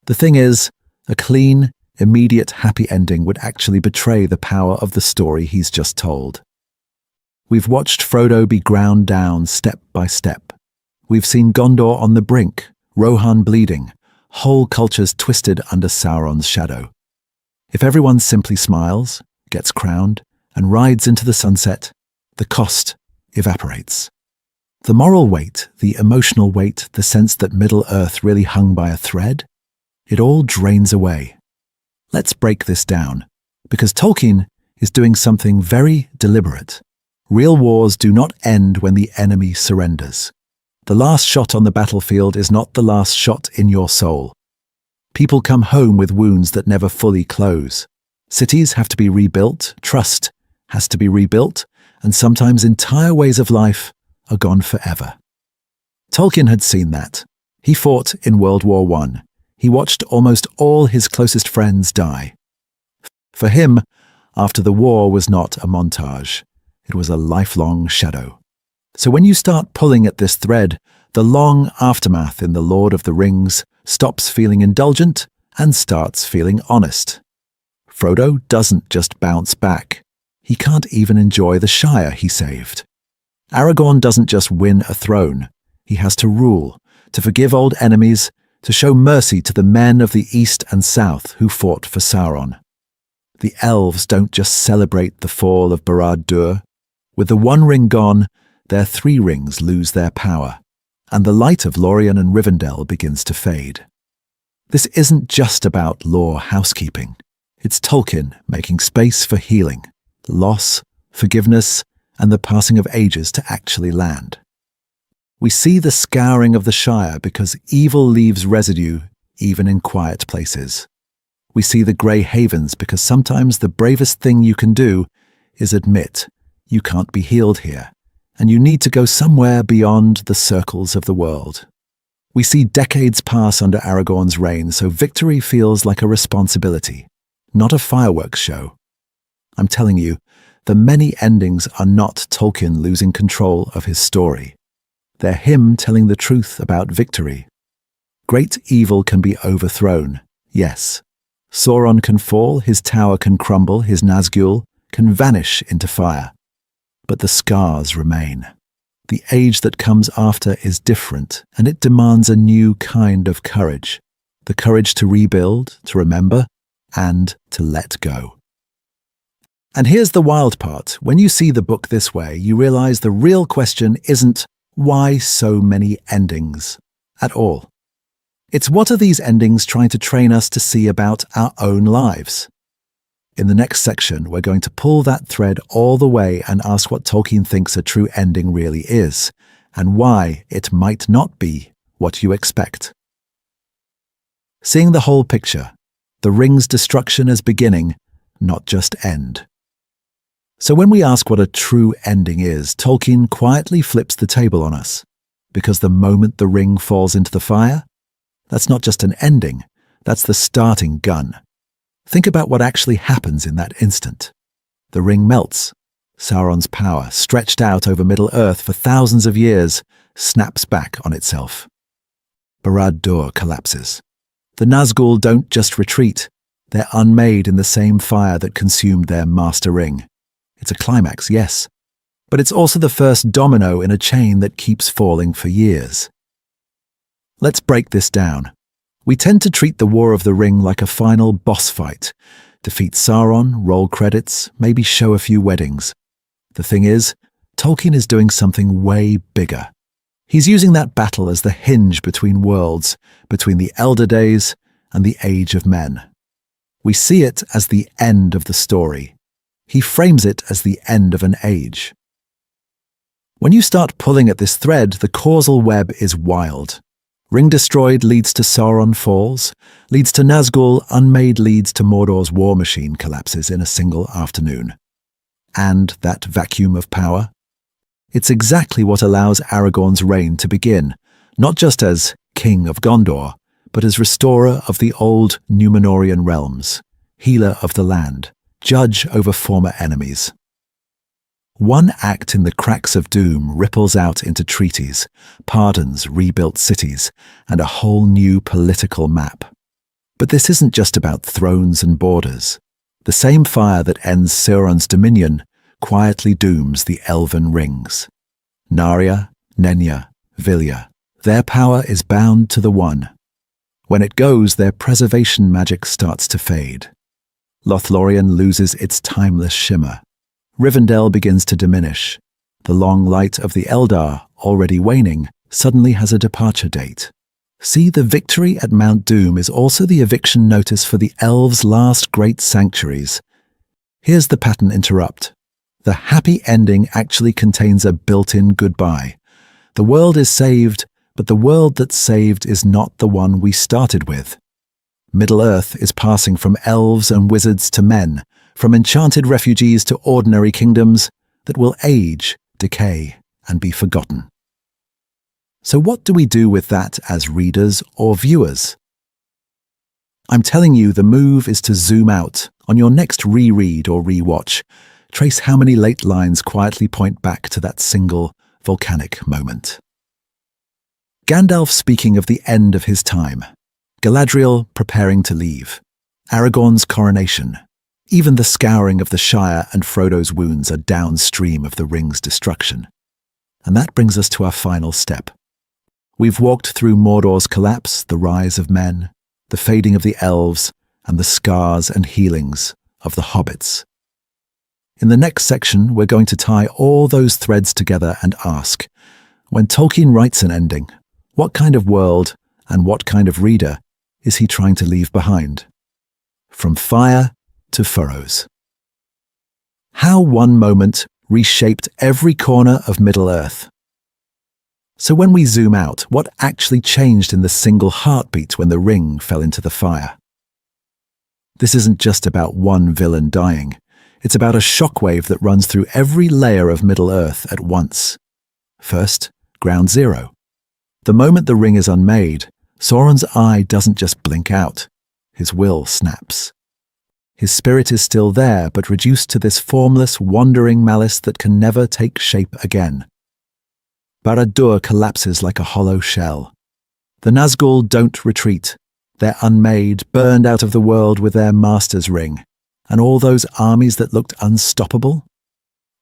The thing is, a clean, immediate happy ending would actually betray the power of the story he's just told. We've watched Frodo be ground down step by step. We've seen Gondor on the brink, Rohan bleeding, whole cultures twisted under Sauron's shadow. If everyone simply smiles, gets crowned, and rides into the sunset, the cost evaporates. The moral weight, the emotional weight, the sense that Middle-earth really hung by a thread, it all drains away. Let's break this down, because Tolkien is doing something very deliberate. Real wars do not end when the enemy surrenders. The last shot on the battlefield is not the last shot in your soul. People come home with wounds that never fully close. Cities have to be rebuilt, trust has to be rebuilt, and sometimes entire ways of life are gone forever. Tolkien had seen that. He fought in World War I. He watched almost all his closest friends die. For him, after the war was not a montage. It was a lifelong shadow. So when you start pulling at this thread, the long aftermath in The Lord of the Rings stops feeling indulgent and starts feeling honest. Frodo doesn't just bounce back. He can't even enjoy the Shire he saved. Aragorn doesn't just win a throne. He has to rule, to forgive old enemies, to show mercy to the men of the East and South who fought for Sauron. The Elves don't just celebrate the fall of Barad-dûr. With the one ring gone, their three rings lose their power, and the light of Lorien and Rivendell begins to fade. This isn't just about lore housekeeping. It's Tolkien making space for healing, loss, forgiveness, and the passing of ages to actually land. We see the scouring of the Shire because evil leaves residue even in quiet places. We see the grey havens because sometimes the bravest thing you can do is admit you can't be healed here, and you need to go somewhere beyond the circles of the world. We see decades pass under Aragorn's reign, so victory feels like a responsibility, not a fireworks show. I'm telling you, the many endings are not Tolkien losing control of his story. They're him telling the truth about victory. Great evil can be overthrown, yes. Sauron can fall, his tower can crumble, his Nazgul can vanish into fire. But the scars remain. The age that comes after is different, and it demands a new kind of courage. The courage to rebuild, to remember, and to let go. And here's the wild part. When you see the book this way, you realize the real question isn't why so many endings at all. It's what are these endings trying to train us to see about our own lives? In the next section, we're going to pull that thread all the way and ask what Tolkien thinks a true ending really is, and why it might not be what you expect. Seeing the whole picture, the ring's destruction as beginning, not just end. So when we ask what a true ending is, Tolkien quietly flips the table on us, because the moment the ring falls into the fire, that's not just an ending, that's the starting gun. Think about what actually happens in that instant. The ring melts. Sauron's power, stretched out over Middle-earth for thousands of years, snaps back on itself. Barad-dûr collapses. The Nazgul don't just retreat, they're unmade in the same fire that consumed their master ring. It's a climax, yes, but it's also the first domino in a chain that keeps falling for years. Let's break this down. We tend to treat the War of the Ring like a final boss fight. Defeat Sauron, roll credits, maybe show a few weddings. The thing is, Tolkien is doing something way bigger. He's using that battle as the hinge between worlds, between the Elder Days and the Age of Men. We see it as the end of the story. He frames it as the end of an age. When you start pulling at this thread, the causal web is wild. Ring destroyed leads to Sauron falls, leads to Nazgul, unmade leads to Mordor's war machine collapses in a single afternoon. And that vacuum of power? It's exactly what allows Aragorn's reign to begin, not just as King of Gondor, but as restorer of the old Númenórean realms, healer of the land, judge over former enemies. One act in the cracks of doom ripples out into treaties, pardons, rebuilt cities, and a whole new political map. But this isn't just about thrones and borders. The same fire that ends Sauron's dominion quietly dooms the elven rings. Narya, Nenya, Vilya. Their power is bound to the One. When it goes, their preservation magic starts to fade. Lothlorien loses its timeless shimmer. Rivendell begins to diminish. The long light of the Eldar, already waning, suddenly has a departure date. See, the victory at Mount Doom is also the eviction notice for the Elves' last great sanctuaries. Here's the pattern interrupt. The happy ending actually contains a built-in goodbye. The world is saved, but the world that's saved is not the one we started with. Middle-earth is passing from elves and wizards to men, from enchanted refugees to ordinary kingdoms that will age, decay, and be forgotten. So what do we do with that as readers or viewers? I'm telling you, the move is to zoom out on your next reread or rewatch. Trace how many late lines quietly point back to that single volcanic moment. Gandalf speaking of the end of his time. Galadriel preparing to leave. Aragorn's coronation. Even the scouring of the Shire and Frodo's wounds are downstream of the ring's destruction. And that brings us to our final step. We've walked through Mordor's collapse, the rise of men, the fading of the elves, and the scars and healings of the hobbits. In the next section, we're going to tie all those threads together and ask, when Tolkien writes an ending, what kind of world and what kind of reader is he trying to leave behind? From fire to furrows. How one moment reshaped every corner of Middle-earth. So when we zoom out, what actually changed in the single heartbeat when the ring fell into the fire? This isn't just about one villain dying. It's about a shockwave that runs through every layer of Middle-earth at once. First, Ground Zero. The moment the ring is unmade, Sauron's eye doesn't just blink out. His will snaps. His spirit is still there, but reduced to this formless, wandering malice that can never take shape again. Barad-dûr collapses like a hollow shell. The Nazgul don't retreat. They're unmade, burned out of the world with their master's ring. And all those armies that looked unstoppable?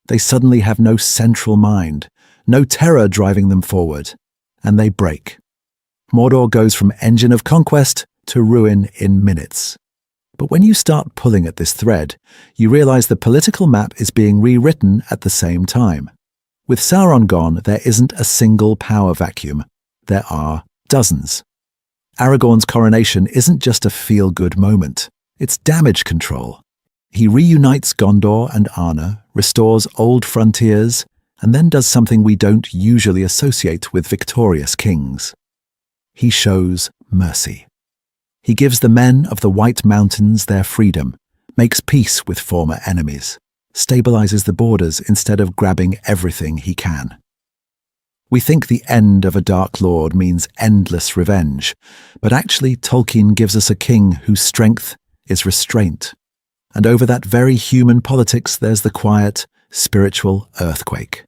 They suddenly have no central mind, no terror driving them forward, and they break. Mordor goes from engine of conquest to ruin in minutes. But when you start pulling at this thread, you realize the political map is being rewritten at the same time. With Sauron gone, there isn't a single power vacuum. There are dozens. Aragorn's coronation isn't just a feel-good moment. It's damage control. He reunites Gondor and Arnor, restores old frontiers, and then does something we don't usually associate with victorious kings. He shows mercy. He gives the men of the White Mountains their freedom, makes peace with former enemies, stabilizes the borders instead of grabbing everything he can. We think the end of a Dark Lord means endless revenge, but actually Tolkien gives us a king whose strength is restraint. And over that very human politics there's the quiet, spiritual earthquake.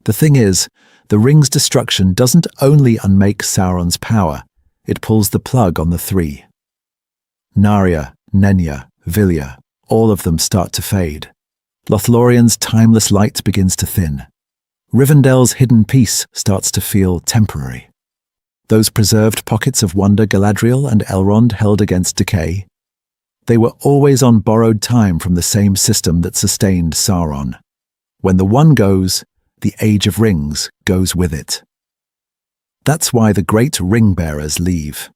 The thing is, the ring's destruction doesn't only unmake Sauron's power, it pulls the plug on the three. Narya, Nenya, Vilya, all of them start to fade. Lothlorien's timeless light begins to thin. Rivendell's hidden peace starts to feel temporary. Those preserved pockets of wonder Galadriel and Elrond held against decay, they were always on borrowed time from the same system that sustained Sauron. When the one goes, the Age of Rings goes with it. That's why the great ring-bearers leave.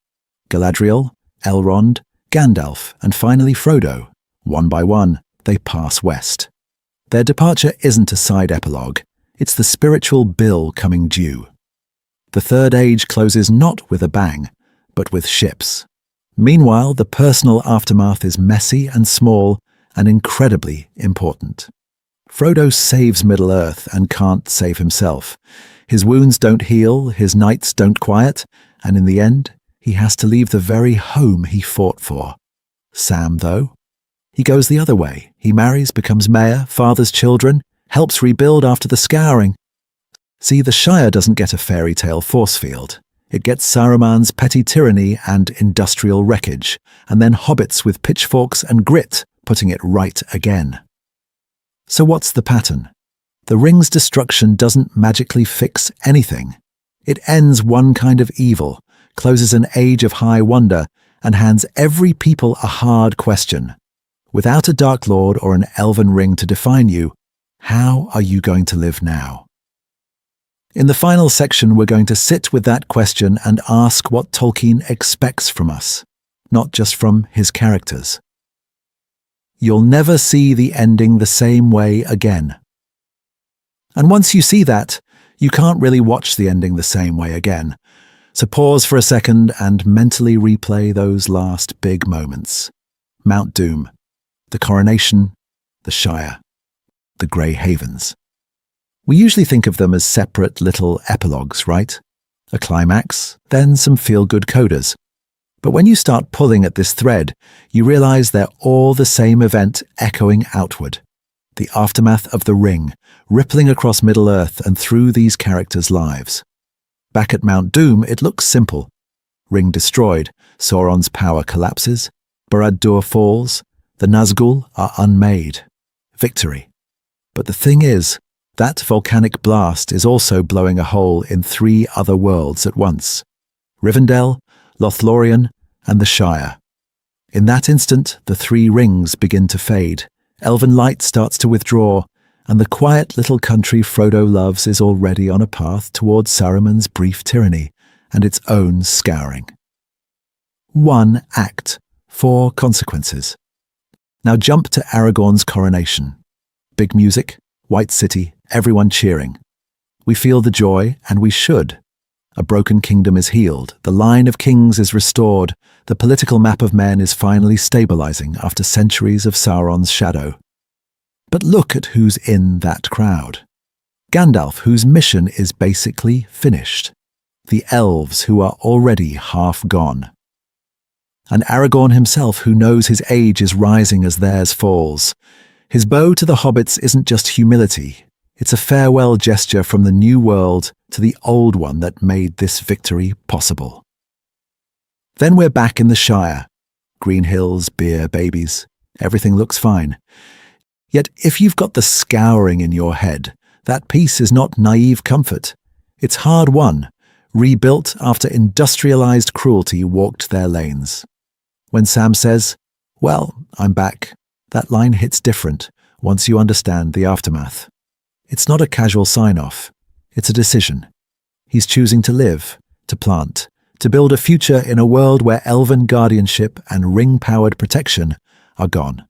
Galadriel, Elrond, Gandalf, and finally Frodo. One by one, they pass west. Their departure isn't a side epilogue, it's the spiritual bill coming due. The Third Age closes not with a bang, but with ships. Meanwhile, the personal aftermath is messy and small and incredibly important. Frodo saves Middle-earth and can't save himself. His wounds don't heal, his knights don't quiet, and in the end, he has to leave the very home he fought for. Sam, though? He goes the other way. He marries, becomes mayor, fathers children, helps rebuild after the scouring. See, the Shire doesn't get a fairy tale force field. It gets Saruman's petty tyranny and industrial wreckage, and then hobbits with pitchforks and grit putting it right again. So what's the pattern? The ring's destruction doesn't magically fix anything. It ends one kind of evil, closes an age of high wonder, and hands every people a hard question. Without a Dark Lord or an elven ring to define you, how are you going to live now? In the final section, we're going to sit with that question and ask what Tolkien expects from us, not just from his characters. You'll never see the ending the same way again. And once you see that, you can't really watch the ending the same way again. So pause for a second and mentally replay those last big moments. Mount Doom, the coronation, the Shire, the Grey Havens. We usually think of them as separate little epilogues, right? A climax, then some feel-good codas. But when you start pulling at this thread, you realize they're all the same event echoing outward. The aftermath of the ring, rippling across Middle-earth and through these characters' lives. Back at Mount Doom, it looks simple. Ring destroyed, Sauron's power collapses, Barad-dûr falls, the Nazgûl are unmade. Victory. But the thing is, that volcanic blast is also blowing a hole in 3 other worlds at once. Rivendell, Lothlorien, and the Shire. In that instant, the 3 rings begin to fade. Elven light starts to withdraw, and the quiet little country Frodo loves is already on a path towards Saruman's brief tyranny and its own scouring. 1 act, 4 consequences. Now jump to Aragorn's coronation. Big music, White City, everyone cheering. We feel the joy, and we should. A broken kingdom is healed, the line of kings is restored, the political map of men is finally stabilizing after centuries of Sauron's shadow. But look at who's in that crowd. Gandalf, whose mission is basically finished. The Elves, who are already half gone. And Aragorn himself, who knows his age is rising as theirs falls. His bow to the hobbits isn't just humility. It's a farewell gesture from the new world to the old one that made this victory possible. Then we're back in the Shire. Green hills, beer, babies. Everything looks fine. Yet if you've got the scouring in your head, that peace is not naive comfort. It's hard-won, rebuilt after industrialized cruelty walked their lanes. When Sam says, "Well, I'm back," that line hits different once you understand the aftermath. It's not a casual sign-off. It's a decision. He's choosing to live, to plant, to build a future in a world where elven guardianship and ring-powered protection are gone.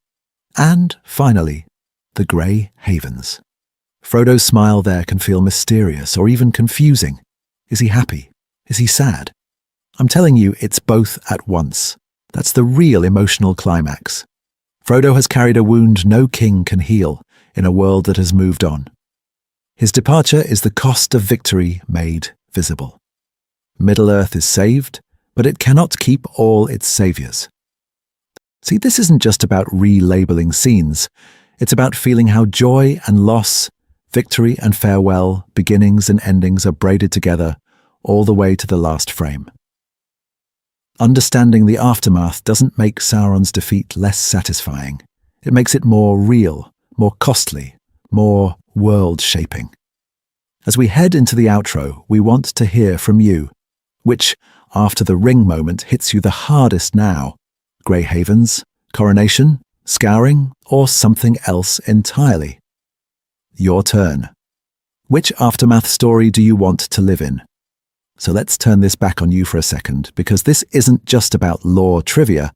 And, finally, the Grey Havens. Frodo's smile there can feel mysterious or even confusing. Is he happy? Is he sad? I'm telling you, it's both at once. That's the real emotional climax. Frodo has carried a wound no king can heal in a world that has moved on. His departure is the cost of victory made visible. Middle-earth is saved, but it cannot keep all its saviors. See, this isn't just about relabeling scenes. It's about feeling how joy and loss, victory and farewell, beginnings and endings are braided together all the way to the last frame. Understanding the aftermath doesn't make Sauron's defeat less satisfying. It makes it more real, more costly, more world-shaping. As we head into the outro, we want to hear from you. Which, after the ring moment, hits you the hardest now? Grey Havens, coronation, scouring, or something else entirely? Your turn. Which aftermath story do you want to live in? So let's turn this back on you for a second, because this isn't just about lore trivia.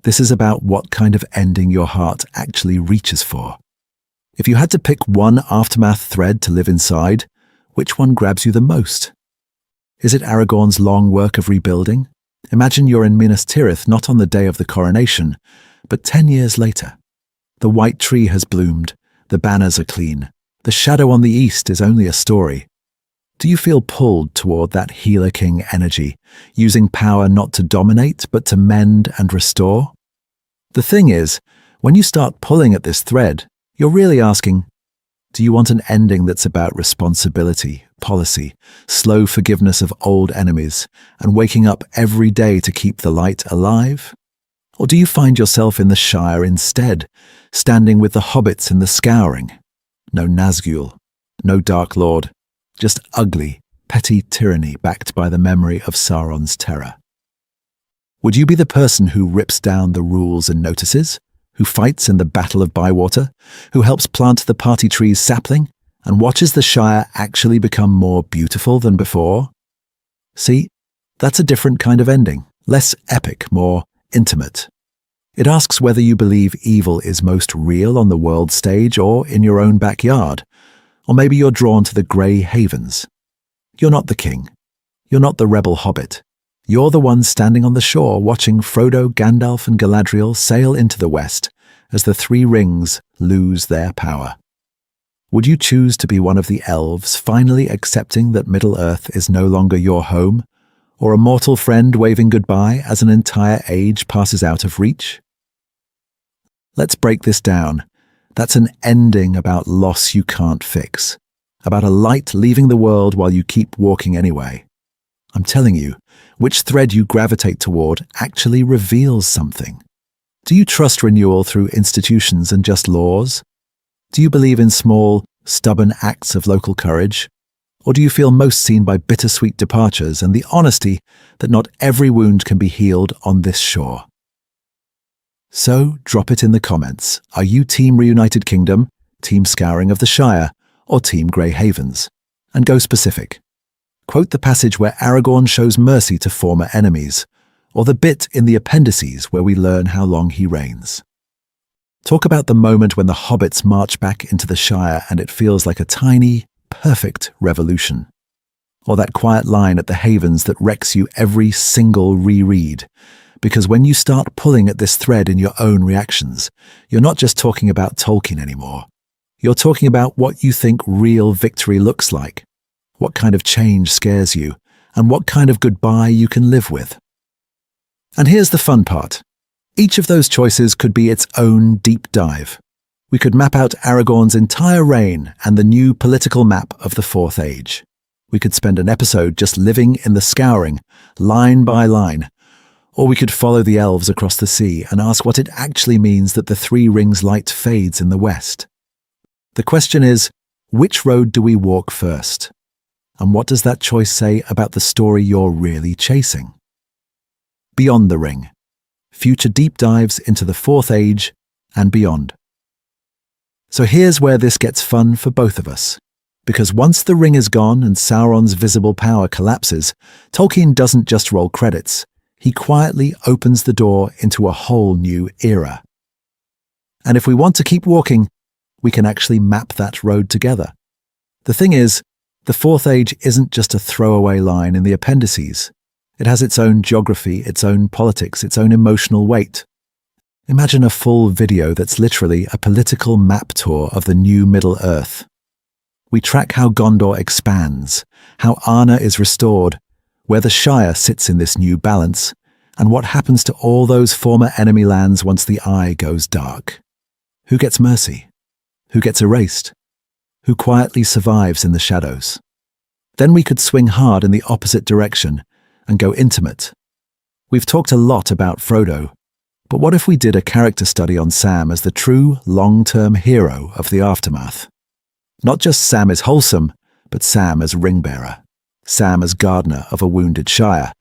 This is about what kind of ending your heart actually reaches for. If you had to pick one aftermath thread to live inside, which one grabs you the most? Is it Aragorn's long work of rebuilding? Imagine you're in Minas Tirith not on the day of the coronation, but 10 years later. The white tree has bloomed, the banners are clean, the shadow on the east is only a story. Do you feel pulled toward that Healer King energy, using power not to dominate but to mend and restore? The thing is, when you start pulling at this thread, you're really asking, do you want an ending that's about responsibility, policy, slow forgiveness of old enemies, and waking up every day to keep the light alive? Or do you find yourself in the Shire instead, standing with the hobbits in the scouring? No Nazgul, no Dark Lord, just ugly, petty tyranny backed by the memory of Sauron's terror. Would you be the person who rips down the rules and notices, who fights in the Battle of Bywater, who helps plant the party tree's sapling, and watches the Shire actually become more beautiful than before? See, that's a different kind of ending, less epic, more intimate. It asks whether you believe evil is most real on the world stage or in your own backyard, or maybe you're drawn to the Grey Havens. You're not the king. You're not the rebel hobbit. You're the one standing on the shore watching Frodo, Gandalf and Galadriel sail into the west as the three rings lose their power. Would you choose to be one of the elves finally accepting that Middle-earth is no longer your home, or a mortal friend waving goodbye as an entire age passes out of reach? Let's break this down. That's an ending about loss you can't fix, about a light leaving the world while you keep walking anyway. I'm telling you, which thread you gravitate toward actually reveals something. Do you trust renewal through institutions and just laws? Do you believe in small, stubborn acts of local courage? Or do you feel most seen by bittersweet departures and the honesty that not every wound can be healed on this shore? So drop it in the comments. Are you Team Reunited Kingdom, Team Scouring of the Shire, or Team Grey Havens? And go specific. Quote the passage where Aragorn shows mercy to former enemies, or the bit in the appendices where we learn how long he reigns. Talk about the moment when the hobbits march back into the Shire and it feels like a tiny, perfect revolution. Or that quiet line at the Havens that wrecks you every single reread. Because when you start pulling at this thread in your own reactions, you're not just talking about Tolkien anymore. You're talking about what you think real victory looks like, what kind of change scares you, and what kind of goodbye you can live with. And here's the fun part. Each of those choices could be its own deep dive. We could map out Aragorn's entire reign and the new political map of the Fourth Age. We could spend an episode just living in the scouring, line by line. Or we could follow the elves across the sea and ask what it actually means that the three rings' light fades in the west. The question is, which road do we walk first? And what does that choice say about the story you're really chasing? Beyond the Ring. Future deep dives into the Fourth Age and beyond. So here's where this gets fun for both of us. Because once the ring is gone and Sauron's visible power collapses, Tolkien doesn't just roll credits. He quietly opens the door into a whole new era. And if we want to keep walking, we can actually map that road together. The thing is, the Fourth Age isn't just a throwaway line in the appendices. It has its own geography, its own politics, its own emotional weight. Imagine a full video that's literally a political map tour of the new Middle-earth. We track how Gondor expands, how Arna is restored, where the Shire sits in this new balance, and what happens to all those former enemy lands once the Eye goes dark. Who gets mercy? Who gets erased? Who quietly survives in the shadows? Then we could swing hard in the opposite direction and go intimate. We've talked a lot about Frodo, but what if we did a character study on Sam as the true long-term hero of the aftermath? Not just Sam is wholesome, but Sam as ringbearer, Sam as gardener of a wounded Shire,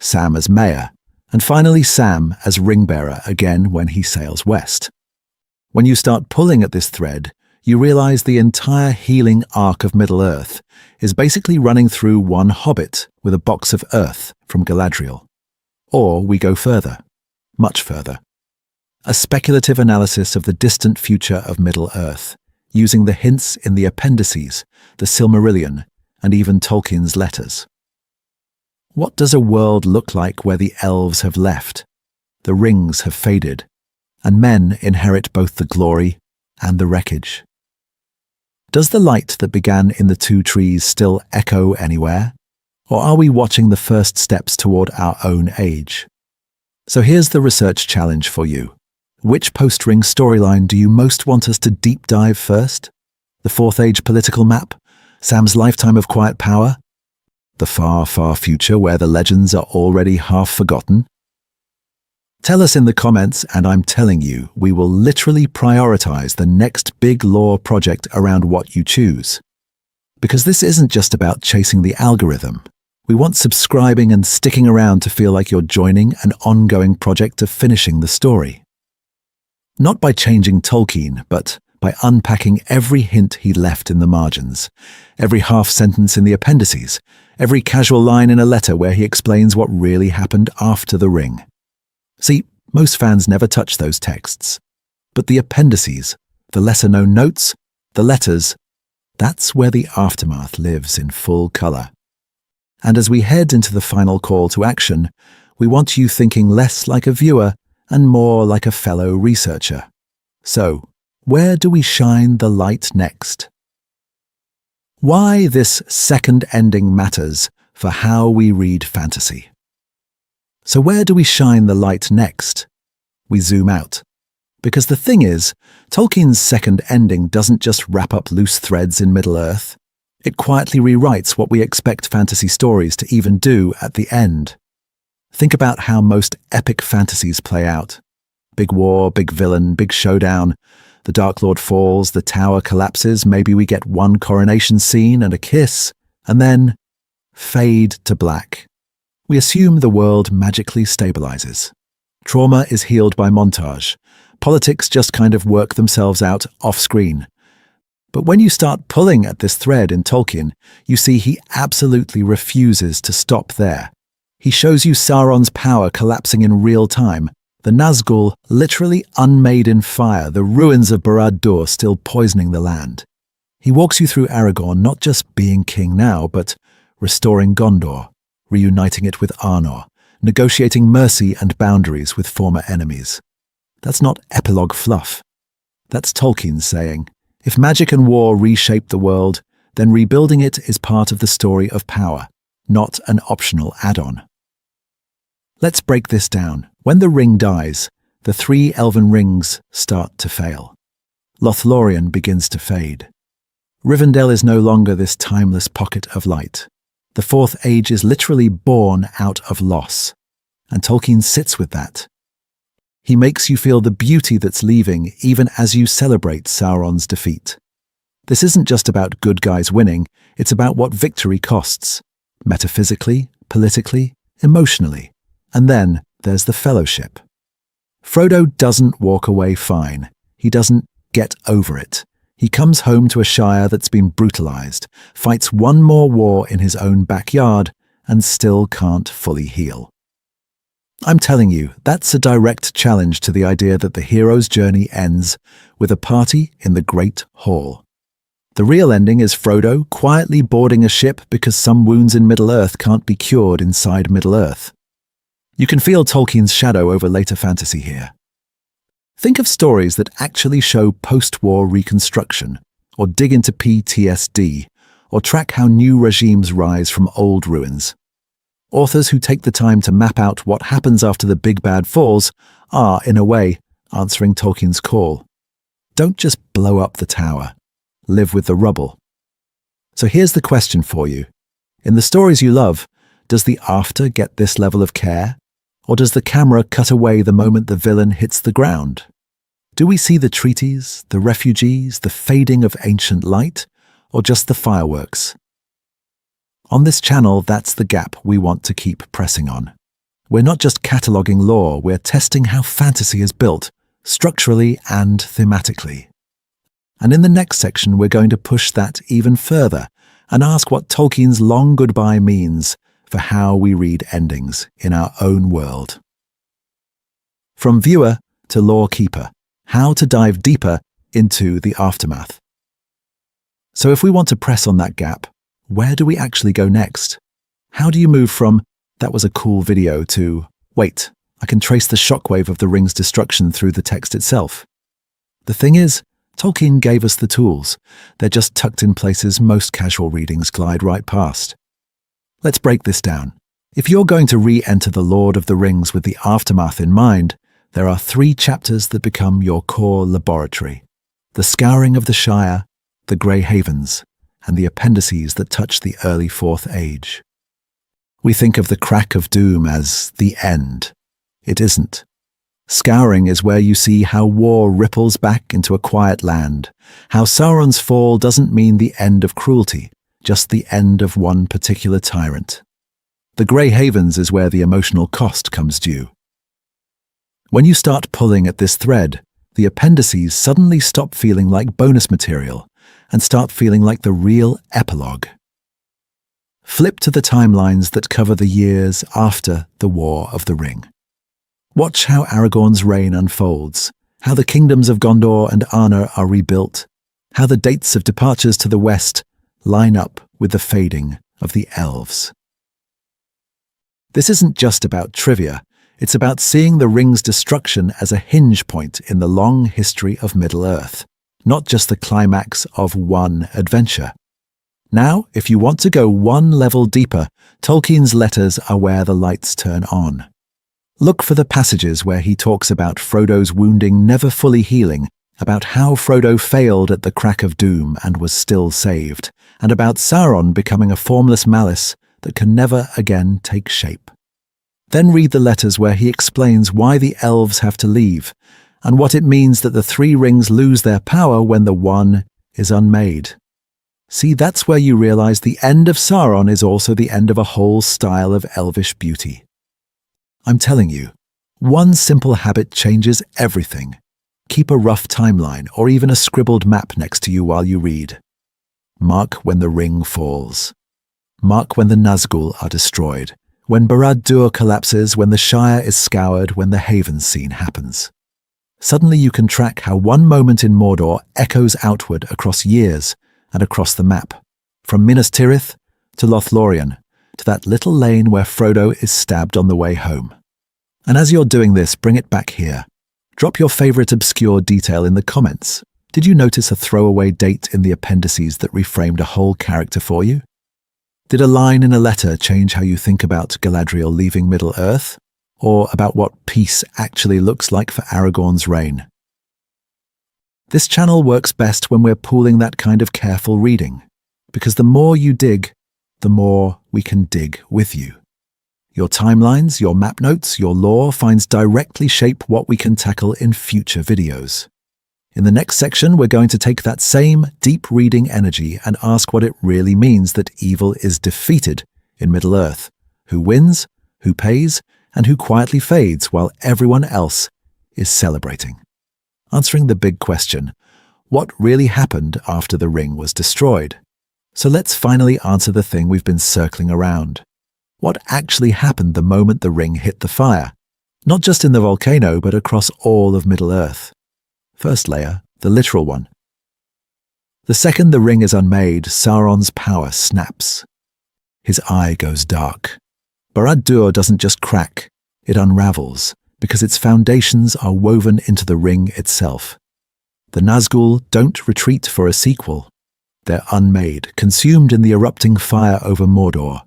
Sam as mayor, and finally Sam as ringbearer again when he sails west. When you start pulling at this thread, you realize the entire healing arc of Middle-earth is basically running through one hobbit with a box of earth from Galadriel. Or we go further, much further. A speculative analysis of the distant future of Middle-earth, using the hints in the appendices, the Silmarillion, and even Tolkien's letters. What does a world look like where the elves have left, the rings have faded, and men inherit both the glory and the wreckage? Does the light that began in the two trees still echo anywhere? Or are we watching the first steps toward our own age? So here's the research challenge for you. Which post-ring storyline do you most want us to deep dive first? The Fourth Age political map? Sam's lifetime of quiet power? The far, far future where the legends are already half forgotten? Tell us in the comments, and I'm telling you, we will literally prioritize the next big lore project around what you choose. Because this isn't just about chasing the algorithm. We want subscribing and sticking around to feel like you're joining an ongoing project of finishing the story. Not by changing Tolkien, but by unpacking every hint he left in the margins, every half sentence in the appendices, every casual line in a letter where he explains what really happened after the ring. See, most fans never touch those texts. But the appendices, the lesser-known notes, the letters, that's where the aftermath lives in full color. And as we head into the final call to action, we want you thinking less like a viewer and more like a fellow researcher. So, where do we shine the light next? Why this second ending matters for how we read fantasy. So where do we shine the light next? We zoom out. Because the thing is, Tolkien's second ending doesn't just wrap up loose threads in Middle-earth. It quietly rewrites what we expect fantasy stories to even do at the end. Think about how most epic fantasies play out. Big war, big villain, big showdown. The Dark Lord falls, the tower collapses, maybe we get one coronation scene and a kiss, and then fade to black. We assume the world magically stabilizes. Trauma is healed by montage. Politics just kind of work themselves out off-screen. But when you start pulling at this thread in Tolkien, you see he absolutely refuses to stop there. He shows you Sauron's power collapsing in real time, the Nazgul literally unmade in fire, the ruins of Barad-dûr still poisoning the land. He walks you through Aragorn not just being king now, but restoring Gondor, reuniting it with Arnor, negotiating mercy and boundaries with former enemies. That's not epilogue fluff. That's Tolkien saying, if magic and war reshape the world, then rebuilding it is part of the story of power, not an optional add-on. Let's break this down. When the ring dies, the three elven rings start to fail. Lothlorien begins to fade. Rivendell is no longer this timeless pocket of light. The Fourth Age is literally born out of loss. and Tolkien sits with that. He makes you feel the beauty that's leaving even as you celebrate Sauron's defeat. This isn't just about good guys winning, it's about what victory costs, metaphysically, politically, emotionally. And then there's the fellowship. Frodo doesn't walk away fine. He doesn't get over it. He comes home to a Shire that's been brutalized, fights one more war in his own backyard, and still can't fully heal. I'm telling you, that's a direct challenge to the idea that the hero's journey ends with a party in the Great Hall. The real ending is Frodo quietly boarding a ship because some wounds in Middle-earth can't be cured inside Middle-earth. You can feel Tolkien's shadow over later fantasy here. Think of stories that actually show post-war reconstruction, or dig into PTSD, or track how new regimes rise from old ruins. Authors who take the time to map out what happens after the big bad falls are, in a way, answering Tolkien's call. Don't just blow up the tower. Live with the rubble. So here's the question for you. In the stories you love, does the after get this level of care? Or does the camera cut away the moment the villain hits the ground? Do we see the treaties, the refugees, the fading of ancient light, or just the fireworks? On this channel, that's the gap we want to keep pressing on. We're not just cataloguing lore, we're testing how fantasy is built, structurally and thematically. And in the next section, we're going to push that even further and ask what Tolkien's long goodbye means for how we read endings in our own world. From viewer to lore keeper, how to dive deeper into the aftermath. So if we want to press on that gap, where do we actually go next? How do you move from, that was a cool video, to, wait, I can trace the shockwave of the ring's destruction through the text itself? The thing is, Tolkien gave us the tools. They're just tucked in places most casual readings glide right past. Let's break this down. If you're going to re-enter The Lord of the Rings with the aftermath in mind, there are 3 chapters that become your core laboratory. The Scouring of the Shire, the Grey Havens, and the appendices that touch the early Fourth Age. We think of the Crack of Doom as the end. It isn't. Scouring is where you see how war ripples back into a quiet land, how Sauron's fall doesn't mean the end of cruelty, just the end of one particular tyrant. The Grey Havens is where the emotional cost comes due. When you start pulling at this thread, the appendices suddenly stop feeling like bonus material and start feeling like the real epilogue. Flip to the timelines that cover the years after the War of the Ring. Watch how Aragorn's reign unfolds, how the kingdoms of Gondor and Arnor are rebuilt, how the dates of departures to the west line up with the fading of the Elves. This isn't just about trivia, it's about seeing the ring's destruction as a hinge point in the long history of Middle-earth, not just the climax of one adventure. Now, if you want to go one level deeper, Tolkien's letters are where the lights turn on. Look for the passages where he talks about Frodo's wounding never fully healing, about how Frodo failed at the Crack of Doom and was still saved, and about Sauron becoming a formless malice that can never again take shape. Then read the letters where he explains why the elves have to leave, and what it means that the 3 rings lose their power when the one is unmade. See, that's where you realize the end of Sauron is also the end of a whole style of elvish beauty. I'm telling you, one simple habit changes everything. Keep a rough timeline or even a scribbled map next to you while you read. Mark when the ring falls. Mark when the Nazgul are destroyed, when Barad-dûr collapses, when the Shire is scoured, when the Haven scene happens. Suddenly you can track how one moment in Mordor echoes outward across years and across the map, from Minas Tirith to Lothlorien, to that little lane where Frodo is stabbed on the way home. And as you're doing this, bring it back here. Drop your favorite obscure detail in the comments. Did you notice a throwaway date in the appendices that reframed a whole character for you? Did a line in a letter change how you think about Galadriel leaving Middle-earth? Or about what peace actually looks like for Aragorn's reign? This channel works best when we're pooling that kind of careful reading, because the more you dig, the more we can dig with you. Your timelines, your map notes, your lore finds directly shape what we can tackle in future videos. In the next section, we're going to take that same deep reading energy and ask what it really means that evil is defeated in Middle-earth. Who wins, who pays, and who quietly fades while everyone else is celebrating. Answering the big question, what really happened after the ring was destroyed? So let's finally answer the thing we've been circling around. What actually happened the moment the ring hit the fire? Not just in the volcano, but across all of Middle-earth. First layer, the literal one. The second the ring is unmade, Sauron's power snaps. His eye goes dark. Barad-dûr doesn't just crack, it unravels, because its foundations are woven into the ring itself. The Nazgûl don't retreat for a sequel. They're unmade, consumed in the erupting fire over Mordor.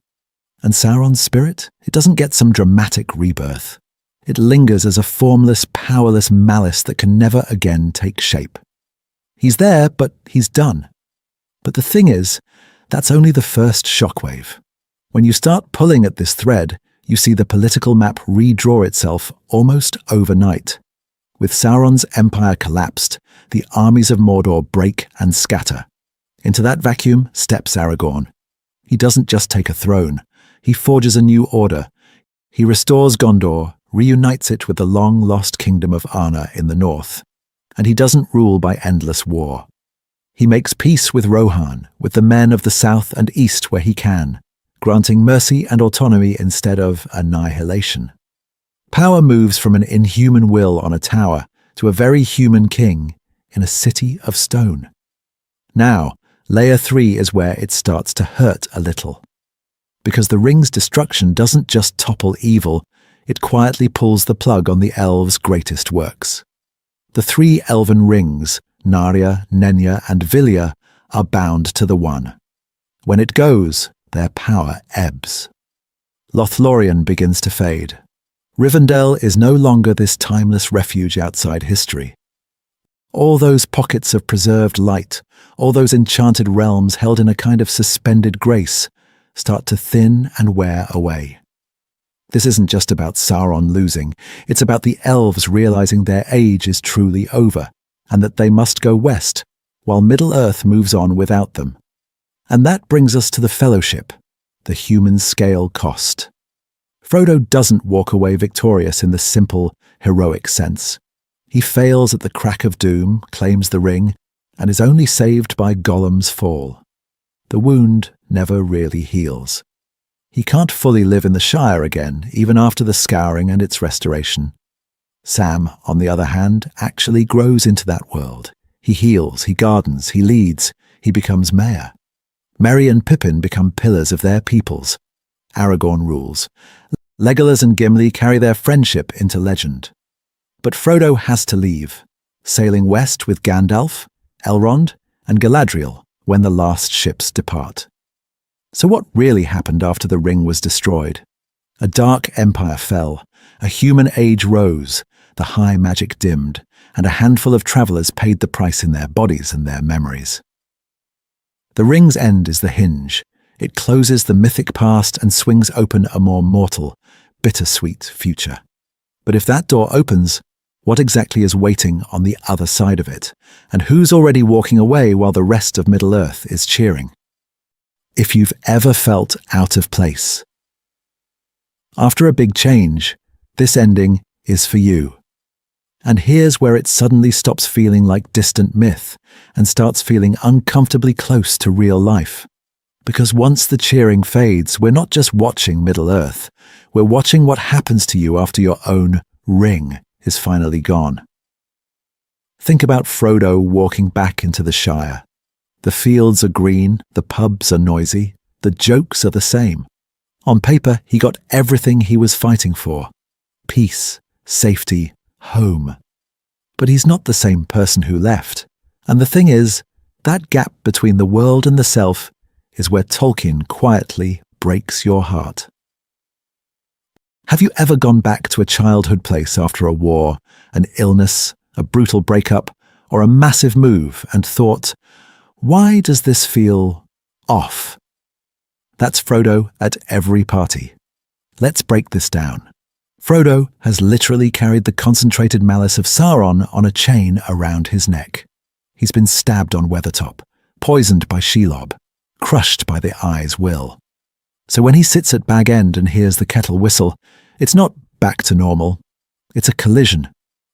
And Sauron's spirit? It doesn't get some dramatic rebirth. It lingers as a formless, powerless malice that can never again take shape. He's there, but he's done. But the thing is, that's only the first shockwave. When you start pulling at this thread, you see the political map redraw itself almost overnight. With Sauron's empire collapsed, the armies of Mordor break and scatter. Into that vacuum steps Aragorn. He doesn't just take a throne. He forges a new order. He restores Gondor, reunites it with the long-lost kingdom of Arna in the north. And he doesn't rule by endless war. He makes peace with Rohan, with the men of the south and east where he can, granting mercy and autonomy instead of annihilation. Power moves from an inhuman will on a tower to a very human king in a city of stone. Now, Layer 3 is where it starts to hurt a little. Because the ring's destruction doesn't just topple evil, it quietly pulls the plug on the elves' greatest works. The three elven rings, Narya, Nenya, and Vilya, are bound to the one. When it goes, their power ebbs. Lothlorien begins to fade. Rivendell is no longer this timeless refuge outside history. All those pockets of preserved light, all those enchanted realms held in a kind of suspended grace, start to thin and wear away. This isn't just about Sauron losing, it's about the elves realizing their age is truly over, and that they must go west, while Middle-earth moves on without them. And that brings us to the Fellowship, the human-scale cost. Frodo doesn't walk away victorious in the simple, heroic sense. He fails at the crack of doom, claims the ring, and is only saved by Gollum's fall. The wound never really heals. He can't fully live in the Shire again, even after the scouring and its restoration. Sam, on the other hand, actually grows into that world. He heals, he gardens, he leads, he becomes mayor. Merry and Pippin become pillars of their peoples. Aragorn rules. Legolas and Gimli carry their friendship into legend. But Frodo has to leave, sailing west with Gandalf, Elrond, and Galadriel when the last ships depart. So what really happened after the ring was destroyed? A dark empire fell, a human age rose, the high magic dimmed, and a handful of travelers paid the price in their bodies and their memories. The ring's end is the hinge. It closes the mythic past and swings open a more mortal, bittersweet future. But if that door opens, what exactly is waiting on the other side of it? And who's already walking away while the rest of Middle-earth is cheering? If you've ever felt out of place. After a big change, this ending is for you. And here's where it suddenly stops feeling like distant myth and starts feeling uncomfortably close to real life. Because once the cheering fades, we're not just watching Middle-earth, we're watching what happens to you after your own ring is finally gone. Think about Frodo walking back into the Shire. The fields are green, the pubs are noisy, the jokes are the same. On paper, he got everything he was fighting for. Peace, safety, home. But he's not the same person who left. And the thing is, that gap between the world and the self is where Tolkien quietly breaks your heart. Have you ever gone back to a childhood place after a war, an illness, a brutal breakup, or a massive move and thought, why does this feel off? That's Frodo at every party. Let's break this down. Frodo has literally carried the concentrated malice of Sauron on a chain around his neck. He's been stabbed on Weathertop, poisoned by Shelob, crushed by the Eye's will. So when he sits at Bag End and hears the kettle whistle, it's not back to normal. It's a collision.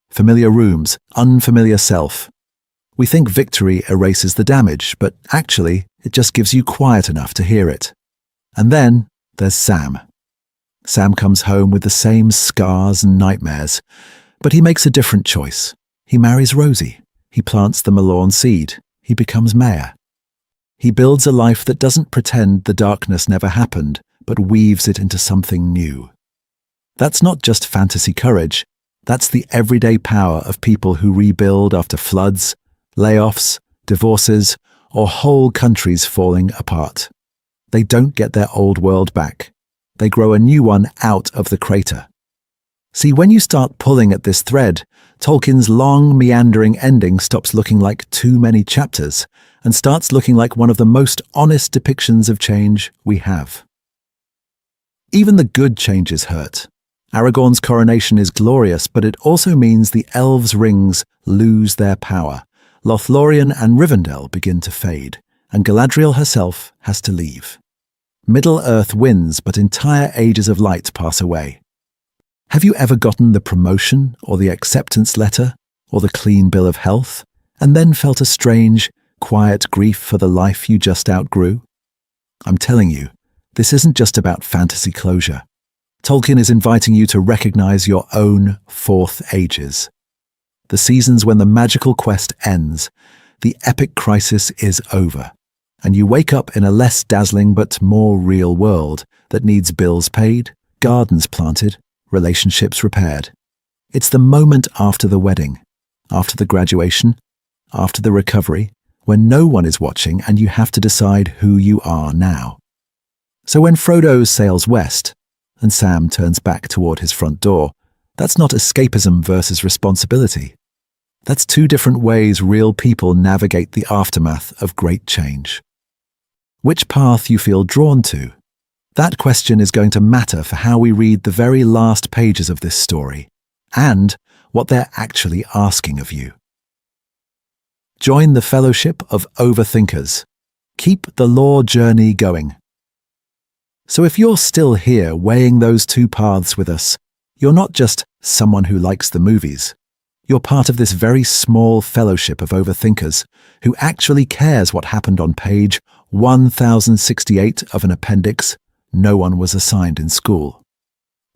Familiar rooms, unfamiliar self. We think victory erases the damage, but actually, it just gives you quiet enough to hear it. And then there's Sam. Sam comes home with the same scars and nightmares, but he makes a different choice. He marries Rosie. He plants the Malorn seed. He becomes mayor. He builds a life that doesn't pretend the darkness never happened, but weaves it into something new. That's not just fantasy courage. That's the everyday power of people who rebuild after floods, layoffs, divorces, or whole countries falling apart. They don't get their old world back. They grow a new one out of the crater. See, when you start pulling at this thread, Tolkien's long, meandering ending stops looking like too many chapters and starts looking like one of the most honest depictions of change we have. Even the good changes hurt. Aragorn's coronation is glorious, but it also means the Elves' rings lose their power. Lothlorien and Rivendell begin to fade, and Galadriel herself has to leave. Middle-earth wins, but entire ages of light pass away. Have you ever gotten the promotion, or the acceptance letter, or the clean bill of health, and then felt a strange, quiet grief for the life you just outgrew? I'm telling you, this isn't just about fantasy closure. Tolkien is inviting you to recognize your own fourth ages. The seasons when the magical quest ends, the epic crisis is over, and you wake up in a less dazzling but more real world that needs bills paid, gardens planted, relationships repaired. It's the moment after the wedding, after the graduation, after the recovery, when no one is watching and you have to decide who you are now. So when Frodo sails west, and Sam turns back toward his front door, that's not escapism versus responsibility. That's two different ways real people navigate the aftermath of great change. Which path you feel drawn to? That question is going to matter for how we read the very last pages of this story, and what they're actually asking of you. Join the fellowship of overthinkers. Keep the lore journey going. So if you're still here weighing those two paths with us, you're not just someone who likes the movies. You're part of this very small fellowship of overthinkers who actually cares what happened on page 1068 of an appendix no one was assigned in school.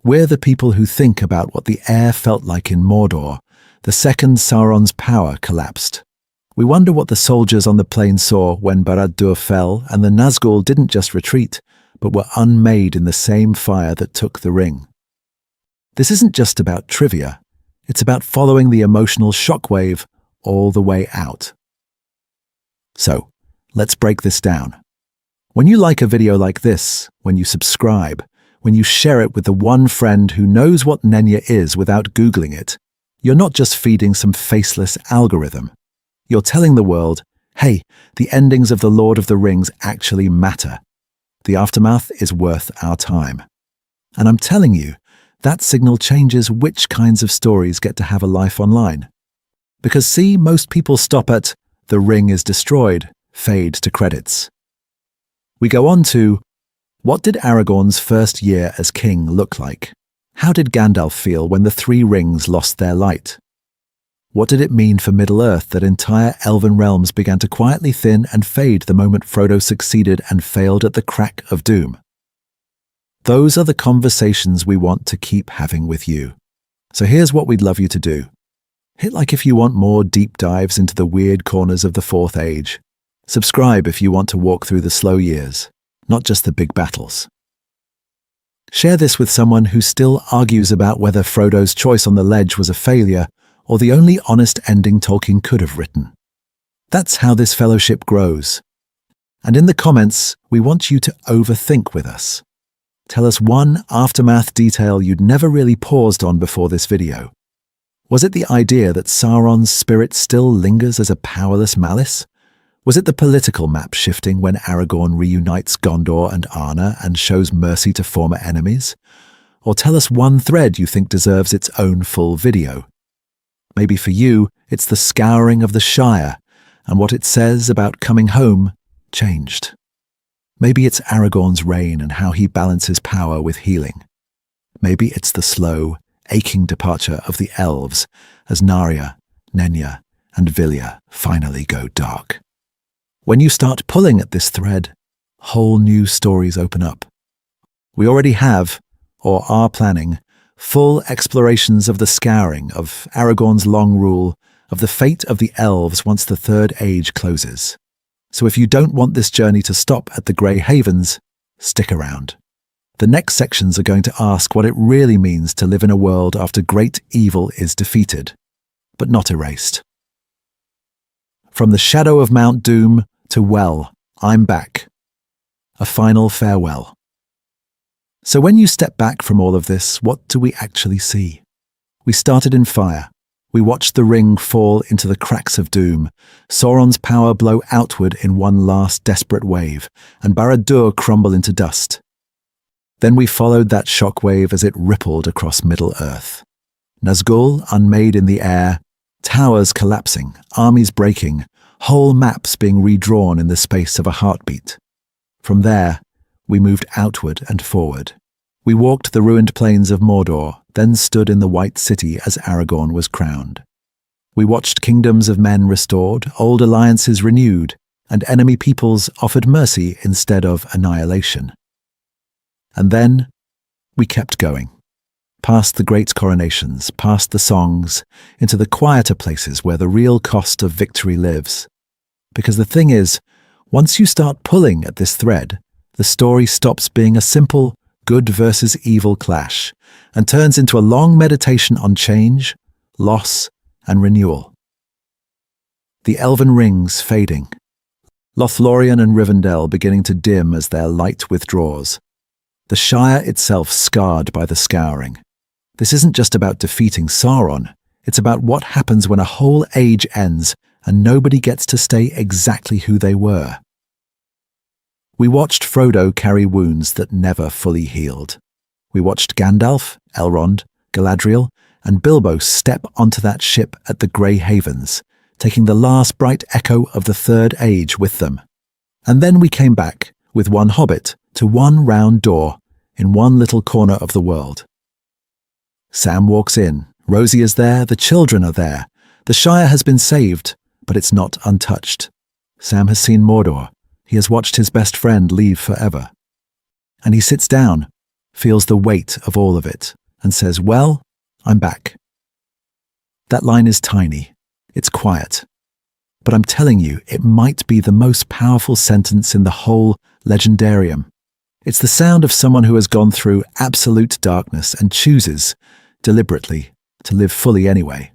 We're the people who think about what the air felt like in Mordor the second Sauron's power collapsed. We wonder what the soldiers on the plain saw when Barad-dûr fell and the Nazgûl didn't just retreat, but were unmade in the same fire that took the ring. This isn't just about trivia. It's about following the emotional shockwave all the way out. So, let's break this down. When you like a video like this, when you subscribe, when you share it with the one friend who knows what Nenya is without Googling it, you're not just feeding some faceless algorithm. You're telling the world, hey, the endings of The Lord of the Rings actually matter. The aftermath is worth our time. And I'm telling you, that signal changes which kinds of stories get to have a life online. Because see, most people stop at, the ring is destroyed, fade to credits. We go on to, what did Aragorn's first year as king look like? How did Gandalf feel when the three rings lost their light? What did it mean for Middle-earth that entire elven realms began to quietly thin and fade the moment Frodo succeeded and failed at the crack of doom? Those are the conversations we want to keep having with you. So here's what we'd love you to do. Hit like if you want more deep dives into the weird corners of the Fourth Age. Subscribe if you want to walk through the slow years, not just the big battles. Share this with someone who still argues about whether Frodo's choice on the ledge was a failure or the only honest ending Tolkien could have written. That's how this fellowship grows. And in the comments, we want you to overthink with us. Tell us one aftermath detail you'd never really paused on before this video. Was it the idea that Sauron's spirit still lingers as a powerless malice? Was it the political map shifting when Aragorn reunites Gondor and Arna and shows mercy to former enemies? Or tell us one thread you think deserves its own full video. Maybe for you, it's the scouring of the Shire and what it says about coming home changed. Maybe it's Aragorn's reign and how he balances power with healing. Maybe it's the slow, aching departure of the Elves as Narya, Nenya, and Vilya finally go dark. When you start pulling at this thread, whole new stories open up. We already have, or are planning, full explorations of the scouring, of Aragorn's long rule, of the fate of the Elves once the Third Age closes. So if you don't want this journey to stop at the Grey Havens, stick around. The next sections are going to ask what it really means to live in a world after great evil is defeated, but not erased. From the shadow of Mount Doom to Well, I'm back. A final farewell. So when you step back from all of this, what do we actually see? We started in fire. We watched the ring fall into the cracks of doom, Sauron's power blow outward in one last desperate wave, and Barad-dûr crumble into dust. Then we followed that shockwave as it rippled across Middle-earth. Nazgul unmade in the air, towers collapsing, armies breaking, whole maps being redrawn in the space of a heartbeat. From there, we moved outward and forward. We walked the ruined plains of Mordor, then stood in the White City as Aragorn was crowned. We watched kingdoms of men restored, old alliances renewed, and enemy peoples offered mercy instead of annihilation. And then, we kept going. Past the great coronations, past the songs, into the quieter places where the real cost of victory lives. Because the thing is, once you start pulling at this thread, the story stops being a simple good versus evil clash and turns into a long meditation on change, loss, and renewal. The elven rings fading. Lothlorien and Rivendell beginning to dim as their light withdraws. The Shire itself scarred by the scouring. This isn't just about defeating Sauron. It's about what happens when a whole age ends and nobody gets to stay exactly who they were. We watched Frodo carry wounds that never fully healed. We watched Gandalf, Elrond, Galadriel, and Bilbo step onto that ship at the Grey Havens, taking the last bright echo of the Third Age with them. And then we came back, with one hobbit, to one round door, in one little corner of the world. Sam walks in. Rosie is there, the children are there. The Shire has been saved, but it's not untouched. Sam has seen Mordor. He has watched his best friend leave forever. And he sits down, feels the weight of all of it, and says, "Well, I'm back." That line is tiny. It's quiet. But I'm telling you, it might be the most powerful sentence in the whole legendarium. It's the sound of someone who has gone through absolute darkness and chooses, deliberately, to live fully anyway.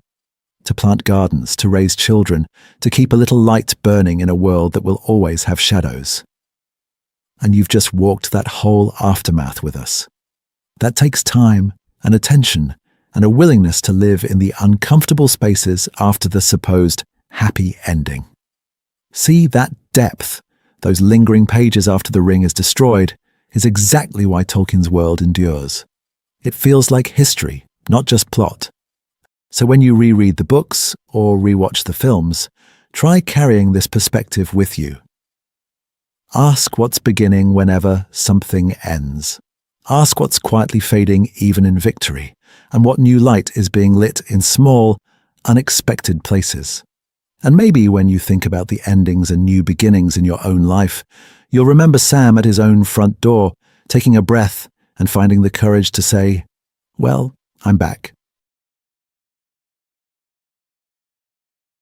To plant gardens, to raise children, to keep a little light burning in a world that will always have shadows. And you've just walked that whole aftermath with us. That takes time and attention and a willingness to live in the uncomfortable spaces after the supposed happy ending. See, that depth, those lingering pages after the ring is destroyed, is exactly why Tolkien's world endures. It feels like history, not just plot. So when you reread the books or rewatch the films, try carrying this perspective with you. Ask what's beginning whenever something ends. Ask what's quietly fading even in victory, and what new light is being lit in small, unexpected places. And maybe when you think about the endings and new beginnings in your own life, you'll remember Sam at his own front door, taking a breath and finding the courage to say, "Well, I'm back."